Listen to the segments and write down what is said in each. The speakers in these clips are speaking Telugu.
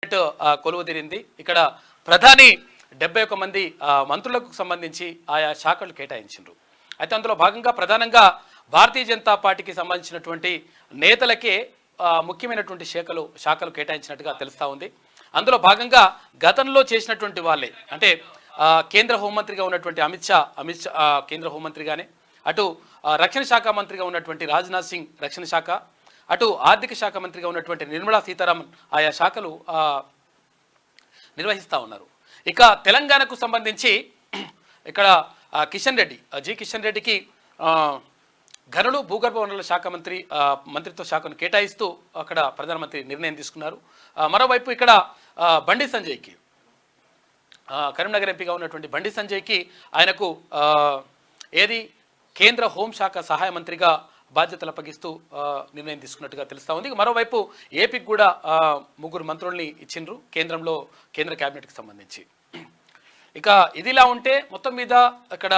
కొలువు తీరింది. ఇక్కడ ప్రధాని 71 మంది మంత్రులకు సంబంధించి ఆయా శాఖలు కేటాయించారు. అయితే అందులో భాగంగా ప్రధానంగా భారతీయ జనతా పార్టీకి సంబంధించినటువంటి నేతలకే ముఖ్యమైనటువంటి శాఖలు కేటాయించినట్టుగా తెలుస్తా ఉంది. అందులో భాగంగా గతంలో చేసినటువంటి వాళ్ళే అంటే కేంద్ర హోంమంత్రిగా ఉన్నటువంటి అమిత్ షా కేంద్ర హోంమంత్రిగానే, అటు రక్షణ శాఖ మంత్రిగా ఉన్నటువంటి రాజ్నాథ్ సింగ్ రక్షణ శాఖ, అటు ఆర్థిక శాఖ మంత్రిగా ఉన్నటువంటి నిర్మలా సీతారామన్ ఆయా శాఖలు నిర్వహిస్తూ ఉన్నారు. ఇక తెలంగాణకు సంబంధించి ఇక్కడ కిషన్ రెడ్డికి గనులు భూగర్భ వనరుల శాఖ మంత్రిత్వ శాఖను కేటాయిస్తూ అక్కడ ప్రధానమంత్రి నిర్ణయం తీసుకున్నారు. మరోవైపు ఇక్కడ బండి సంజయ్కి కరీంనగర్ ఎంపీగా ఉన్నటువంటి బండి సంజయ్కి ఆయనకు కేంద్ర హోంశాఖ సహాయ మంత్రిగా బాధ్యతలు అప్పగిస్తూ నిర్ణయం తీసుకున్నట్టుగా తెలుస్తూ ఉంది. మరోవైపు ఏపీకి కూడా 3 మంత్రుల్ని ఇచ్చిండ్రు కేంద్ర క్యాబినెట్కి సంబంధించి. ఇక ఇదిలా ఉంటే మొత్తం మీద అక్కడ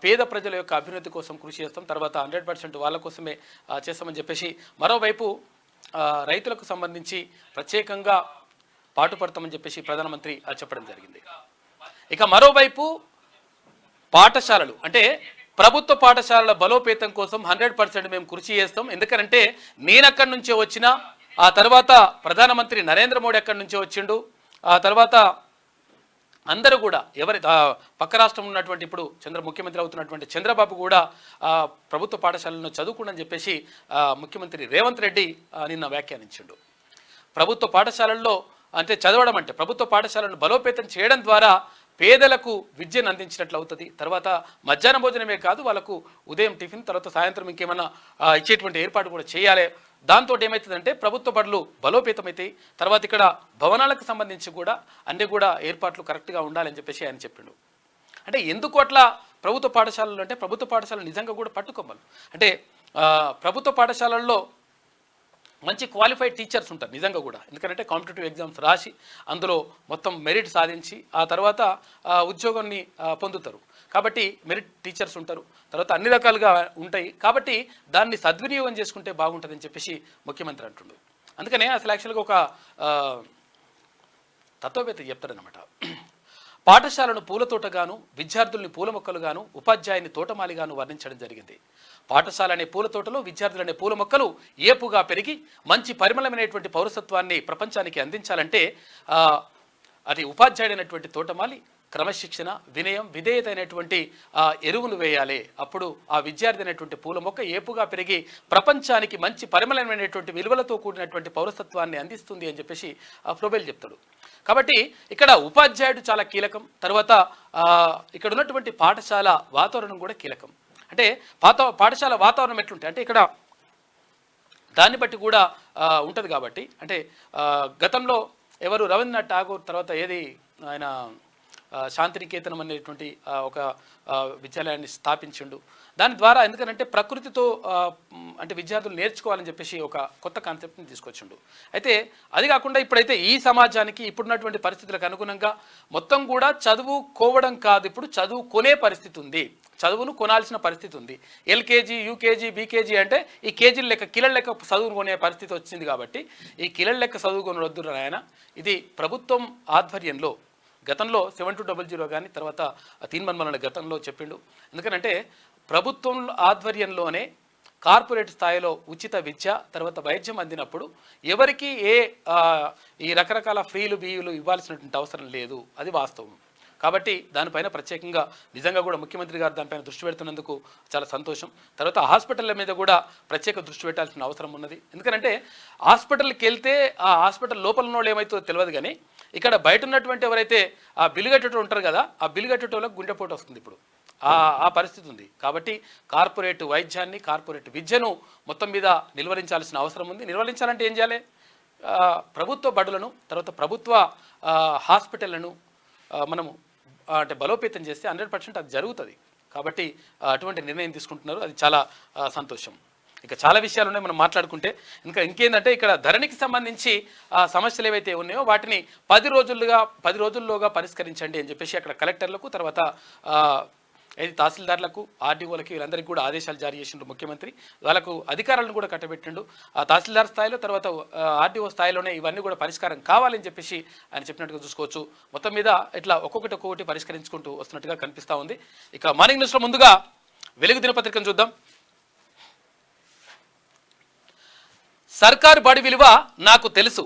పేద ప్రజల యొక్క అభివృద్ధి కోసం కృషి చేస్తాం, తర్వాత 100% వాళ్ళ కోసమే చేస్తామని చెప్పేసి, మరోవైపు రైతులకు సంబంధించి ప్రత్యేకంగా పాటుపడతామని చెప్పేసి ప్రధానమంత్రి చెప్పడం జరిగింది. ఇక మరోవైపు పాఠశాలలు అంటే ప్రభుత్వ పాఠశాలల బలోపేతం కోసం 100% మేము కృషి చేస్తాం. ఎందుకంటే నేను అక్కడి నుంచే వచ్చిన, ఆ తర్వాత ప్రధానమంత్రి నరేంద్ర మోడీ అక్కడి నుంచే వచ్చిండు, ఆ తర్వాత అందరూ కూడా పక్క రాష్ట్రం ఉన్నటువంటి ఇప్పుడు ముఖ్యమంత్రి అవుతున్నటువంటి చంద్రబాబు కూడా ప్రభుత్వ పాఠశాలను చదువుకుండని చెప్పేసి ముఖ్యమంత్రి రేవంత్ రెడ్డి నిన్న వ్యాఖ్యానించిండు. ప్రభుత్వ పాఠశాలల్లో అంటే చదవడం అంటే ప్రభుత్వ పాఠశాలను బలోపేతం చేయడం ద్వారా పేదలకు విద్యను అందించినట్లు అవుతుంది. తర్వాత మధ్యాహ్న భోజనమే కాదు, వాళ్ళకు ఉదయం టిఫిన్, తర్వాత సాయంత్రం ఇంకేమన్నా ఇచ్చేటువంటి ఏర్పాటు కూడా చేయాలి. దాంతో ఏమవుతుందంటే ప్రభుత్వ బడులు బలోపేతమవుతాయి. తర్వాత ఇక్కడ భవనాలకు సంబంధించి కూడా అన్ని కూడా ఏర్పాట్లు కరెక్ట్గా ఉండాలని చెప్పేసి ఆయన చెప్పిండు. అంటే ఎందుకు అట్లా ప్రభుత్వ పాఠశాలలు అంటే ప్రభుత్వ పాఠశాలలు నిజంగా కూడా పట్టుకోవాలి. అంటే ప్రభుత్వ పాఠశాలల్లో మంచి క్వాలిఫైడ్ టీచర్స్ ఉంటారు నిజంగా కూడా. ఎందుకంటే కాంపిటేటివ్ ఎగ్జామ్స్ రాసి అందులో మొత్తం మెరిట్ సాధించి ఆ తర్వాత ఉద్యోగాన్ని పొందుతారు. కాబట్టి మెరిట్ టీచర్స్ ఉంటారు, తర్వాత అన్ని రకాలుగా ఉంటాయి. కాబట్టి దాన్ని సద్వినియోగం చేసుకుంటే బాగుంటుందని చెప్పేసి ముఖ్యమంత్రి అంటుండు. అందుకనే అసలు యాక్చువల్గా ఒక తత్వవేత్త చెప్తారనమాట, పాఠశాలను పూలతోటగాను, విద్యార్థుల్ని పూల మొక్కలుగాను, ఉపాధ్యాయుని తోటమాలిగాను వర్ణించడం జరిగింది. పాఠశాల అనే పూల తోటలో విద్యార్థులనే పూల మొక్కలు ఏపుగా పెరిగి మంచి పరిమళమైనటువంటి పౌరసత్వాన్ని ప్రపంచానికి అందించాలంటే అది ఉపాధ్యాయుడైనటువంటి తోటమాలి క్రమశిక్షణ, వినయం, విధేయత అయినటువంటి ఎరువును వేయాలి. అప్పుడు ఆ విద్యార్థి అనేటువంటి పూల మొక్క ఏపుగా పెరిగి ప్రపంచానికి మంచి పరిమళమైనటువంటి విలువలతో కూడినటువంటి పౌరసత్వాన్ని అందిస్తుంది అని చెప్పేసి ఫ్లోబెల్ చెప్తాడు. కాబట్టి ఇక్కడ ఉపాధ్యాయుడు చాలా కీలకం. తర్వాత ఇక్కడ ఉన్నటువంటి పాఠశాల వాతావరణం కూడా కీలకం. అంటే పాఠశాల వాతావరణం ఎట్లుంటాయి అంటే ఇక్కడ దాన్ని బట్టి కూడా ఉంటుంది. కాబట్టి అంటే గతంలో రవీంద్రనాథ్ ఠాగూర్ తర్వాత ఆయన శాంతినికేతనం అనేటువంటి ఒక విద్యాలయాన్ని స్థాపించిండు. దాని ద్వారా ఎందుకంటే ప్రకృతితో అంటే విద్యార్థులు నేర్చుకోవాలని చెప్పేసి ఒక కొత్త కాన్సెప్ట్ని తీసుకొచ్చిండు. అయితే అది కాకుండా ఇప్పుడైతే ఈ సమాజానికి ఇప్పుడున్నటువంటి పరిస్థితులకు అనుగుణంగా మొత్తం కూడా చదువుకోవడం కాదు, ఇప్పుడు చదువుకునే పరిస్థితి ఉంది, చదువును కొనాల్సిన పరిస్థితి ఉంది. ఎల్కేజీ, యూకేజీ, బీకేజీ అంటే ఈ కేజీల లెక్క కిలల లెక్క చదువుకునే పరిస్థితి వచ్చింది. కాబట్టి ఈ కిలల లెక్క చదువుకొని ఆయన ఇది ప్రభుత్వం ఆధ్వర్యంలో గతంలో 7200 కానీ తర్వాత 3 గతంలో చెప్పిండు. ఎందుకంటే ప్రభుత్వం ఆధ్వర్యంలోనే కార్పొరేట్ స్థాయిలో ఉచిత విద్య తర్వాత వైద్యం అందినప్పుడు ఎవరికి ఈ రకరకాల ఫ్రీలు బియ్యులు ఇవ్వాల్సినటువంటి అవసరం లేదు, అది వాస్తవం. కాబట్టి దానిపైన ప్రత్యేకంగా నిజంగా కూడా ముఖ్యమంత్రి గారు దానిపైన దృష్టి పెడుతున్నందుకు చాలా సంతోషం. తర్వాత హాస్పిటళ్ళ మీద కూడా ప్రత్యేక దృష్టి పెట్టాల్సిన అవసరం ఉన్నది. ఎందుకంటే హాస్పిటల్కి వెళ్తే ఆ హాస్పిటల్ లోపల వాళ్ళు ఏమవుతుందో తెలియదు, కానీ ఇక్కడ బయట ఉన్నటువంటి ఎవరైతే ఆ బిల్లు కట్టేటో ఉంటారు కదా, ఆ బిల్లు కట్టేటోళ్ళకి గుండెపోటు వస్తుంది. ఇప్పుడు ఆ పరిస్థితి ఉంది. కాబట్టి కార్పొరేట్ వైద్యాన్ని, కార్పొరేట్ విద్యను మొత్తం మీద నిర్వహించాల్సిన అవసరం ఉంది. నిర్వహించాలంటే ఏం చేయాలి? ప్రభుత్వ బడులను తర్వాత ప్రభుత్వ హాస్పిటళ్లను మనము అంటే బలోపేతం చేస్తే 100% అది జరుగుతుంది. కాబట్టి అటువంటి నిర్ణయం తీసుకుంటున్నారు, అది చాలా సంతోషం. ఇక చాలా విషయాలు ఉన్నాయి మనం మాట్లాడుకుంటే. ఇంకేందంటే ఇక్కడ ధరణికి సంబంధించి సమస్యలు ఏవైతే ఉన్నాయో వాటిని 10 రోజుల్లోగా పరిష్కరించండి అని చెప్పేసి అక్కడ కలెక్టర్లకు తర్వాత ఏది తహసీల్దార్లకు ఆర్డీఓలకి వీళ్ళందరికీ కూడా ఆదేశాలు జారీ చేసిండు ముఖ్యమంత్రి. వాళ్ళకు అధికారాలను కూడా కట్టబెట్టిండు. ఆ తహసీల్దార్ స్థాయిలో తర్వాత ఆర్డీఓ స్థాయిలోనే ఇవన్నీ కూడా పరిష్కారం కావాలని చెప్పేసి ఆయన చెప్పినట్టుగా చూసుకోవచ్చు. మొత్తం మీద ఇట్లా ఒక్కొక్కటి పరిష్కరించుకుంటూ వస్తున్నట్టుగా కనిపిస్తూ ఉంది. ఇక మార్నింగ్ న్యూస్లో ముందుగా వెలుగు దినపత్రికను చూద్దాం. సర్కారు బడి విలువ నాకు తెలుసు,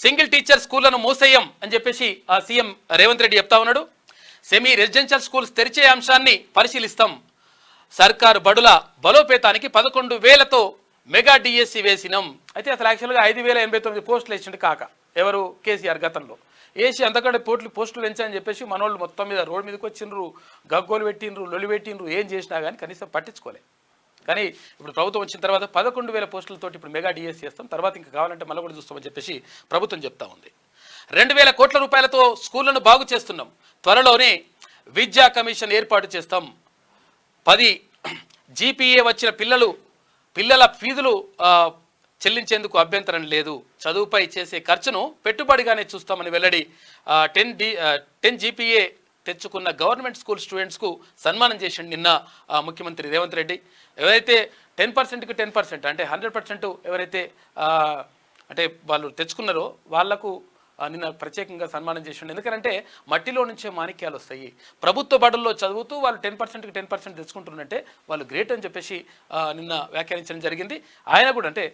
సింగిల్ టీచర్ స్కూళ్లను మూసేయం అని చెప్పేసి సీఎం రేవంత్ రెడ్డి చెప్తా ఉన్నాడు. సెమీ రెసిడెన్షియల్ స్కూల్స్ తెరిచే అంశాన్ని పరిశీలిస్తాం. సర్కారు బడుల బలోపేతానికి 11,000తో మెగా డిఎస్సి వేసినాం. అయితే అసలు యాక్చువల్గా 5,089 పోస్టులు వేసిండు కాక ఎవరు కేసీఆర్ గతంలో వేసి అంతకంటే పోస్టులు పెంచాయని చెప్పేసి మనోళ్ళు మొత్తం మీద రోడ్డు మీదకి వచ్చిండ్రు, గగ్గోలు పెట్టిండ్రు, లొలి పెట్టిండ్రు, ఏం చేసినా కానీ కనీసం పట్టించుకోలే. కానీ ఇప్పుడు ప్రభుత్వం వచ్చిన తర్వాత 11,000 పోస్టులతోటి ఇప్పుడు మెగా డిఎస్సి చేస్తాం, తర్వాత ఇంకా కావాలంటే మళ్ళీ కూడా చూస్తామని చెప్పేసి ప్రభుత్వం చెప్తా ఉంది. 2,000 కోట్ల రూపాయలతో స్కూళ్లను బాగు చేస్తున్నాం, త్వరలోనే విద్యా కమిషన్ ఏర్పాటు చేస్తాం. 10 జీపీఏ వచ్చిన పిల్లల ఫీజులు చెల్లించేందుకు అభ్యంతరం లేదు, చదువుపై చేసే ఖర్చును పెట్టుబడిగానే చూస్తామని వెల్లడి. 10 జీపీఏ తెచ్చుకున్న గవర్నమెంట్ స్కూల్ స్టూడెంట్స్కు సన్మానం చేసిండు నిన్న ముఖ్యమంత్రి రేవంత్ రెడ్డి. ఎవరైతే 10%కి 10% అంటే 100% ఎవరైతే అంటే వాళ్ళు తెచ్చుకున్నారో వాళ్లకు నిన్న ప్రత్యేకంగా సన్మానం చేసిండు. ఎందుకంటే మట్టిలో నుంచే మాణిక్యాలు వస్తాయి. ప్రభుత్వ బడుల్లో చదువుతూ వాళ్ళు 10%కి 10% తెచ్చుకుంటున్నట్టే వాళ్ళు గ్రేట్ అని చెప్పేసి నిన్న వ్యాఖ్యానించడం జరిగింది. ఆయన కూడా అంటే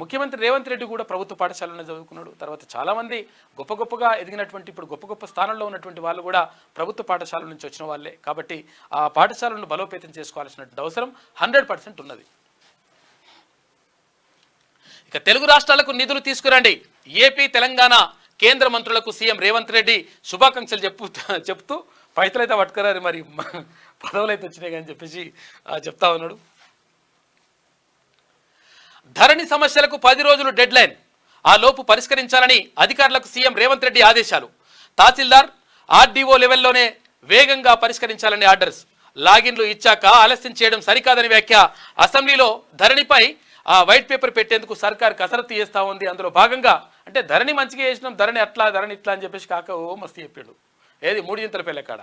ముఖ్యమంత్రి రేవంత్ రెడ్డి కూడా ప్రభుత్వ పాఠశాలలోనే చదువుకున్నాడు. తర్వాత చాలామంది గొప్పగా ఎదిగినటువంటి ఇప్పుడు గొప్ప స్థానంలో ఉన్నటువంటి వాళ్ళు కూడా ప్రభుత్వ పాఠశాల నుంచి వచ్చిన వాళ్ళే. కాబట్టి ఆ పాఠశాలను బలోపేతం చేసుకోవాల్సినటువంటి అవసరం 100% ఉన్నది. ఇక తెలుగు రాష్ట్రాలకు నిధులు తీసుకురండి, ఏపీ తెలంగాణ కేంద్ర మంత్రులకు సీఎం రేవంత్ రెడ్డి శుభాకాంక్షలు చెప్తూ పైసలు అయితే పట్టుకురారు, మరి పదవులు అయితే వచ్చినాయి కానీ చెప్పేసి చెప్తా ఉన్నాడు. ధరణి సమస్యలకు 10 రోజులు డెడ్ లైన్, ఆ లోపు పరిష్కరించాలని అధికారులకు సీఎం రేవంత్ రెడ్డి ఆదేశాలు. తహసీల్దార్ ఆర్డీఓ లెవెల్లోనే వేగంగా పరిష్కరించాలని ఆర్డర్స్. లాగిన్లు ఇచ్చాక ఆలస్యం చేయడం సరికాదని వ్యాఖ్య. అసెంబ్లీలో ధరణిపై వైట్ పేపర్ పెట్టేందుకు సర్కార్ కసరత్తు చేస్తూ ఉంది. అందులో భాగంగా అంటే ధరణి మంచిగా చేసినాం, ధరణి అట్లా ధరణి ఇట్లా అని చెప్పేసి కాక మస్తు చెప్పాడు. ఏది మూడింతలపల్లె కాడ,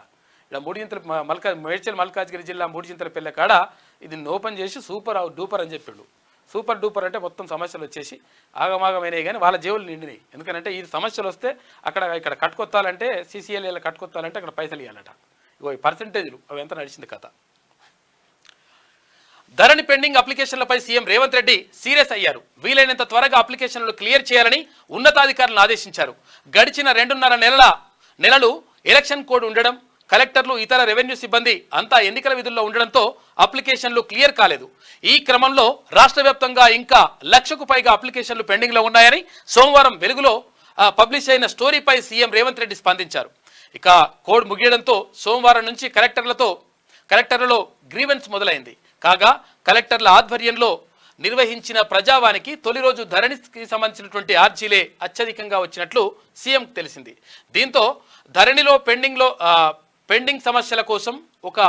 ఇక్కడ మేడ్చల్ మల్కాజ్గిరి జిల్లా మూడింతలపల్లె కాడ ఇది ఓపెన్ చేసి సూపర్ డూపర్ అని చెప్పాడు. సూపర్ డూపర్ అంటే మొత్తం సమస్యలు వచ్చేసి ఆగమాగమైనాయి కానీ వాళ్ళ జేబులు నిండినాయి. ఎందుకంటే ఈ సమస్యలు వస్తే ఇక్కడ కట్టుకొత్తాలంటే సీసీఎల్ఏలో కట్టుకొత్తాలంటే అక్కడ పైసలు ఇవ్వాలట. ఇగో పర్సెంటేజ్లు అవి ఎంత నడిచింది కథ. ధరణి పెండింగ్ అప్లికేషన్లపై సీఎం రేవంత్ రెడ్డి సీరియస్ అయ్యారు. వీలైనంత త్వరగా అప్లికేషన్లు క్లియర్ చేయాలని ఉన్నతాధికారులను ఆదేశించారు. గడిచిన 2.5 నెలలు ఎలక్షన్ కోడ్ ఉండడం, కలెక్టర్లు ఇతర రెవెన్యూ సిబ్బంది అంతా ఎన్నికల విధుల్లో ఉండడంతో అప్లికేషన్లు క్లియర్ కాలేదు. ఈ క్రమంలో రాష్ట్ర వ్యాప్తంగా ఇంకా 1,00,000కు పైగా అప్లికేషన్లు పెండింగ్లో ఉన్నాయని సోమవారం వెలుగులో పబ్లిష్ అయిన స్టోరీపై సీఎం రేవంత్ రెడ్డి స్పందించారు. ఇక కోడ్ ముగియడంతో సోమవారం నుంచి కలెక్టర్లలో గ్రీవెన్స్ మొదలైంది. కాగా కలెక్టర్ల ఆధ్వర్యంలో నిర్వహించిన ప్రజావానికి తొలి రోజు ధరణికి సంబంధించినటువంటి ఆర్జీలే అత్యధికంగా వచ్చినట్లు సీఎం తెలిసింది. దీంతో ధరణిలో పెండింగ్ సమస్యల కోసం ఒక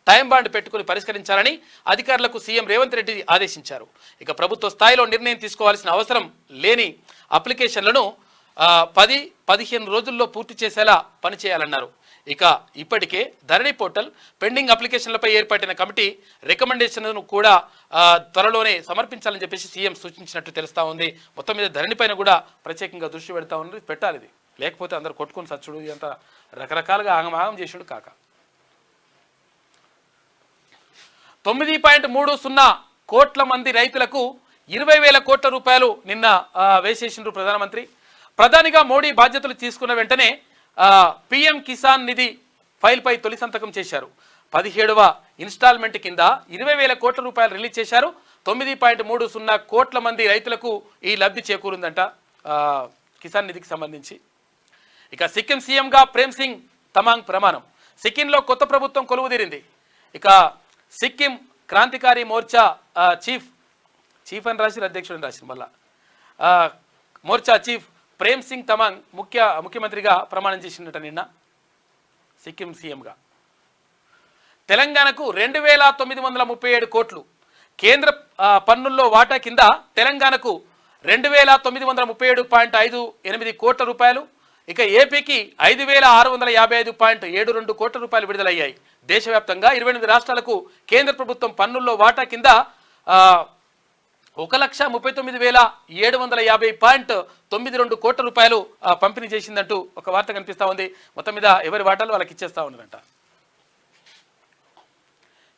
టైం బాండ్ పెట్టుకుని పరిష్కరించాలని అధికారులకు సీఎం రేవంత్ రెడ్డి ఆదేశించారు. ఇక ప్రభుత్వ స్థాయిలో నిర్ణయం తీసుకోవాల్సిన అవసరం లేని అప్లికేషన్లను 10-15 రోజుల్లో పూర్తి చేసేలా పనిచేయాలన్నారు. ఇక ఇప్పటికే ధరణి పోర్టల్ పెండింగ్ అప్లికేషన్లపై ఏర్పడిన కమిటీ రికమెండేషన్లను కూడా త్వరలోనే సమర్పించాలని చెప్పేసి సీఎం సూచించినట్టు తెలుస్తూ ఉంది. మొత్తం మీద ధరణి పైన కూడా ప్రత్యేకంగా దృష్టి పెడతా ఉంది. పెట్టాలి, ఇది లేకపోతే అందరు కొట్టుకుని సచ్చుడు ఇదంతా రకరకాలుగా ఆగమాగం చేసిండు కాక. 9.30 కోట్ల మంది రైతులకు 20,000 కోట్ల రూపాయలు నిన్న వేసేసిండ్రు ప్రధానమంత్రి. ప్రధానిగా మోడీ బాధ్యతలు తీసుకున్న వెంటనే పీఎం కిసాన్ నిధి ఫైల్పై తొలి సంతకం చేశారు. 17వ ఇన్స్టాల్మెంట్ కింద 20,000 కోట్ల రూపాయలు రిలీజ్ చేశారు. 9.30 కోట్ల మంది రైతులకు ఈ లబ్ధి చేకూరిందంట కిసాన్ నిధికి సంబంధించి. ఇక సిక్కిం సీఎంగా ప్రేమ్ సింగ్ తమాంగ్ ప్రమాణం. సిక్కింలో కొత్త ప్రభుత్వం కొలువుదీరింది. ఇక సిక్కిం క్రాంతికారి మోర్చా చీఫ్ అని రాసి అధ్యక్షుడు రాసి మళ్ళా మోర్చా చీఫ్ ప్రేమ్ సింగ్ తమాంగ్ ముఖ్యమంత్రిగా ప్రమాణం చేసినట్ట నిన్న సిక్కిం సీఎంగా. తెలంగాణకు 2,937 కోట్లు కేంద్ర పన్నుల్లో వాటా కింద తెలంగాణకు 2,937.58 కోట్ల రూపాయలు. ఇక ఏపీకి 5,655.72 కోట్ల రూపాయలు విడుదలయ్యాయి. దేశవ్యాప్తంగా 28 రాష్ట్రాలకు కేంద్ర ప్రభుత్వం పన్నుల్లో వాటా కింద 1,39,750.92 కోట్ల రూపాయలు పంపిణీ చేసిందంటూ ఒక వార్త కనిపిస్తూ ఉంది. మొత్తం మీద ఎవరి వాటాలు వాళ్ళకి ఇచ్చేస్తా ఉన్నారంట.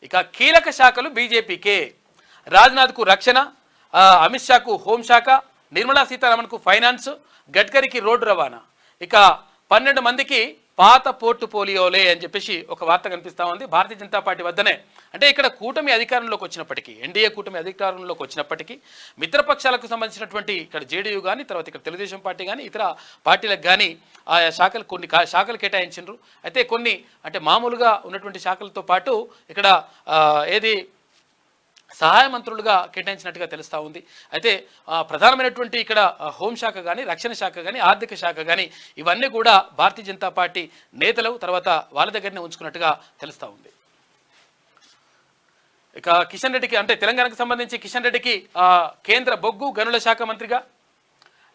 ఇక కీలక శాఖలు బీజేపీకే. రాజ్నాథ్కు రక్షణ, అమిత్ షాకు హోంశాఖ, నిర్మలా సీతారామన్కు ఫైనాన్స్, గడ్కరీకి రోడ్డు రవాణా. ఇక 12 మందికి పాత పోర్టుఫోలియోలే అని చెప్పేసి ఒక వార్త కనిపిస్తూ ఉంది. భారతీయ జనతా పార్టీ వద్దనే, అంటే ఇక్కడ కూటమి అధికారంలోకి వచ్చినప్పటికీ, ఎన్డీఏ కూటమి అధికారంలోకి వచ్చినప్పటికీ మిత్రపక్షాలకు సంబంధించినటువంటి ఇక్కడ జేడీయూ కానీ, తర్వాత ఇక్కడ తెలుగుదేశం పార్టీ కానీ, ఇతర పార్టీలకు కానీ ఆయా శాఖలు కొన్ని శాఖలు కేటాయించారు. అయితే కొన్ని అంటే మామూలుగా ఉన్నటువంటి శాఖలతో పాటు ఇక్కడ ఏది సహాయ మంత్రులుగా కేటాయించినట్టుగా తెలుస్తూ ఉంది. అయితే ప్రధానమైనటువంటి ఇక్కడ హోంశాఖ కానీ, రక్షణ శాఖ కానీ, ఆర్థిక శాఖ కానీ ఇవన్నీ కూడా భారతీయ జనతా పార్టీ నేతలు తర్వాత వాళ్ళ దగ్గరనే ఉంచుకున్నట్టుగా తెలుస్తూ ఉంది. ఇక కిషన్ రెడ్డికి అంటే తెలంగాణకు సంబంధించి కిషన్ రెడ్డికి కేంద్ర బొగ్గు గనుల శాఖ మంత్రిగా,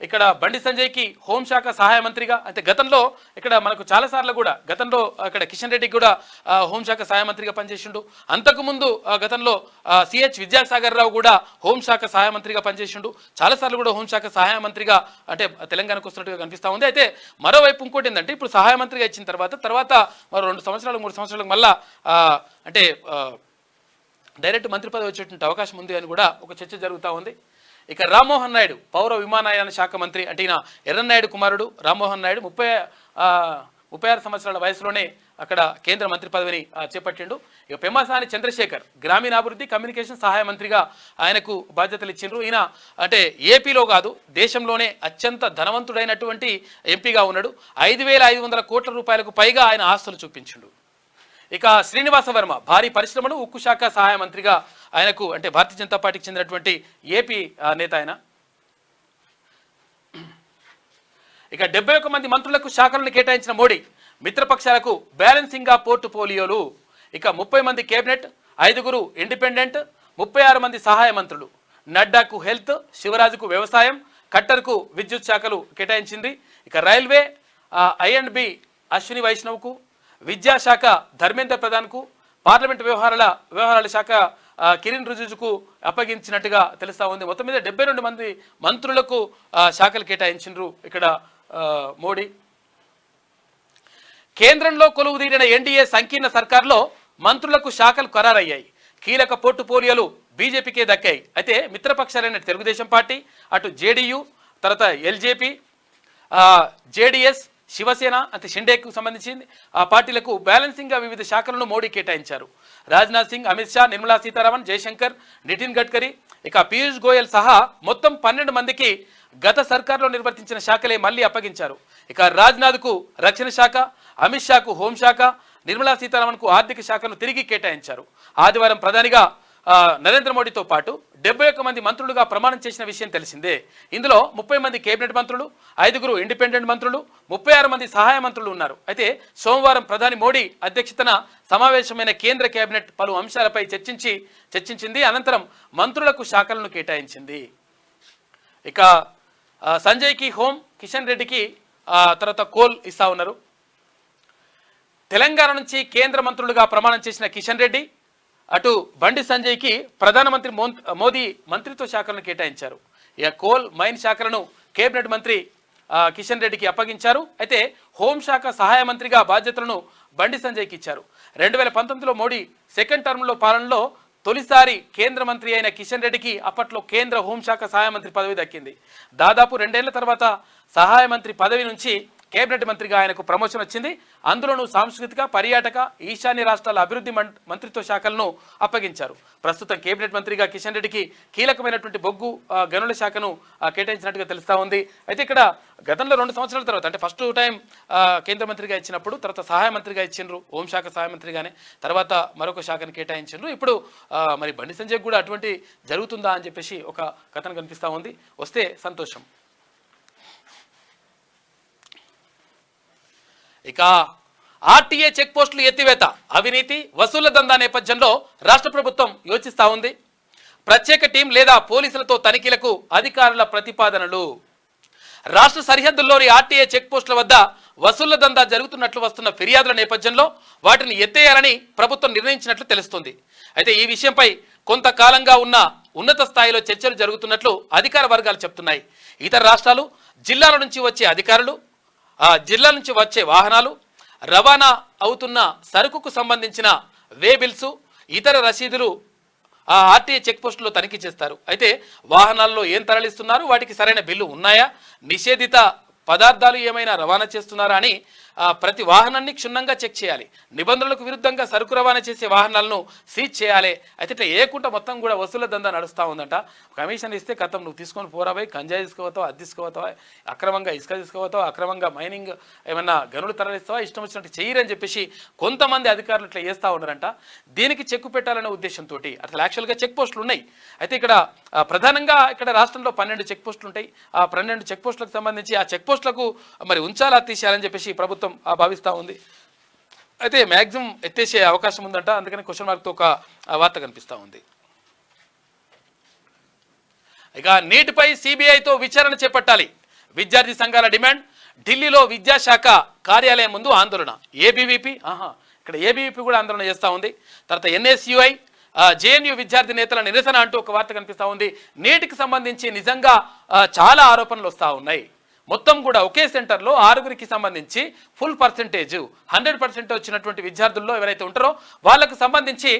ఇక్కడ బండి సంజయ్కి హోంశాఖ సహాయ మంత్రిగా. అయితే గతంలో ఇక్కడ మనకు చాలాసార్లు కూడా గతంలో ఇక్కడ కిషన్ రెడ్డికి కూడా హోంశాఖ సహాయ మంత్రిగా పనిచేసిండు. అంతకుముందు గతంలో సిహెచ్ విద్యాసాగర్ రావు కూడా హోంశాఖ సహాయ మంత్రిగా పనిచేసిండు. చాలాసార్లు కూడా హోంశాఖ సహాయ మంత్రిగా అంటే తెలంగాణకు వస్తున్నట్టుగా కనిపిస్తూ ఉంది. అయితే మరోవైపు ఇంకోటి ఏంటంటే ఇప్పుడు సహాయ మంత్రిగా ఇచ్చిన తర్వాత మరో 2 సంవత్సరాలు 3 సంవత్సరాలకు మళ్ళా అంటే డైరెక్ట్ మంత్రి పదవి వచ్చేటువంటి అవకాశం ఉంది అని కూడా ఒక చర్చ జరుగుతూ ఉంది. ఇక రామ్మోహన్ నాయుడు పౌర విమానయాన శాఖ మంత్రి, అంటే ఈయన ఎర్రన్నాయుడు కుమారుడు రామ్మోహన్ నాయుడు 36 సంవత్సరాల వయసులోనే అక్కడ కేంద్ర మంత్రి పదవిని చేపట్టిండు. ఇక పెమ్మసాని చంద్రశేఖర్ గ్రామీణాభివృద్ధి కమ్యూనికేషన్ సహాయ మంత్రిగా ఆయనకు బాధ్యతలు ఇచ్చిండ్రు. ఈయన అంటే ఏపీలో కాదు దేశంలోనే అత్యంత ధనవంతుడైనటువంటి ఎంపీగా ఉన్నాడు. 5,500 కోట్ల రూపాయలకు పైగా ఆయన ఆస్తులు చూపించిండు. ఇక శ్రీనివాస వర్మ భారీ పరిశ్రమలు ఉక్కు శాఖ సహాయ మంత్రిగా ఆయనకు అంటే భారతీయ జనతా పార్టీకి చెందినటువంటి ఏపీ నేత ఆయన. ఇక 71 మంది మంత్రులకు శాఖలను కేటాయించిన మోడీ, మిత్రపక్షాలకు బ్యాలెన్సింగ్ పోర్టుఫోలియోలు. ఇక 30 మంది కేబినెట్, 5 ఇండిపెండెంట్, 36 మంది సహాయ మంత్రులు. నడ్డాకు హెల్త్, శివరాజుకు వ్యవసాయం, ఖట్టర్కు విద్యుత్ శాఖలు కేటాయించింది. ఇక రైల్వే I&B అశ్విని వైష్ణవ్కు, విద్యాశాఖ ధర్మేంద్ర ప్రధాన్కు, పార్లమెంటు వ్యవహారాల శాఖ కిరణ్ రిజిజుకు అప్పగించినట్టుగా తెలుస్తూ ఉంది. మొత్తం మీద 72 మంది మంత్రులకు శాఖలు కేటాయించిండ్రు ఇక్కడ మోడీ. కేంద్రంలో కొలువుదీరిన ఎన్డీఏ సంకీర్ణ సర్కార్లో మంత్రులకు శాఖలు ఖరారయ్యాయి. కీలక పోర్టుఫోలియోలు బీజేపీకే దక్కాయి. అయితే మిత్రపక్షాలైన తెలుగుదేశం పార్టీ, అటు జేడీయూ, తర్వాత ఎల్జేపీ, జేడీఎస్, శివసేన అంటే షిండేకు సంబంధించింది ఆ పార్టీలకు బ్యాలెన్సింగ్గా వివిధ శాఖలను మోడీ కేటాయించారు. రాజ్నాథ్ సింగ్, అమిత్ షా, నిర్మలా సీతారామన్, జయశంకర్, నితిన్ గడ్కరీ, ఇక పీయూష్ గోయల్ సహా మొత్తం 12 మందికి గత సర్కార్లో నిర్వర్తించిన శాఖలే మళ్ళీ అప్పగించారు. ఇక రాజ్నాథ్కు రక్షణ శాఖ, అమిత్ షాకు హోంశాఖ, నిర్మలా సీతారామన్కు ఆర్థిక శాఖను తిరిగి కేటాయించారు. ఆదివారం ప్రధానిగా నరేంద్ర మోడీతో పాటు 71 మంది మంత్రులుగా ప్రమాణం చేసిన విషయం తెలిసిందే. ఇందులో 30 మంది కేబినెట్ మంత్రులు, 5 ఇండిపెండెంట్ మంత్రులు, 36 మంది సహాయ మంత్రులు ఉన్నారు. అయితే సోమవారం ప్రధాని మోడీ అధ్యక్షతన సమావేశమైన కేంద్ర కేబినెట్ పలు అంశాలపై చర్చించింది. అనంతరం మంత్రులకు శాఖలను కేటాయించింది. ఇక సంజయ్కి హోం, కిషన్ రెడ్డికి తర్వాత కోల్ ఇస్తా ఉన్నారు. తెలంగాణ నుంచి కేంద్ర మంత్రులుగా ప్రమాణం చేసిన కిషన్ రెడ్డి, అటు బండి సంజయ్కి ప్రధానమంత్రి మోదీ మంత్రిత్వ శాఖలను కేటాయించారు. ఇక కోల్, మైన్ శాఖలను కేబినెట్ మంత్రి కిషన్ రెడ్డికి అప్పగించారు. అయితే హోంశాఖ సహాయ మంత్రిగా బాధ్యతలను బండి సంజయ్కి ఇచ్చారు. 2019లో మోడీ సెకండ్ టర్మ్లో పాలనలో తొలిసారి కేంద్ర మంత్రి అయిన కిషన్ రెడ్డికి అప్పట్లో కేంద్ర హోంశాఖ సహాయ మంత్రి పదవి దక్కింది. దాదాపు 2 ఏళ్ల తర్వాత సహాయ మంత్రి పదవి నుంచి కేబినెట్ మంత్రిగా ఆయనకు ప్రమోషన్ వచ్చింది. అందులోనూ సాంస్కృతిక, పర్యాటక, ఈశాన్య రాష్ట్రాల అభివృద్ధి మంత్రిత్వ శాఖలను అప్పగించారు. ప్రస్తుతం కేబినెట్ మంత్రిగా కిషన్ రెడ్డికి కీలకమైనటువంటి బొగ్గు గనుల శాఖను కేటాయించినట్టుగా తెలుస్తూ ఉంది. అయితే ఇక్కడ గతంలో 2 సంవత్సరాల తర్వాత అంటే ఫస్ట్ టైం కేంద్ర మంత్రిగా ఇచ్చినప్పుడు తర్వాత సహాయ మంత్రిగా ఇచ్చిండ్రు, హోంశాఖ సహాయ మంత్రిగానే, తర్వాత మరొక శాఖను కేటాయించిండ్రు. ఇప్పుడు మరి బండి సంజయ్ కూడా అటువంటి జరుగుతుందా అని చెప్పేసి ఒక కథనం కనిపిస్తూ ఉంది. వస్తే సంతోషం. ఇక ఆర్టీఏ చెక్ పోస్టులు ఎత్తివేత, అవినీతి వసూళ్ల దందా నేపథ్యంలో రాష్ట్ర ప్రభుత్వం యోచిస్తూ ఉంది. ప్రత్యేక టీం లేదా పోలీసులతో తనిఖీలకు అధికారుల ప్రతిపాదనలు. రాష్ట్ర సరిహద్దుల్లోని ఆర్టీఏ చెక్ పోస్టుల వద్ద వసూళ్ల దందా జరుగుతున్నట్లు వస్తున్న ఫిర్యాదుల నేపథ్యంలో వాటిని ఎత్తేయాలని ప్రభుత్వం నిర్ణయించినట్లు తెలుస్తోంది. అయితే ఈ విషయంపై కొంతకాలంగా ఉన్న ఉన్నత స్థాయిలో చర్చలు జరుగుతున్నట్లు అధికార వర్గాలు చెప్తున్నాయి. ఇతర రాష్ట్రాలు, జిల్లాల నుంచి వచ్చే అధికారులు, జిల్లా నుంచి వచ్చే వాహనాలు, రవాణా అవుతున్న సరుకుకు సంబంధించిన వే బిల్సు, ఇతర రసీదులు ఆర్టీఏ చెక్ పోస్టులో తనిఖీ చేస్తారు. అయితే వాహనాల్లో ఏం తరలిస్తున్నారు, వాటికి సరైన బిల్లు ఉన్నాయా, నిషేధిత పదార్థాలు ఏమైనా రవాణా చేస్తున్నారా అని ప్రతి వాహనాన్ని క్షుణ్ణంగా చెక్ చేయాలి. నిబంధనలకు విరుద్ధంగా సరుకు రవాణా చేసే వాహనాలను సీజ్ చేయాలి. అయితే ఇట్లా ఏకుంట మొత్తం కూడా వసూల దందా నడుస్తూ ఉందంట. కమిషన్ ఇస్తే కథం నువ్వు తీసుకొని పోరాబోయి గంజాయి తీసుకుపోతావా, అది తీసుకుపోతావా, అక్రమంగా ఇసుక తీసుకుపోతావా, అక్రమంగా మైనింగ్ ఏమన్నా గనులు తరలిస్తావా, ఇష్టం వచ్చినట్టు చేయరని చెప్పేసి కొంతమంది అధికారులు ఇట్లా చేస్తూ ఉన్నారంట. దీనికి చెక్కు పెట్టాలనే ఉద్దేశంతో అసలు యాక్చువల్గా చెక్ పోస్టులు ఉన్నాయి. అయితే ఇక్కడ ప్రధానంగా ఇక్కడ రాష్ట్రంలో 12 చెక్ పోస్టులు ఉంటాయి. ఆ 12 చెక్ పోస్టులకు సంబంధించి ఆ చెక్ పోస్టులకు మరి ఉంచాలా తీసేయాలని చెప్పేసి ప్రభుత్వం భావిస్తూ ఉంది. అయితే మ్యాక్సిమం ఎత్తేసే అవకాశం ఉందంట. అందుకని క్వశ్చన్ మార్క్తో ఒక వార్త కనిపిస్తూ ఉంది. ఇక నీటిపై సిబిఐతో విచారణ చేపట్టాలి, విద్యార్థి సంఘాల డిమాండ్. ఢిల్లీలో విద్యాశాఖ కార్యాలయం ముందు ఆందోళన. ఏబీవీపీ ఇక్కడ ఏబీవీపీ కూడా ఆందోళన చేస్తూ ఉంది. తర్వాత ఎన్ఎస్యుఐ, జేఎన్యూ విద్యార్థి నేతల నిరసన అంటూ ఒక వార్త కనిపిస్తూ ఉంది. నీటికి సంబంధించి నిజంగా చాలా ఆరోపణలు వస్తూ ఉన్నాయి. మొత్తం కూడా ఒకే సెంటర్లో 6గురికి సంబంధించి ఫుల్ పర్సెంటేజ్ 100% వచ్చినటువంటి విద్యార్థుల్లో ఎవరైతే ఉంటారో వాళ్ళకు సంబంధించి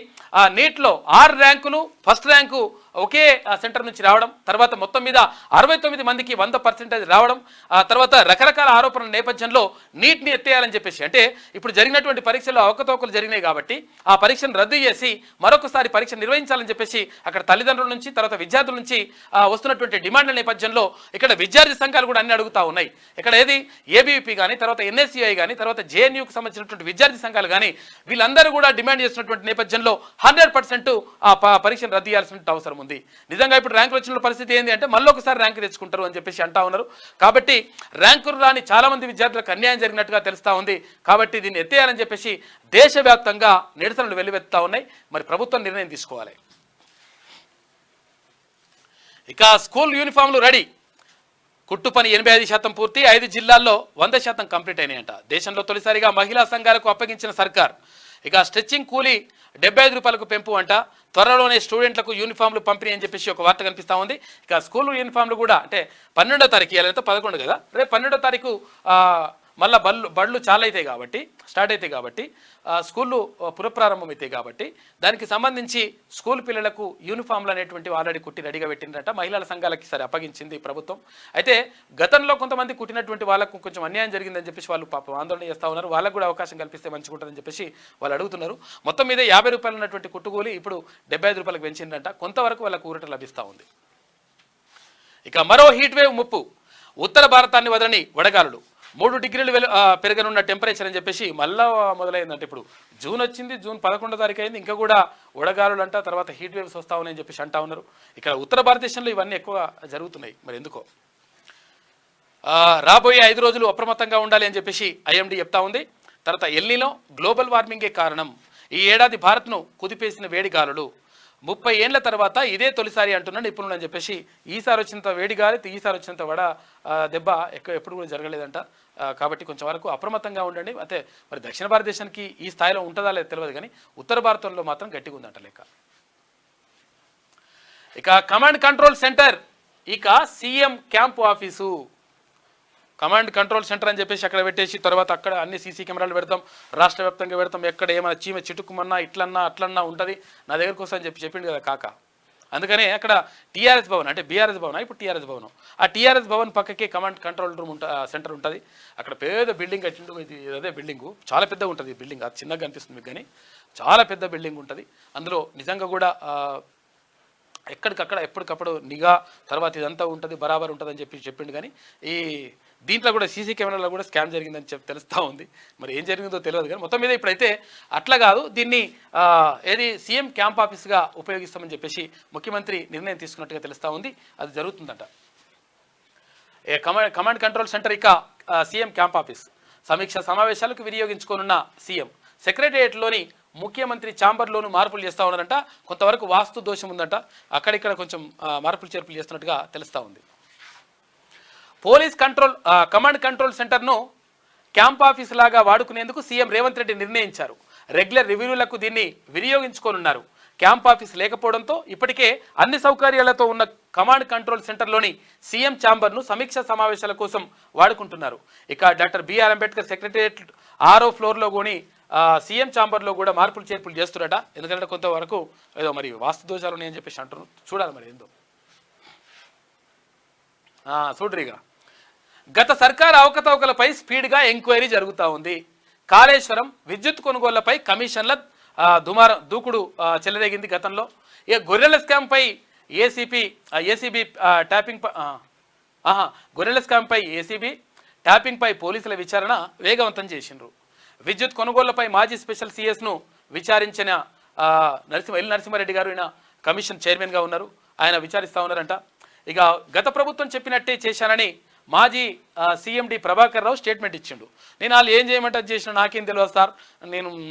నీట్లో 6 ర్యాంకులు, ఫస్ట్ ర్యాంకు ఒకే సెంటర్ నుంచి రావడం, తర్వాత మొత్తం మీద 69 మందికి 100% రావడం, తర్వాత రకరకాల ఆరోపణల నేపథ్యంలో నీట్ని ఎత్తేయాలని చెప్పేసి, అంటే ఇప్పుడు జరిగినటువంటి పరీక్షల్లో అవకతవకలు జరిగినాయి కాబట్టి ఆ పరీక్షను రద్దు చేసి మరొకసారి పరీక్ష నిర్వహించాలని చెప్పేసి అక్కడ తల్లిదండ్రుల నుంచి తర్వాత విద్యార్థుల నుంచి వస్తున్నటువంటి డిమాండ్ల నేపథ్యంలో ఇక్కడ విద్యార్థి సంఘాలు కూడా అన్ని అడుగుతా ఉన్నాయి. ఇక్కడ ఏది ఏబీవీపీ కానీ, తర్వాత ఎన్ఎస్యుఐ కానీ, తర్వాత జేఎన్యూకి సంబంధించినటువంటి విద్యార్థి సంఘాలు కానీ వీళ్ళందరూ కూడా డిమాండ్ చేస్తున్నటువంటి నేపథ్యంలో 100% ఆ పరీక్షను రద్దు చేయాల్సిన అవసరం ఉంది. నిజంగా ఇప్పుడు ర్యాంకులు వచ్చిన పరిస్థితి ఏంటి అంటే మళ్ళీ ఒకసారి ర్యాంకు తెచ్చుకుంటారు అని చెప్పేసి అంటా ఉన్నారు. కాబట్టి ర్యాంకులు రాని చాలా మంది విద్యార్థులకు అన్యాయం జరిగినట్టుగా తెలుస్తూ ఉంది. కాబట్టి దీన్ని ఎత్తేయాలని చెప్పేసి దేశవ్యాప్తంగా నిరసనలు వెల్లువెత్తుతా ఉన్నాయి. మరి ప్రభుత్వం నిర్ణయం తీసుకోవాలి. ఇక స్కూల్ యూనిఫామ్లు రెడీ, కుట్టు పని 85% పూర్తి, 5 జిల్లాల్లో 100% కంప్లీట్ అయినాయంట. దేశంలో తొలిసారిగా మహిళా సంఘాలకు అప్పగించిన సర్కార్. ఇక స్టిచ్చింగ్ కూలీ 75 రూపాయలకు పెంపు అంట. త్వరలోనే స్టూడెంట్లకు యూనిఫామ్లు పంపిణీ అని చెప్పేసి ఒక వార్త కనిపిస్తూ ఉంది. ఇక స్కూల్ యూనిఫామ్లు కూడా అంటే 12వ తారీఖు, ఇవాళ 11 కదా, రేపు 12వ తారీఖు మళ్ళీ బళ్ళు చాలా అవుతాయి కాబట్టి, స్టార్ట్ అవుతాయి కాబట్టి, స్కూళ్ళు పునఃప్రారంభం అవుతాయి కాబట్టి దానికి సంబంధించి స్కూల్ పిల్లలకు యూనిఫామ్లు అనేటువంటి ఆల్రెడీ కుట్టి రెడీగా పెట్టిందట. మహిళల సంఘాలకి సరే అప్పగించింది ప్రభుత్వం. అయితే గతంలో కొంతమంది కుట్టినటువంటి వాళ్ళకు కొంచెం అన్యాయం జరిగిందని చెప్పేసి వాళ్ళు పాపం ఆందోళన చేస్తూ ఉన్నారు. వాళ్ళకు కూడా అవకాశం కల్పిస్తే మంచిగా ఉంటుందని చెప్పేసి వాళ్ళు అడుగుతున్నారు. మొత్తం మీద 50 రూపాయలు ఉన్నటువంటి కుట్టుకూలి ఇప్పుడు 75 రూపాయలకు పెంచిందంట. కొంతవరకు వాళ్ళకు ఊరట లభిస్తూ ఉంది. ఇక మరో హీట్ వేవ్ ముప్పు, ఉత్తర భారతాన్ని వదలని వడగాలులు. 3 డిగ్రీలు పెరగనున్న టెంపరేచర్ అని చెప్పేసి మళ్ళా మొదలైందంటే ఇప్పుడు జూన్ వచ్చింది, జూన్ 11వ తారీఖు అయింది, ఇంకా కూడా వడగాలులు అంట, తర్వాత హీట్ వేవ్స్ వస్తూ ఉన్నాయని చెప్పేసి అంటా ఉన్నారు. ఇక్కడ ఉత్తర భారతదేశంలో ఇవన్నీ ఎక్కువ జరుగుతున్నాయి. మరి ఎందుకో రాబోయే 5 రోజులు అప్రమత్తంగా ఉండాలి అని చెప్పేసి ఐఎండీ చెప్తా ఉంది. తర్వాత ఎల్నినో గ్లోబల్ వార్మింగే కారణం. ఈ ఏడాది భారత్ను కుదిపేసిన వేడి గాలులు 30 ఏళ్ల తర్వాత ఇదే తొలిసారి అంటున్న నిపుణులు అని చెప్పేసి. ఈసారి వచ్చినంత వేడి గాలి, ఈసారి వచ్చినంత వడ దెబ్బ ఎప్పుడు కూడా జరగలేదంట. కాబట్టి కొంచెం వరకు అప్రమత్తంగా ఉండండి. అయితే మరి దక్షిణ భారతదేశానికి ఈ స్థాయిలో ఉంటుందా లేదు తెలియదు, కానీ ఉత్తర భారతంలో మాత్రం గట్టిగా ఉందంట లెక్క. ఇక కమాండ్ కంట్రోల్ సెంటర్, ఇక CM camp office. Command control centre అని చెప్పేసి అక్కడ పెట్టేసి తర్వాత అక్కడ అన్ని సీసీ కెమెరాలు పెడతాం, రాష్ట్ర వ్యాప్తంగా పెడతాం. ఎక్కడ ఏమైనా చీమ చిటుకుమన్నా ఇట్లన్నా అట్లన్నా ఉంటుంది, నా దగ్గరకు వస్తా అని చెప్పిండు కదా కాక. అందుకనే అక్కడ టీఆర్ఎస్ భవన్ అంటే బీఆర్ఎస్ భవన్, ఇప్పుడు టీఆర్ఎస్ భవన్, ఆ టీఆర్ఎస్ భవన్ పక్కకే కమాండ్ కంట్రోల్ రూమ్ సెంటర్ ఉంటుంది. అక్కడ పెద్ద బిల్డింగ్ కట్టిండు. ఇది అదే బిల్డింగు చాలా పెద్దగా ఉంటుంది. ఈ బిల్డింగ్ అది చిన్నగా కనిపిస్తుంది మీకు, కానీ చాలా పెద్ద బిల్డింగ్ ఉంటుంది. అందులో నిజంగా కూడా ఎక్కడికక్కడ ఎప్పటికప్పుడు నిఘా తర్వాత ఇదంతా ఉంటుంది, బరాబర్ ఉంటుంది అని చెప్పిండు. కానీ ఈ దీంట్లో కూడా సీసీ కెమెరాలో కూడా స్కామ్ జరిగిందని తెలుస్తూ ఉంది. మరి ఏం జరిగిందో తెలియదు, కానీ మొత్తం మీద ఇప్పుడైతే అట్లా కాదు, దీన్ని ఏది సీఎం క్యాంప్ ఆఫీస్గా ఉపయోగిస్తామని చెప్పేసి ముఖ్యమంత్రి నిర్ణయం తీసుకున్నట్టుగా తెలుస్తూ ఉంది. అది జరుగుతుందంట. కమాండ్ కంట్రోల్ సెంటర్ ఇక సీఎం క్యాంప్ ఆఫీస్ సమీక్ష సమావేశాలకు వినియోగించుకోనున్న సీఎం. సెక్రటేరియట్లోని ముఖ్యమంత్రి ఛాంబర్లోనూ మార్పులు చేస్తూ ఉన్నారంట. కొంతవరకు వాస్తు దోషం ఉందంట, అక్కడిక్కడ కొంచెం మార్పులు చేర్పులు చేస్తున్నట్టుగా తెలుస్తూ ఉంది. పోలీస్ కమాండ్ కంట్రోల్ సెంటర్ను క్యాంప్ ఆఫీస్ లాగా వాడుకునేందుకు సీఎం రేవంత్ రెడ్డి నిర్ణయించారు. రెగ్యులర్ రివ్యూలకు దీన్ని వినియోగించుకోనున్నారు. క్యాంప్ ఆఫీస్ లేకపోవడంతో ఇప్పటికే అన్ని సౌకర్యాలతో ఉన్న కమాండ్ కంట్రోల్ సెంటర్లోని సీఎం ఛాంబర్ను సమీక్షా సమావేశాల కోసం వాడుకుంటున్నారు. ఇక డాక్టర్ బిఆర్ అంబేద్కర్ సెక్రటేరియట్ 6వ ఫ్లోర్లో కొని సీఎం ఛాంబర్లో కూడా మార్పులు చేర్పులు చేస్తున్నట. ఎందుకంటే కొంతవరకు ఏదో మరి వాస్తు దోషాలు ఉన్నాయని చెప్పేసి అంటున్నారు. చూడాలి మరి ఏందో. చూడ్రిగా గత సర్కారు అవకతవకలపై స్పీడ్గా ఎంక్వైరీ జరుగుతూ ఉంది. కాళేశ్వరం విద్యుత్ కొనుగోళ్లపై కమిషన్ల దూకుడు చెలరేగింది గతంలో. ఇక గొర్రెల స్కామ్పై ఏసీబీ ట్యాపింగ్పై పోలీసుల విచారణ వేగవంతం చేసిండ్రు. విద్యుత్ కొనుగోళ్లపై మాజీ స్పెషల్ సిఎస్ను విచారించిన నరసింహారెడ్డి గారు ఈయన కమిషన్ చైర్మన్గా ఉన్నారు. ఆయన విచారిస్తూ ఉన్నారంట. ఇక గత ప్రభుత్వం చెప్పినట్టే చేశానని మాజీ సీఎండి ప్రభాకర్ రావు స్టేట్మెంట్ ఇచ్చిండు. నేను వాళ్ళు ఏం చేయమంటే చేసిన నాకేం తెలియదు సార్,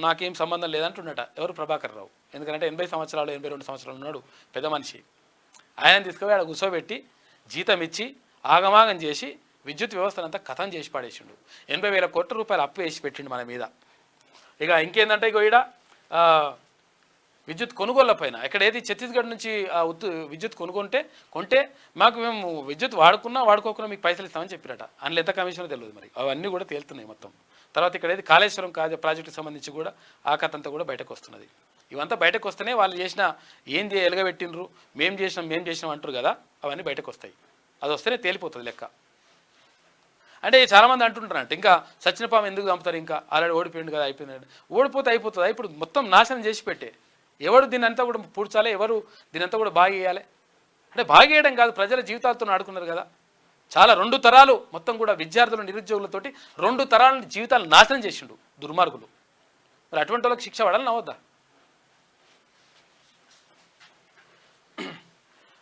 నాకేం సంబంధం లేదంటున్నట. ఎవరు? ప్రభాకర్ రావు. ఎందుకంటే 80 సంవత్సరాలు 82 సంవత్సరాలు ఉన్నాడు పెద్ద మనిషి. ఆయన తీసుకుపోయి ఆడ కూర్చోబెట్టి జీతం ఇచ్చి ఆగమాగం చేసి విద్యుత్ వ్యవస్థనంతా కథం చేసి పడేసిండు. 80,000 కోట్ల రూపాయలు అప్పు వేసి పెట్టిండు మన మీద. ఇక ఇంకేందంటే ఇగో ఈడ విద్యుత్ కొనుగోళ్ల పైన ఇక్కడ ఏది ఛత్తీస్గఢ్ నుంచి విద్యుత్ కొంటే మేము విద్యుత్ వాడుకోకుండా మీకు పైసలు ఇస్తామని చెప్పిరట. అందులో ఎంత కమిషనో తెలియదు. మరి అవన్నీ కూడా తేలుతున్నాయి మొత్తం. తర్వాత ఇక్కడ ఏది కాళేశ్వరం ప్రాజెక్టుకి సంబంధించి కూడా ఆ కథ అంతా కూడా బయటకు వస్తున్నది. ఇవంతా బయటకు వస్తేనే వాళ్ళు చేసిన ఎలగబెట్టినరు, మేము చేసినాం అంటారు కదా, అవన్నీ బయటకు వస్తాయి. అది వస్తేనే తేలిపోతుంది లెక్క. అంటే చాలామంది అంటుంటారంట ఇంకా సచిన పాము ఎందుకు చంపుతారు, ఇంకా ఆల్రెడీ ఓడిపోయింది కదా, అయిపోయింది. ఓడిపోతే అయిపోతుంది. ఇప్పుడు మొత్తం నాశనం చేసి పెట్టే ఎవరు దీన్ని అంతా కూడా పూడ్చాలి, ఎవరు దీని అంతా కూడా బాగా వేయాలి. అంటే బాగా వేయడం కాదు, ప్రజల జీవితాలతో ఆడుకున్నారు కదా. చాలా 2 తరాలు మొత్తం కూడా విద్యార్థులు నిరుద్యోగులతోటి 2 తరాల జీవితాలు నాశనం చేసిండు దుర్మార్గులు. మరి అటువంటి వాళ్ళకి శిక్ష పడాలని అవద్దా?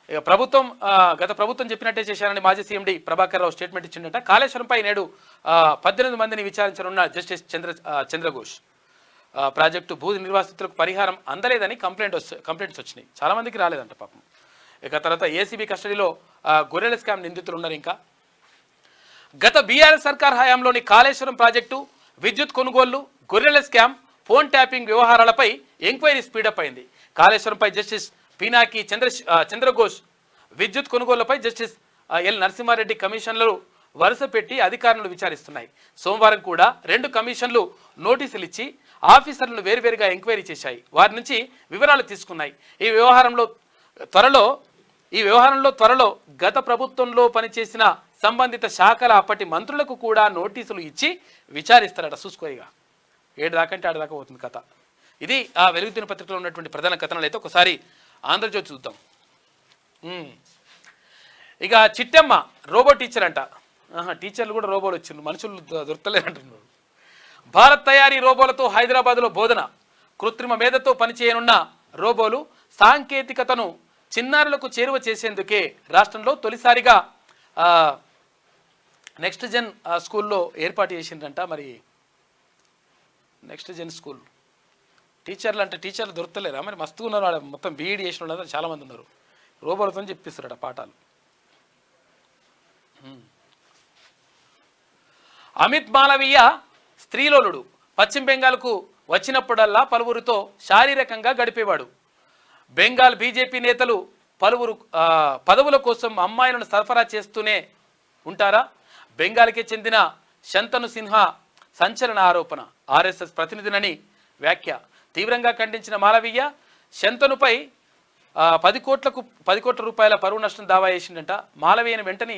ఇక గత ప్రభుత్వం చెప్పినట్టే చేశారని మాజీ సీఎండి ప్రభాకర్ రావు స్టేట్మెంట్ ఇచ్చిండట. కాళేశ్వరంపై నేడు 18 మందిని విచారించనున్న జస్టిస్ చంద్రఘోష్. ప్రాజెక్టు భూ నిర్వాసితులకు పరిహారం అందలేదని కంప్లైంట్స్ వచ్చినాయి. చాలామందికి రాలేదంట పాపం. ఇక తర్వాత ఏసీబీ కస్టడీలో గొర్రెల స్కామ్ నిందితులు ఉన్నారు. ఇంకా గత బీఆర్ఎస్ సర్కార్ హయాంలోని కాళేశ్వరం ప్రాజెక్టు, విద్యుత్ కొనుగోళ్లు, గొర్రెల స్కామ్, ఫోన్ ట్యాపింగ్ వ్యవహారాలపై ఎంక్వైరీ స్పీడప్ అయింది. కాళేశ్వరంపై జస్టిస్ పీనాకి చంద్రఘోష్, విద్యుత్ కొనుగోళ్లపై జస్టిస్ ఎల్ నరసింహారెడ్డి కమిషన్లు వరుస పెట్టి అధికారులను విచారిస్తున్నాయి. సోమవారం కూడా 2 కమిషన్లు నోటీసులు ఇచ్చి ఆఫీసర్లను వేరువేరుగా ఎంక్వైరీ చేశాయి. వారి నుంచి వివరాలు తీసుకున్నాయి. ఈ వ్యవహారంలో త్వరలో గత ప్రభుత్వంలో పనిచేసిన సంబంధిత శాఖల అప్పటి మంత్రులకు కూడా నోటీసులు ఇచ్చి విచారిస్తారట. చూసుకోయిగా 7 దాకా అంటే 8 దాకా పోతుంది కథ. ఇది ఆ వెలుగు దినపత్రికలో ఉన్నటువంటి ప్రధాన కథనాలు. అయితే ఒకసారి ఆంధ్రజ్యోతి చూద్దాం. ఇక చిట్టమ్మ రోబో టీచర్ అంట. టీచర్లు కూడా రోబోలు వచ్చిండ్రు, మనుషులు దొరకలేదంటున్నారు. భారత్ తయారీ రోబోలతో హైదరాబాద్లో బోధన. కృత్రిమ మేధతో పనిచేయనున్న రోబోలు సాంకేతికతను చిన్నారులకు చేరువ చేసేందుకే రాష్ట్రంలో తొలిసారిగా నెక్స్ట్ జెన్ స్కూల్లో ఏర్పాటు చేసిందంట. మరి నెక్స్ట్ జెన్ స్కూల్ టీచర్లు దొరకలేరా? మరి మస్తుగా ఉన్నారు. వాడు మొత్తం బీఈడి చేసిన వాళ్ళు చాలామంది ఉన్నారు. రోబోలతో చెప్పిస్తారట పాఠాలు. అమిత్ మాలవీయ స్త్రీలోలుడు. పశ్చిమ బెంగాల్కు వచ్చినప్పుడల్లా పలువురితో శారీరకంగా గడిపేవాడు. బెంగాల్ బీజేపీ నేతలు పలువురు పదవుల కోసం అమ్మాయిలను సరఫరా చేస్తూనే ఉంటారా? బెంగాల్కి చెందిన శంతను సిన్హా సంచలన ఆరోపణ. ఆర్ఎస్ఎస్ ప్రతినిధినని వ్యాఖ్య. తీవ్రంగా ఖండించిన మాలవీయ శంతనుపై 10 కోట్ల రూపాయల పరువు నష్టం దావా చేసిందంట. మాలవీయను వెంటనే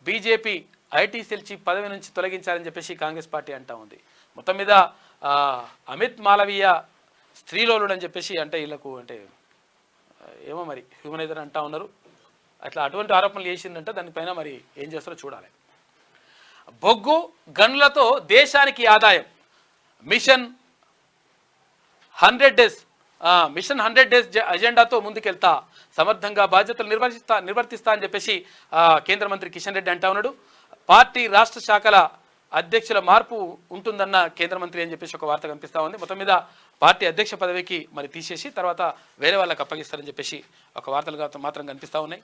బీజేపీ ఐటీ సెల్ చీఫ్ పదవి నుంచి తొలగించాలని చెప్పేసి కాంగ్రెస్ పార్టీ అంటా ఉంది. మొత్తం మీద అమిత్ మాలవీయ స్త్రీలోలుడు అని చెప్పేసి అంటే వీళ్ళకు అంటే ఏమో మరి హ్యూమనైజర్ అంటా ఉన్నారు. అటువంటి ఆరోపణలు చేసిందంటే దానిపైన మరి ఏం చేస్తారో చూడాలి. బొగ్గు గనులతో దేశానికి ఆదాయం. మిషన్ 100 డేస్ అజెండాతో ముందుకెళ్తా, సమర్థంగా బాధ్యతలు నిర్వర్తిస్తా అని చెప్పేసి కేంద్ర మంత్రి కిషన్ రెడ్డి అంటా ఉన్నాడు. పార్టీ రాష్ట్ర శాఖల అధ్యక్షుల మార్పు ఉంటుందన్న కేంద్ర మంత్రి అని చెప్పేసి ఒక వార్త కనిపిస్తూ ఉంది. మొత్తం మీద పార్టీ అధ్యక్ష పదవికి మరి తీసేసి తర్వాత వేరే వాళ్ళకి అప్పగిస్తారని చెప్పేసి ఒక వార్తలు మాత్రం కనిపిస్తూ ఉన్నాయి.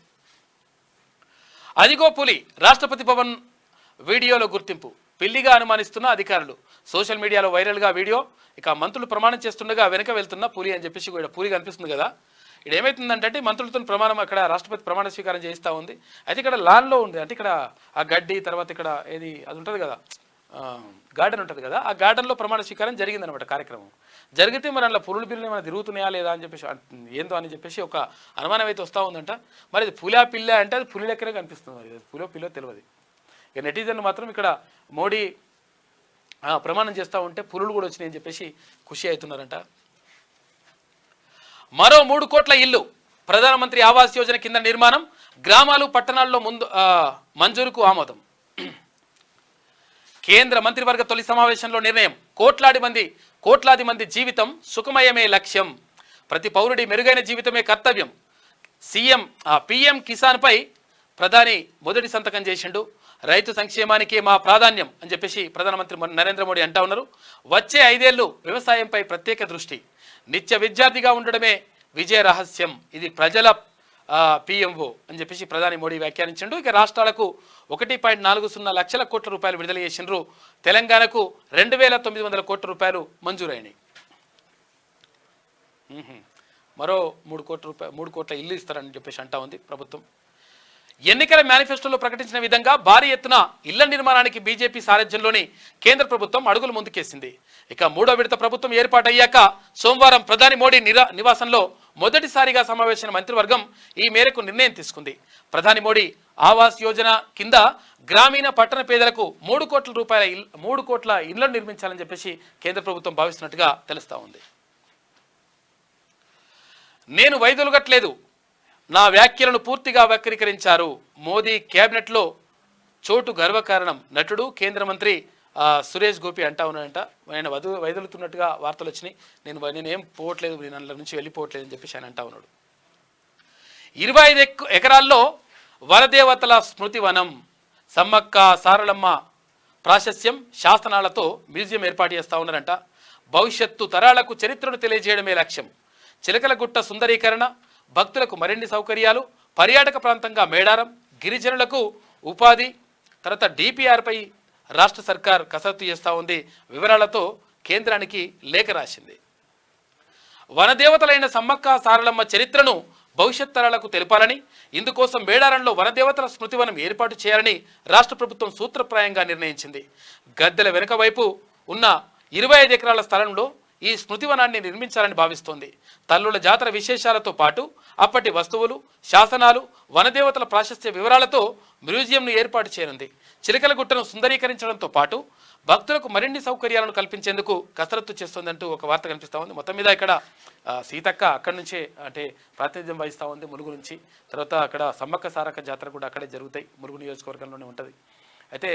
అదిగో పులి. రాష్ట్రపతి భవన్ వీడియోలో గుర్తింపు. పిల్లిగా అనుమానిస్తున్న అధికారులు. సోషల్ మీడియాలో వైరల్గా వీడియో. ఇక మంత్రులు ప్రమాణం చేస్తుండగా వెనక వెళ్తున్న పులి అని చెప్పేసి కూడా పూరి కనిపిస్తుంది కదా. ఇక్కడ ఏమవుతుందంటే మంత్రులతో ప్రమాణం అక్కడ రాష్ట్రపతి ప్రమాణ స్వీకారం చేస్తూ ఉంది. అయితే ఇక్కడ లాన్లో ఉంది, అంటే ఇక్కడ ఆ గడ్డి తర్వాత ఇక్కడ ఏది అది ఉంటుంది కదా, గార్డెన్ ఉంటుంది కదా, ఆ గార్డెన్లో ప్రమాణ స్వీకారం జరిగిందనమాట కార్యక్రమం. జరిగితే మరి అందులో పులుల బిల్లు ఏమైనా తిరుగుతున్నాయా లేదా అని చెప్పేసి ఏందో అని చెప్పేసి ఒక అనుమానం అయితే వస్తూ ఉందంట. మరి అది పులా పిల్ల అంటే అది పులి లెక్కనే కనిపిస్తుంది, మరి పులో పిల్లో తెలియదు. ఇక నెటిజన్లు మాత్రం ఇక్కడ మోడీ ప్రమాణం చేస్తూ ఉంటే పులులు కూడా వచ్చినాయని చెప్పేసి ఖుషి అవుతున్నారంట. మరో 3 కోట్ల ఇల్లు ప్రధానమంత్రి ఆవాస్ యోజన కింద నిర్మాణం. గ్రామాలు పట్టణాల్లో మంజూరుకు ఆమోదం. కేంద్ర మంత్రివర్గ తొలి సమావేశంలో నిర్ణయం. కోట్లాది మంది జీవితం సుఖమయమే లక్ష్యం. ప్రతి పౌరుడి మెరుగైన జీవితమే కర్తవ్యం. పీఎం కిసాన్ పై ప్రధాని మొదటి సంతకం చేసిండు. రైతు సంక్షేమానికే మా ప్రాధాన్యం అని చెప్పేసి ప్రధానమంత్రి నరేంద్ర మోడీ అంటా ఉన్నారు. వచ్చే 5 ఏళ్లు వ్యవసాయంపై ప్రత్యేక దృష్టి. నిత్య విద్యార్థిగా ఉండడమే విజయ రహస్యం. ఇది ప్రజల పిఎంఓ అని చెప్పేసి ప్రధాని మోడీ వ్యాఖ్యానించిండు. ఇక రాష్ట్రాలకు 1.40 లక్షల కోట్ల రూపాయలు విడుదల చేసిండ్రు. తెలంగాణకు 2,900 కోట్ల రూపాయలు మంజూరైనాయి. మరో 3 కోట్ల ఇల్లు ఇస్తారని చెప్పేసి అంటా ఉంది ప్రభుత్వం. ఎన్నికల మేనిఫెస్టోలో ప్రకటించిన విధంగా భారీ ఎత్తున ఇళ్ల నిర్మాణానికి బీజేపీ సారథ్యంలోని కేంద్ర ప్రభుత్వం అడుగులు ముందుకేసింది. ఇక 3వ విడత ప్రభుత్వం ఏర్పాటయ్యాక సోమవారం ప్రధాని మోడీ నివాసంలో మొదటిసారిగా సమావేశమైన మంత్రివర్గం ఈ మేరకు నిర్ణయం తీసుకుంది. ప్రధాని మోడీ ఆవాస్ యోజన కింద గ్రామీణ పట్టణ పేదలకు 3 కోట్ల ఇళ్లను నిర్మించాలని చెప్పేసి కేంద్ర ప్రభుత్వం భావిస్తున్నట్టుగా తెలుస్తా ఉంది. నేను వైదొలగట్లేదు, నా వ్యాఖ్యలను పూర్తిగా వక్రీకరించారు. మోదీ కేబినెట్లో చోటు గర్వకారణం. నటుడు కేంద్ర మంత్రి సురేష్ గోపి అంటా ఉన్నాడంట. ఆయన వైదొలుతున్నట్టుగా వార్తలు వచ్చినాయి. నేనేం పోవట్లేదు, నేను అందులో నుంచి వెళ్ళిపోవట్లేదు అని చెప్పేసి ఆయన అంటా ఉన్నాడు. 25 ఎకరాల్లో వనదేవతల స్మృతివనం. సమ్మక్క సారలమ్మ ప్రాశస్యం శాసనాలతో మ్యూజియం ఏర్పాటు చేస్తూ ఉన్నారంట. భవిష్యత్తు తరాలకు చరిత్రను తెలియజేయడమే లక్ష్యం. చిలకలగుట్ట సుందరీకరణ, భక్తులకు మరిన్ని సౌకర్యాలు, పర్యాటక ప్రాంతంగా మేడారం, గిరిజనులకు ఉపాధి, తర్వాత డిపిఆర్పై రాష్ట్ర సర్కార్ కసరత్తు చేస్తూ ఉంది. వివరాలతో కేంద్రానికి లేఖ రాసింది. వనదేవతలైన సమ్మక్క సారలమ్మ చరిత్రను భవిష్యత్ తరాలకు తెలపాలని, ఇందుకోసం మేడారంలో వనదేవతల స్మృతివనం ఏర్పాటు చేయాలని రాష్ట్ర ప్రభుత్వం సూత్రప్రాయంగా నిర్ణయించింది. గద్దెల వెనుక వైపు ఉన్న 25 ఎకరాల స్థలంలో ఈ స్మృతివనాన్ని నిర్మించాలని భావిస్తోంది. తల్లుల జాతర విశేషాలతో పాటు అప్పటి వస్తువులు, శాసనాలు, వనదేవతల ప్రాశస్త్య వివరాలతో మ్యూజియంను ఏర్పాటు చేయనుంది. చిలకలగుట్టను సుందరీకరించడంతో పాటు భక్తులకు మరిన్ని సౌకర్యాలను కల్పించేందుకు కసరత్తు చేస్తోందంటూ ఒక వార్త కనిపిస్తూ ఉంది. మొత్తం మీద ఇక్కడ సీతక్క అక్కడి నుంచే అంటే ప్రాతినిధ్యం వహిస్తూ ఉంది, ములుగు నుంచి. తర్వాత అక్కడ సమ్మక్క సారక్క జాతర కూడా అక్కడే జరుగుతాయి, ములుగు నియోజకవర్గంలోనే ఉంటుంది. అయితే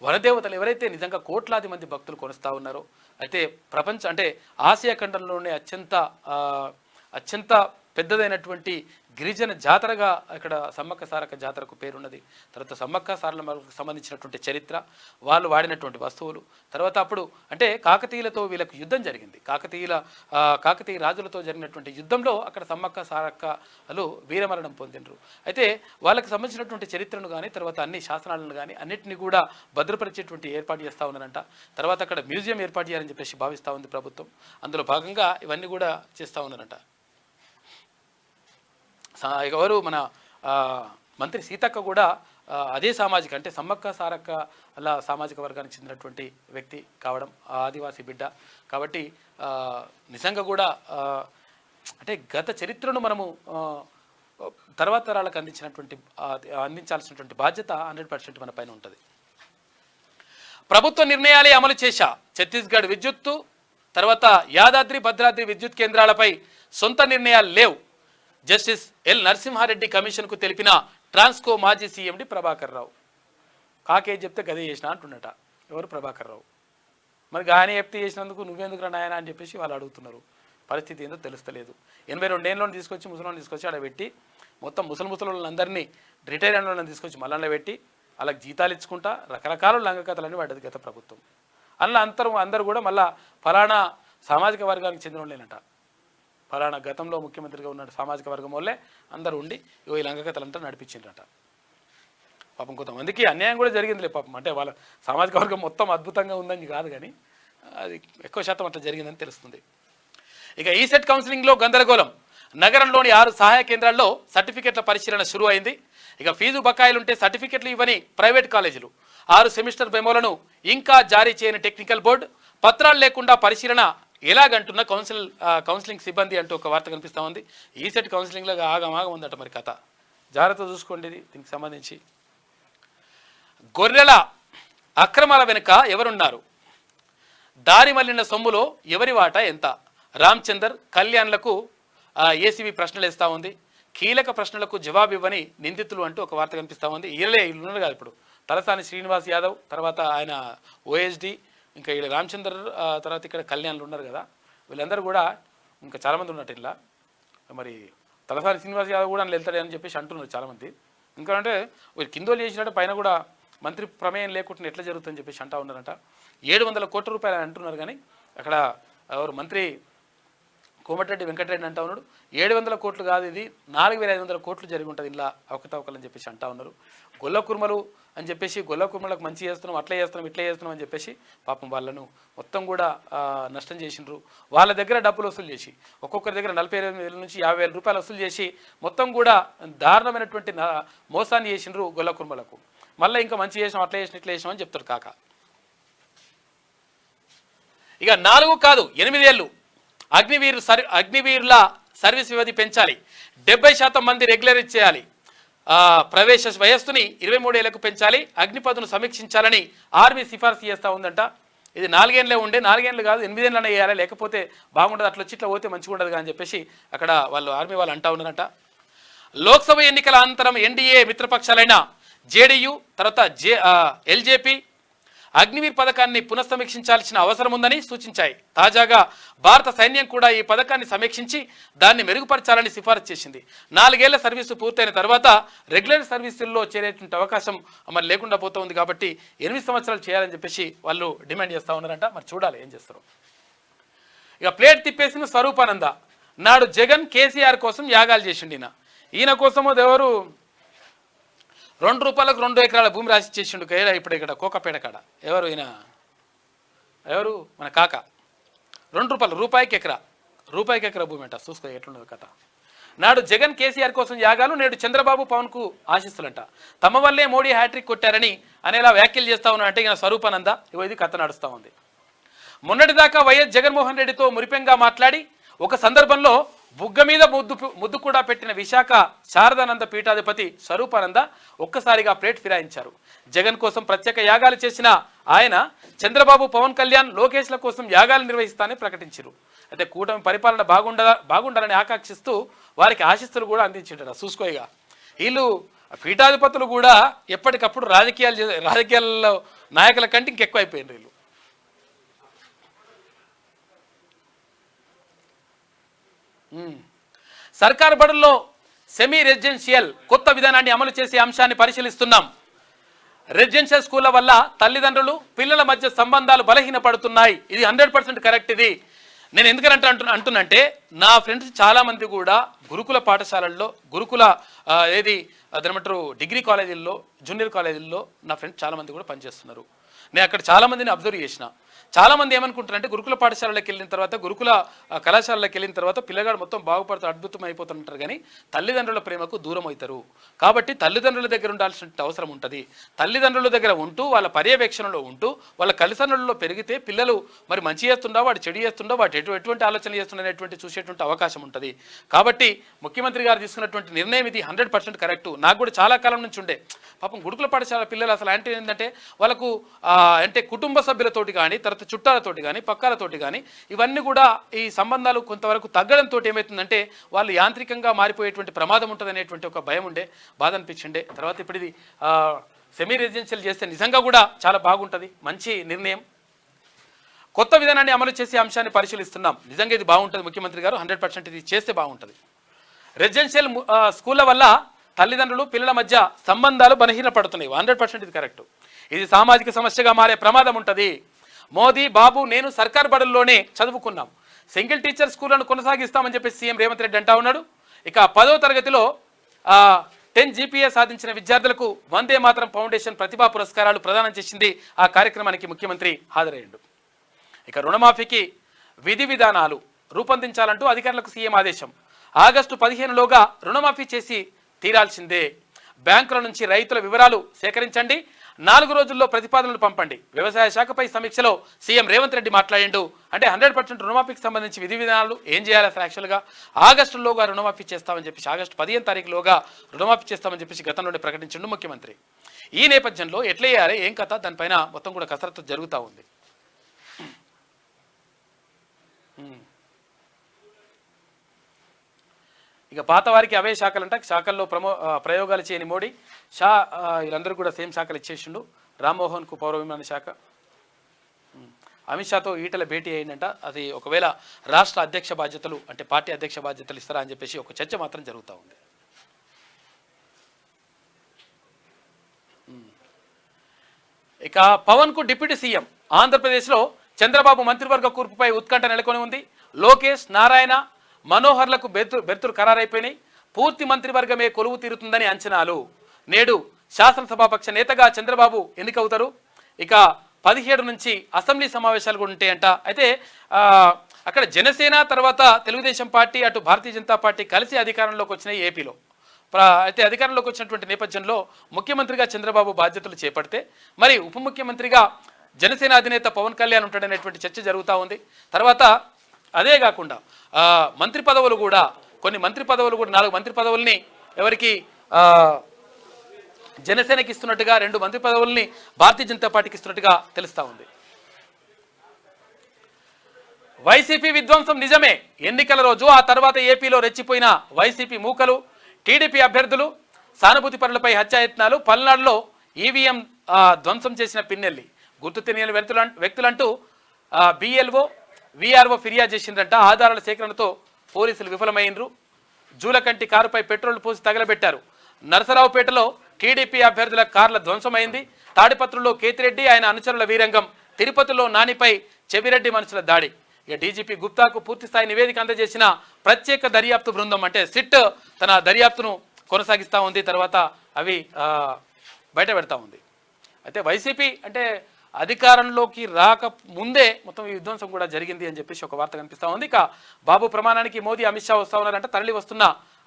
వనదేవతలు ఎవరైతే నిజంగా కోట్లాది మంది భక్తులు కొలుస్తూ ఉన్నారో, అయితే అంటే ఆసియా ఖండంలోనే అత్యంత పెద్దదైనటువంటి గిరిజన జాతరగా ఇక్కడ సమ్మక్క సారక్క జాతరకు పేరున్నది. తర్వాత సమ్మక్క సారలమ్మకు సంబంధించినటువంటి చరిత్ర, వాళ్ళు వాడినటువంటి వస్తువులు, తర్వాత అప్పుడు అంటే కాకతీయులతో వీళ్ళకు యుద్ధం జరిగింది. కాకతీయ రాజులతో జరిగినటువంటి యుద్ధంలో అక్కడ సమ్మక్క సారక్కలు వీరమరణం పొందినరు. అయితే వాళ్ళకి సంబంధించినటువంటి చరిత్రను కానీ తర్వాత అన్ని శాసనాలను కానీ అన్నింటినీ కూడా భద్రపరిచేటువంటి ఏర్పాటు చేస్తూ ఉన్నారంట. తర్వాత అక్కడ మ్యూజియం ఏర్పాటు చేయాలని చెప్పేసి భావిస్తూ ఉంది ప్రభుత్వం. అందులో భాగంగా ఇవన్నీ కూడా చేస్తూ ఉన్నారంట. ఎవరు మన మంత్రి సీతక్క కూడా అదే సామాజిక అంటే సమ్మక్క సారక్క అలా సామాజిక వర్గానికి చెందినటువంటి వ్యక్తి కావడం, ఆదివాసీ బిడ్డ కాబట్టి నిజంగా కూడా అంటే గత చరిత్రను మనము తర్వాత తరాలకు అందించాల్సినటువంటి బాధ్యత 100% మన పైన ఉంటుంది. ప్రభుత్వ నిర్ణయాలే అమలు చేశా. ఛత్తీస్గఢ్ విద్యుత్తు తర్వాత యాదాద్రి భద్రాద్రి విద్యుత్ కేంద్రాలపై సొంత నిర్ణయాలు లేవు. జస్టిస్ ఎల్ నరసింహారెడ్డి కమిషన్కు తెలిపిన ట్రాన్స్కో మాజీ సీఎండి ప్రభాకర్ రావు. కాకే చెప్తే గదే చేసిన అంటున్నట ఎవరు ప్రభాకర్ రావు. మరి ఆయన చెప్తే చేసినందుకు నువ్వెందుకు నాయన అని చెప్పేసి వాళ్ళు అడుగుతున్నారు. పరిస్థితి ఏందో తెలుస్తలేదు. 82 ఏళ్ళని తీసుకొచ్చి ముసలిని తీసుకొచ్చి ఆడ పెట్టి మొత్తం ముసలిళ్ళందరినీ రిటైర్ అయిన వాళ్ళని తీసుకొచ్చి మళ్ళీ పెట్టి వాళ్ళకి జీతాలు ఇచ్చుకుంటా రకరకాల లంగకథలని పడ్డది గత ప్రభుత్వం. అందులో అందరూ కూడా మళ్ళా ఫలానా సామాజిక వర్గానికి చెందిన వాళ్ళేనట. ఫలానా గతంలో ముఖ్యమంత్రిగా ఉన్న సామాజిక వర్గం వాళ్ళే అందరూ ఉండి ఈ లంగకథలంతా నడిపించిండ్రట. పాపం కొంతమందికి అన్యాయం కూడా జరిగిందిలే పాపం, అంటే వాళ్ళ సామాజిక వర్గం మొత్తం అద్భుతంగా ఉందని కాదు కానీ అది ఎక్కువ శాతం అట్లా జరిగిందని తెలుస్తుంది. ఇక ఈసెట్ కౌన్సిలింగ్లో గందరగోళం. నగరంలోని 6 సహాయ కేంద్రాల్లో సర్టిఫికెట్ల పరిశీలన షురు అయింది. ఇక ఫీజు బకాయిలుంటే సర్టిఫికెట్లు ఇవ్వని ప్రైవేట్ కాలేజీలు, 6 సెమిస్టర్ మెమోలను ఇంకా జారీ చేయని టెక్నికల్ బోర్డు, పత్రాలు లేకుండా పరిశీలన ఎలాగంటున్న కౌన్సిలింగ్ సిబ్బంది అంటూ ఒక వార్త కనిపిస్తూ ఉంది. ఈసెట్ కౌన్సిలింగ్లో ఆగమాగం ఉందట మరి కథ, జాగ్రత్త చూసుకోండి. ఇది దీనికి సంబంధించి గొర్రెల అక్రమాల వెనుక ఎవరున్నారు, దారి మళ్లిన సొమ్ములో ఎవరి వాటా ఎంత, రామచందర్ కళ్యాణ్లకు ఏసీబీ ప్రశ్నలు వేస్తూ ఉంది. కీలక ప్రశ్నలకు జవాబు ఇవ్వని నిందితులు అంటూ ఒక వార్త కనిపిస్తూ ఉంది. వీళ్ళు ఉన్నారు కదా ఇప్పుడు, తలసాని శ్రీనివాస్ యాదవ్, తర్వాత ఆయన ఓఎస్డి, ఇంకా ఇక్కడ రామచందర్, తర్వాత ఇక్కడ కళ్యాణ్లు ఉన్నారు కదా, వీళ్ళందరూ కూడా ఇంకా చాలామంది ఉన్నట్టు ఇలా. మరి తలసాని శ్రీనివాస్ యాదవ్ కూడా వెళ్తాడే అని చెప్పేసి అంటున్నారు చాలామంది. ఇంకా అంటే వీళ్ళు కిందోలు చేసినట్టు పైన కూడా మంత్రి ప్రమేయం లేకుండా ఎట్లా జరుగుతుందని చెప్పేసి అంటూ ఉన్నారంట. 700 కోట్ల రూపాయలు అంటున్నారు కానీ అక్కడ ఎవరు మంత్రి కోమటిరెడ్డి వెంకటరెడ్డి అంటా ఉన్నాడు 700 కోట్లు కాదు, ఇది 4500 కోట్లు జరిగి ఉంటుంది ఇలా అవకతవకలు అని చెప్పేసి అంటా ఉన్నారు. గొల్ల కుర్మలు అని చెప్పేసి గొల్ల కుర్మలకు మంచి చేస్తున్నాం, అట్లా చేస్తున్నాం, ఇట్లా చేస్తున్నాం అని చెప్పేసి పాపం వాళ్ళను మొత్తం కూడా నష్టం చేసినారు. వాళ్ళ దగ్గర డబ్బులు వసూలు చేసి ఒక్కొక్కరి దగ్గర 45,000 నుంచి 50,000 రూపాయలు వసూలు చేసి మొత్తం కూడా దారుణమైనటువంటి మోసాన్ని చేసినారు గొల్ల కుర్మలకు. మళ్ళీ ఇంకా మంచి చేసినాం, అట్లా చేసినాం, ఇట్లా చేసినాం అని చెప్తారు కాక. ఇక 4 కాదు 8 ఏళ్ళు అగ్నివీరుల సర్వీస్ వ్యవధి పెంచాలి, 70% మంది రెగ్యులరైజ్ చేయాలి, ప్రవేశ వయస్సుని 23 ఏళ్లకు పెంచాలి, అగ్నిపథును సమీక్షించాలని ఆర్మీ సిఫార్సు చేస్తూ ఉందంట. ఇది 4 ఏళ్ళే ఉండే, 4 ఏళ్ళు కాదు 8 ఏళ్ళనే వేయాలి, లేకపోతే బాగుండదు, అట్లా వచ్చి ఇట్లా పోతే మంచిగా ఉండదు అని చెప్పేసి అక్కడ వాళ్ళు ఆర్మీ వాళ్ళు అంటూ ఉన్నారంట. లోక్సభ ఎన్నికల అనంతరం ఎన్డీఏ మిత్రపక్షాలైన జేడీయూ తర్వాత ఎల్జేపీ అగ్నివీర్ పథకాన్ని పునఃసమీక్షించాల్సిన అవసరం ఉందని సూచించాయి. తాజాగా భారత సైన్యం కూడా ఈ పథకాన్ని సమీక్షించి దాన్ని మెరుగుపరచాలని సిఫారసు చేసింది. 4 ఏళ్ల సర్వీసు పూర్తయిన తర్వాత రెగ్యులర్ సర్వీసుల్లో చేరేటువంటి అవకాశం మరి లేకుండా పోతుంది కాబట్టి 8 సంవత్సరాలు చేయాలని చెప్పేసి వాళ్ళు డిమాండ్ చేస్తూ ఉన్నారంట. మరి చూడాలి ఏం చేస్తారు. ఇక ప్లేట్ తిప్పేసిన స్వరూపానంద నాడు జగన్ కేసీఆర్ కోసం యాగాలు చేసిండు. ఈయన కోసమో ఎవరు 2 రూపాయలకు 2 ఎకరాల భూమి రాసి చేసిండు ఇప్పుడు ఇక్కడ కోకపేట కాడ. ఎవరు ఈయన, ఎవరు మన కాక. 2 రూపాయలు, రూపాయికి ఎకరా భూమి అంట. చూసుకో ఎట్లున్నది కథ. నాడు జగన్ కేసీఆర్ కోసం యాగాలు, నేడు చంద్రబాబు పవన్కు ఆశిస్తులంట. తమ వల్లే మోడీ హ్యాట్రిక్ కొట్టారని అనేలా వ్యాఖ్యలు చేస్తా ఉన్నారంటే ఈయన స్వరూపానంద. ఇది కథ నడుస్తూ ఉంది. మొన్నటిదాకా వైఎస్ జగన్మోహన్ రెడ్డితో మురిపెంగా మాట్లాడి ఒక సందర్భంలో బుగ్గ మీద ముద్దు కూడా పెట్టిన విశాఖ శారదానంద పీఠాధిపతి స్వరూపానంద ఒక్కసారిగా ప్లేట్ ఫిరాయించారు. జగన్ కోసం ప్రత్యేక యాగాలు చేసిన ఆయన చంద్రబాబు, పవన్ కళ్యాణ్, లోకేష్ల కోసం యాగాలు నిర్వహిస్తానని ప్రకటించారు. అయితే కూటమి పరిపాలన బాగుండాలని ఆకాంక్షిస్తూ వారికి ఆశీస్సులు కూడా అందించారు. చూసుకోయిగా వీళ్ళు పీఠాధిపతులు కూడా ఎప్పటికప్పుడు రాజకీయాల్లో నాయకుల కంటే ఇంకెక్కువ అయిపోయినారు వీళ్ళు. సర్కారు బడుల్లో సెమీ రెసిడెన్షియల్ కొత్త విధానాన్ని అమలు చేసే అంశాన్ని పరిశీలిస్తున్నాం. రెసిడెన్షియల్ స్కూళ్ల వల్ల తల్లిదండ్రులు, పిల్లల మధ్య సంబంధాలు బలహీనపడుతున్నాయి. ఇది 100% కరెక్ట్. ఇది నేను ఎందుకంటే అంటున్నంటే నా ఫ్రెండ్స్ చాలామంది కూడా గురుకుల పాఠశాలల్లో, గురుకుల అదేమంటారు డిగ్రీ కాలేజీల్లో, జూనియర్ కాలేజీల్లో నా ఫ్రెండ్స్ చాలామంది కూడా పనిచేస్తున్నారు. నేను అక్కడ చాలామందిని అబ్జర్వ్ చేసిన. చాలామంది ఏమనుకుంటారంటే గురుకుల పాఠశాలలోకి వెళ్ళిన తర్వాత, గురుకుల కళాశాలలోకి వెళ్ళిన తర్వాత పిల్లగాడు మొత్తం బాగుపడుతూ అద్భుతం అయిపోతుంటారు కానీ తల్లిదండ్రుల ప్రేమకు దూరం అవుతారు. కాబట్టి తల్లిదండ్రుల దగ్గర ఉండాల్సిన అవసరం ఉంటుంది. తల్లిదండ్రుల దగ్గర ఉంటూ వాళ్ళ పర్యవేక్షణలో ఉంటూ వాళ్ళ కలిసన్నులలో పెరిగితే పిల్లలు మరి మంచి చేస్తుండో వాడు చెడు చేస్తుండో వాడు ఎటువంటి ఆలోచనలు చేస్తుండనేటువంటి చూసేటువంటి అవకాశం ఉంటుంది. కాబట్టి ముఖ్యమంత్రి గారు తీసుకున్నటువంటి నిర్ణయం ఇది 100% కరెక్టు. నాకు కూడా చాలా కాలం నుంచి ఉండే పాపం గురుకుల పాఠశాల పిల్లలు అసలు అంటే ఏంటంటే వాళ్ళకు అంటే కుటుంబ సభ్యులతోటి కానీ, తర్వాత చుట్టాలతోటి కానీ, పక్కాలతోటి కానీ ఇవన్నీ కూడా ఈ సంబంధాలు కొంతవరకు తగ్గడంతో ఏమవుతుందంటే వాళ్ళు యాంత్రికంగా మారిపోయేటువంటి ప్రమాదం ఉంటుంది అనేటువంటి ఒక భయం ఉండే, బాధ అనిపించిండే. తర్వాత ఇప్పుడు ఇది సెమీ రెసిడెన్షియల్ చేస్తే నిజంగా కూడా చాలా బాగుంటుంది, మంచి నిర్ణయం. కొత్త విధానాన్ని అమలు చేసే అంశాన్ని పరిశీలిస్తున్నాం. నిజంగా ఇది బాగుంటుంది. ముఖ్యమంత్రి గారు 100% ఇది చేస్తే బాగుంటుంది. రెసిడెన్షియల్ స్కూళ్ళ వల్ల తల్లిదండ్రులు, పిల్లల మధ్య సంబంధాలు బలహీనపడుతున్నాయి. 100% ఇది కరెక్ట్. ఇది సామాజిక సమస్యగా మారే ప్రమాదం ఉంటుంది. మోదీ, బాబు, నేను సర్కార్ బడుల్లోనే చదువుకున్నాం, సింగిల్ టీచర్ స్కూళ్లను కొనసాగిస్తామని చెప్పి సీఎం రేవంత్ రెడ్డి అంటా ఉన్నాడు. ఇక 10వ తరగతిలో 10 GPA సాధించిన విద్యార్థులకు వందే మాతరం ఫౌండేషన్ ప్రతిభా పురస్కారాలు ప్రదానం చేసింది. ఆ కార్యక్రమానికి ముఖ్యమంత్రి హాజరయ్యాడు. ఇక రుణమాఫీకి విధి విధానాలు రూపొందించాలంటూ అధికారులకు సీఎం ఆదేశం. ఆగస్టు 15లోగా రుణమాఫీ చేసి తీరాల్సిందే. బ్యాంకుల నుంచి రైతుల వివరాలు సేకరించండి, 4 రోజుల్లో ప్రతిపాదనలు పంపండి. వ్యవసాయ శాఖపై సమీక్షలో సీఎం రేవంత్ రెడ్డి మాట్లాడిండు. అంటే 100% రుణమాఫీకి సంబంధించి విధి విధానాలు ఏం చేయాలి అసలు యాక్చువల్గా ఆగస్టులోగా రుణమాఫీ చేస్తామని చెప్పేసి, ఆగస్టు 15 తారీఖులోగా రుణమాఫీ చేస్తామని చెప్పేసి గతంలోనే ప్రకటించిండు ముఖ్యమంత్రి. ఈ నేపథ్యంలో ఎట్లా చేయాలి ఏం కథ దానిపైన మొత్తం కూడా కసరత్తు జరుగుతూ ఉంది. ఇక పాత వారికి అవే శాఖలంట, శాఖల్లో ప్రయోగాలు చేయని మోడీ షా వీళ్ళందరూ కూడా సేమ్ శాఖలు ఇచ్చేసిండు. రామ్మోహన్కు పౌర విమాన శాఖ, అమిత్ షాతో ఈటల భేటీ అయిందంట. అది ఒకవేళ రాష్ట్ర అధ్యక్ష బాధ్యతలు అంటే పార్టీ అధ్యక్ష బాధ్యతలు ఇస్తారా అని చెప్పేసి ఒక చర్చ మాత్రం జరుగుతూ ఉంది. ఇక పవన్కు డిప్యూటీ సీఎం, ఆంధ్రప్రదేశ్లో చంద్రబాబు మంత్రివర్గ కూర్పుపై ఉత్కంఠ నెలకొని ఉంది. లోకేష్, నారాయణ, మనోహర్లకు బెర్తులు ఖరారైపోయినాయి. పూర్తి మంత్రివర్గమే కొలువు తీరుతుందని అంచనాలు. నేడు శాసనసభాపక్ష నేతగా చంద్రబాబు ఎన్నికవుతారు. ఇక 17 నుంచి అసెంబ్లీ సమావేశాలు కూడా ఉంటాయంట. అయితే అక్కడ జనసేన తర్వాత తెలుగుదేశం పార్టీ అటు భారతీయ జనతా పార్టీ కలిసి అధికారంలోకి వచ్చినాయి ఏపీలో. అయితే అధికారంలోకి వచ్చినటువంటి నేపథ్యంలో ముఖ్యమంత్రిగా చంద్రబాబు బాధ్యతలు చేపడితే మరి ఉప ముఖ్యమంత్రిగా జనసేన అధినేత పవన్ కళ్యాణ్ ఉంటాడనేటువంటి చర్చ జరుగుతూ ఉంది. తర్వాత అదే కాకుండా మంత్రి పదవులు కూడా కొన్ని మంత్రి పదవులు కూడా 4 మంత్రి పదవుల్ని ఎవరికి జనసేనకి ఇస్తున్నట్టుగా, 2 మంత్రి పదవుల్ని భారతీయ జనతా పార్టీకి ఇస్తున్నట్టుగా తెలుస్తూ ఉంది. వైసీపీ విధ్వంసం నిజమే. ఎన్నికల రోజు ఆ తర్వాత ఏపీలో రెచ్చిపోయిన వైసీపీ మూకలు, టీడీపీ అభ్యర్థులు, సానుభూతి పరులపై హత్యాయత్నాలు, పల్నాడులో ఈవీఎం ధ్వంసం చేసిన పిన్నెల్లి, గుర్తు తెలియని వ్యక్తులంటూ BLO, VRO ఫిర్యాదు చేసిందంట. ఆధారాల సేకరణతో పోలీసులు విఫలమైనరు. జూలకంటి కారుపై పెట్రోల్ పోసి తగలబెట్టారు. నరసరావుపేటలో టీడీపీ అభ్యర్థుల కార్ల ధ్వంసమైంది. తాడిపత్రుల్లో కేతిరెడ్డి, ఆయన అనుచరుల వీరంగం. తిరుపతిలో నానిపై చెవిరెడ్డి మనుషుల దాడి. ఇక డీజీపీ గుప్తాకు పూర్తిస్థాయి నివేదిక అందజేసిన ప్రత్యేక దర్యాప్తు బృందం అంటే సిట్ తన దర్యాప్తును కొనసాగిస్తూ ఉంది. తర్వాత అవి బయట పెడతా ఉంది. అయితే వైసీపీ అంటే అధికారంలోకి రాక ముందే మొత్తం ఈ విధ్వంసం కూడా జరిగింది అని చెప్పేసి ఒక వార్త కనిపిస్తూ ఉంది. ఇక బాబు ప్రమాణానికి మోదీ, అమిత్ షా వస్తూ ఉన్నారంటే తరలి వస్తున్న